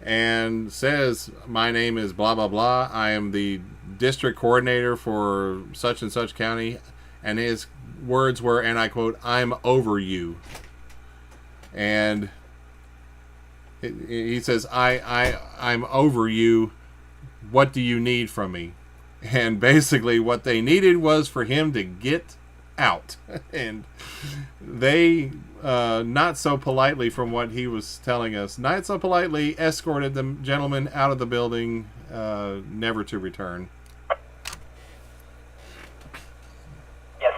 and says, my name is blah, blah, blah. I am the district coordinator for such and such county. And his words were, and I quote, I'm over you. And he says, I'm over you. What do you need from me? And basically what they needed was for him to get out. And they, not so politely from what he was telling us, not so politely escorted the gentleman out of the building, never to return. Yes,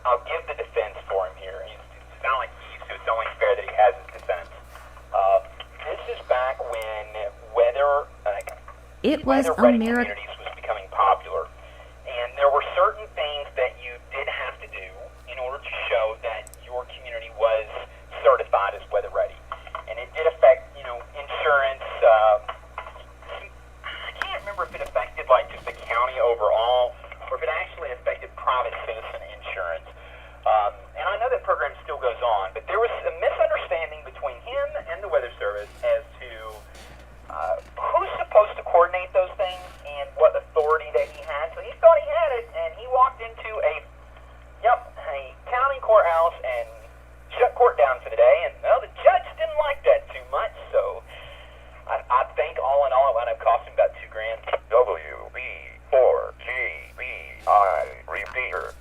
I'll give the defense for him here. It's not like he used to. It's only fair that he has his defense. This is back when It was a wedding miracle. communities was becoming popular, and there were certain things that you did have to do in order to show that your community was certified as weather ready, and it did affect, insurance. I can't remember if it affected like just the county overall, or if it actually affected private citizen insurance. And I know that program still goes on, but there was a misunderstanding between him and the Weather Service as to who's supposed to coordinate those things and what authority that he had. So he thought he had it, and he walked into a county courthouse and shut court down for the day. And well, the judge didn't like that too much, so I think all in all it wound up costing about $2,000. WB4GBI Repeater.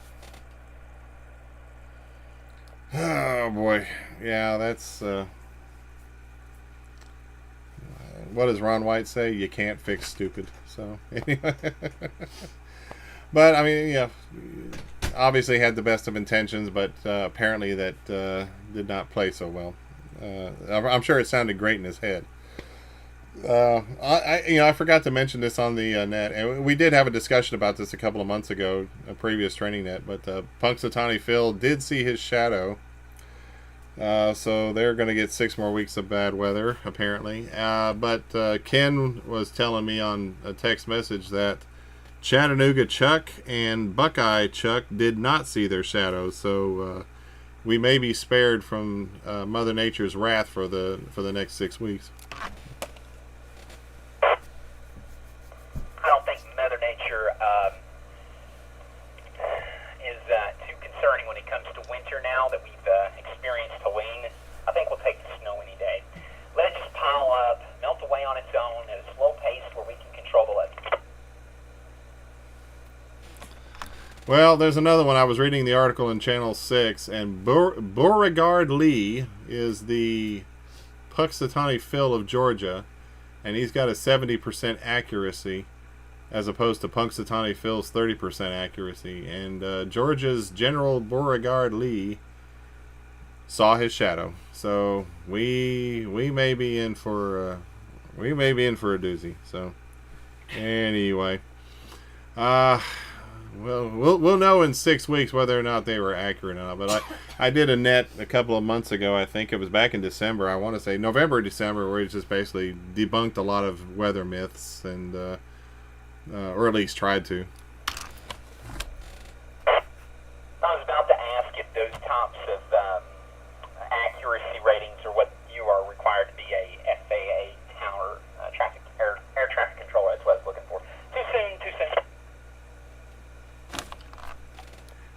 Oh boy, yeah, that's what does Ron White say? You can't fix stupid. So anyway, but I mean, yeah, obviously had the best of intentions, but apparently that did not play so well. I'm sure it sounded great in his head. I forgot to mention this on the net, and we did have a discussion about this a couple of months ago, a previous training net. But Punxsutawney Phil did see his shadow, so they're going to get 6 more weeks of bad weather apparently. But Ken was telling me on a text message that Chattanooga Chuck and Buckeye Chuck did not see their shadows, so we may be spared from Mother Nature's wrath for the next 6 weeks. I don't think Mother Nature is too concerning when it comes to winter now that we've experienced Helene. I think we'll take the snow any day. Let it just pile up, melt away on its own at a slow pace where we can control the weather. Well, there's another one. I was reading the article in Channel 6, and Beauregard Lee is the Punxsutawney Phil of Georgia, and he's got a 70% accuracy as opposed to Punxsutawney Phil's 30% accuracy. And Georgia's General Beauregard Lee saw his shadow, so we may be in for a doozy. So anyway, well, we'll know in 6 weeks whether or not they were accurate or not. But I did a net a couple of months ago. I think it was back in December. I want to say November, December, where it just basically debunked a lot of weather myths, and or at least tried to. I was about to ask if those types of accuracy ratings are what you are required to be a FAA tower air traffic controller. That's what I was looking for. Too soon.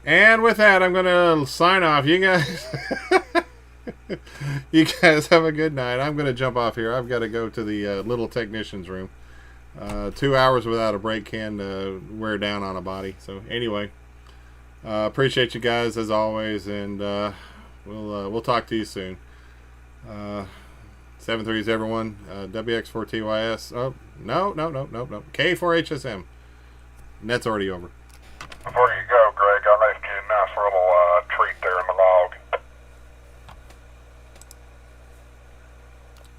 And with that, I'm going to sign off. You guys have a good night. I'm going to jump off here. I've got to go to the little technician's room. 2 hours without a break can wear down on a body. So anyway, appreciate you guys as always, and we'll talk to you soon. 7-3s, everyone. WX4TYS. Oh, no. K4HSM. Net's already over. Before you go, Greg, I left you a nice little treat there in the log.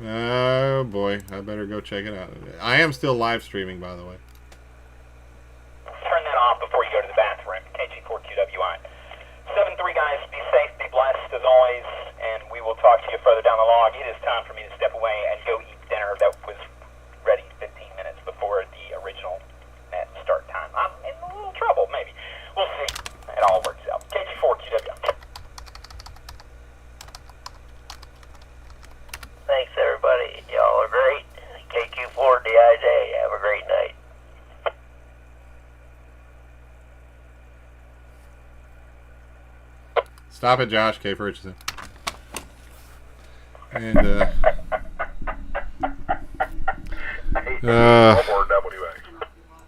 Oh, boy. I better go check it out. I am still live streaming, by the way. Turn that off before you go to the bathroom. KG4QWI. 7-3 guys, be safe, be blessed as always, and we will talk to you further down the log. It is time for me to step away and go eat dinner that was ready 15 minutes before the original net start time. I'm in a little trouble, maybe. We'll see. It all works out. KG4QWI. Thanks, everybody. Y'all are great. KQ4DIJ. Have a great night. Stop it, Josh. K for Richardson. And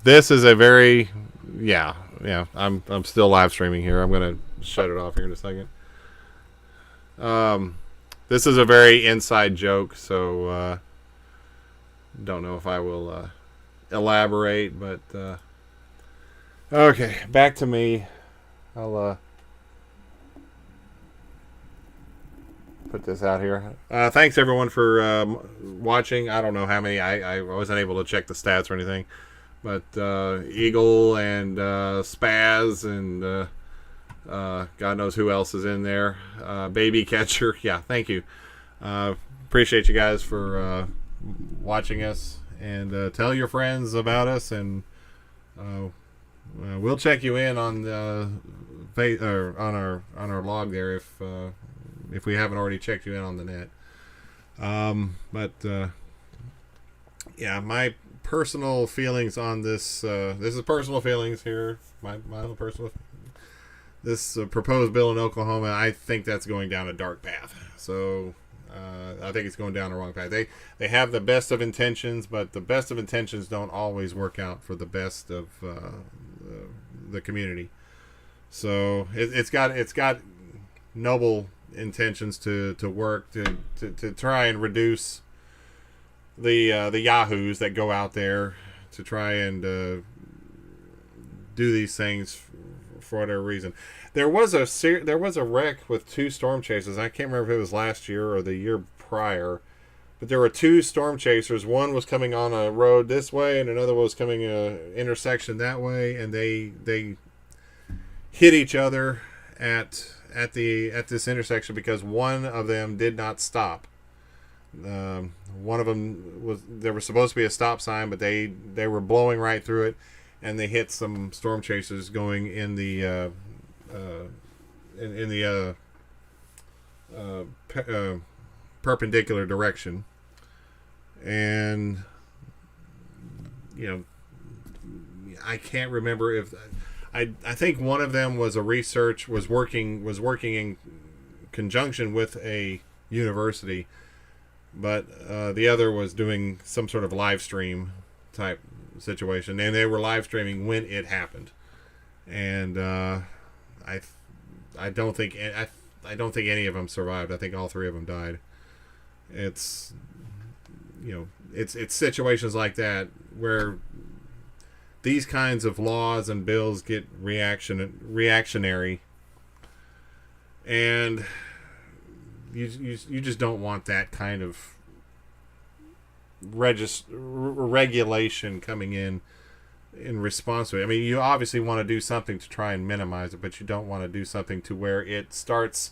this is a very yeah. I'm still live streaming here. I'm gonna shut it off here in a second. This is a very inside joke, so don't know if I will elaborate, but okay, back to me. I'll put this out here. Thanks everyone for watching. I don't know how many. I wasn't able to check the stats or anything, but Eagle and Spaz and God knows who else is in there. Baby Catcher. Yeah, thank you. Appreciate you guys for watching us, and tell your friends about us, and we'll check you in on the on our log there if we haven't already checked you in on the net. But yeah, my personal feelings on this. This is personal feelings here. My own personal. This proposed bill in Oklahoma, I think that's going down a dark path. So I think it's going down the wrong path. They have the best of intentions, but the best of intentions don't always work out for the best of the community. So it's got noble intentions to work to try and reduce the yahoos that go out there to try and do these things for whatever reason. There was a wreck with 2 storm chasers. I can't remember if it was last year or the year prior, but there were 2 storm chasers. One was coming on a road this way, and another was coming a intersection that way, and they hit each other at this intersection because one of them did not stop. One of them there was supposed to be a stop sign, but they were blowing right through it, and they hit some storm chasers going in the perpendicular direction. And I can't remember if I think one of them was working in conjunction with a university, but the other was doing some sort of live stream type situation, and they were live streaming when it happened. And I don't think any of them survived. I think all 3 of them died. It's it's situations like that where these kinds of laws and bills get reactionary, and you just don't want that kind of regulation coming in response to it. I mean, you obviously want to do something to try and minimize it, but you don't want to do something to where it starts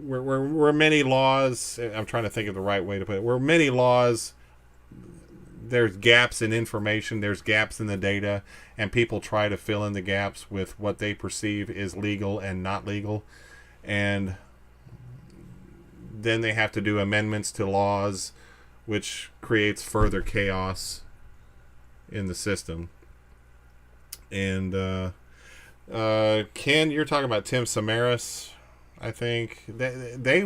where many laws, I'm trying to think of the right way to put it, where many laws, there's gaps in information, there's gaps in the data, and people try to fill in the gaps with what they perceive is legal and not legal, and then they have to do amendments to laws, which creates further chaos in the system. And Ken, you're talking about Tim Samaras, I think. They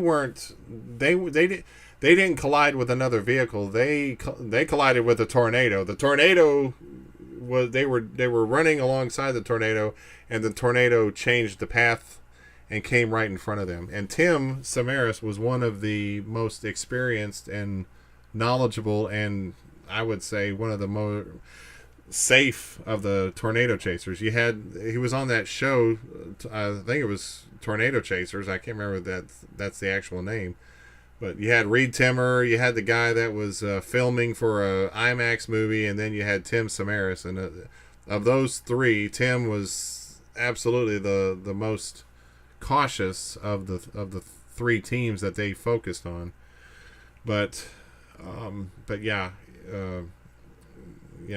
didn't collide with another vehicle. They collided with a tornado. The tornado was they were running alongside the tornado, and the tornado changed the path and came right in front of them. And Tim Samaras was one of the most experienced and knowledgeable, and I would say one of the more safe of the tornado chasers. He was on that show, I think it was Tornado Chasers. I can't remember that's the actual name. But you had Reed Timmer, you had the guy that was filming for a IMAX movie, and then you had Tim Samaras. And of those three, Tim was absolutely the most cautious of the three teams that they focused on. But yeah,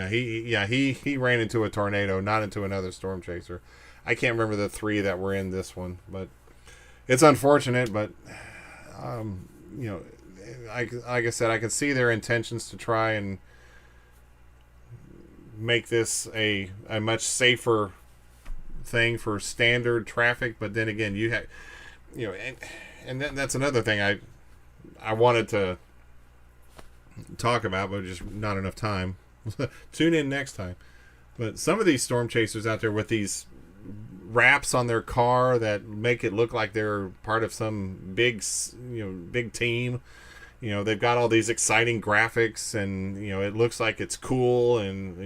he ran into a tornado, not into another storm chaser. I can't remember the three that were in this one, but it's unfortunate. But like I said, I can see their intentions to try and make this a much safer thing for standard traffic. But then again, and that's another thing I wanted to talk about, but just not enough time. Tune in next time. But some of these storm chasers out there with these wraps on their car that make it look like they're part of some big team. They've got all these exciting graphics, and it looks like it's cool, and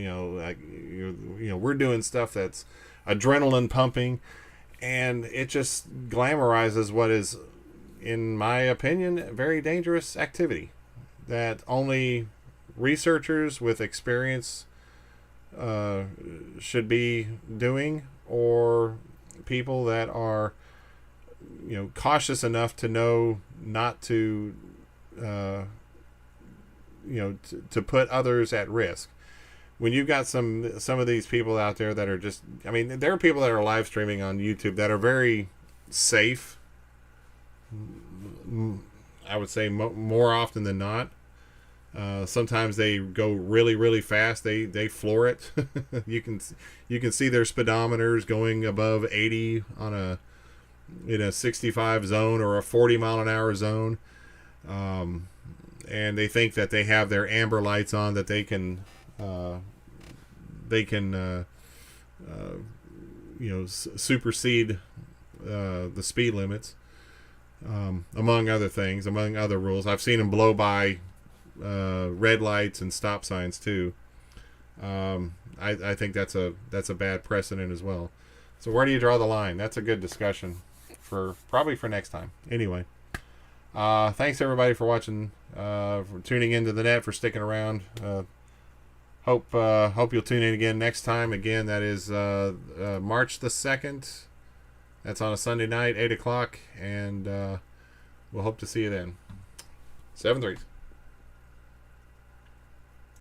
we're doing stuff that's adrenaline pumping, and it just glamorizes what is, in my opinion, very dangerous activity that only researchers with experience should be doing, or people that are cautious enough to know not to to put others at risk. When you've got some of these people out there that are just, there are people that are live streaming on YouTube that are very safe, I would say more often than not. Sometimes they go really, really fast. They floor it. You can see their speedometers going above 80 in a 65 zone or a 40 mile an hour zone, and they think that they have their amber lights on, that they can supersede the speed limits, among other things, among other rules. I've seen them blow by red lights and stop signs too. I think that's a bad precedent as well. So where do you draw the line? That's a good discussion probably for next time. Anyway, thanks everybody for watching, for tuning into the net, for sticking around. Hope you'll tune in again next time. Again, that is March the 2nd. That's on a Sunday night, 8 o'clock, and we'll hope to see you then. 7-3.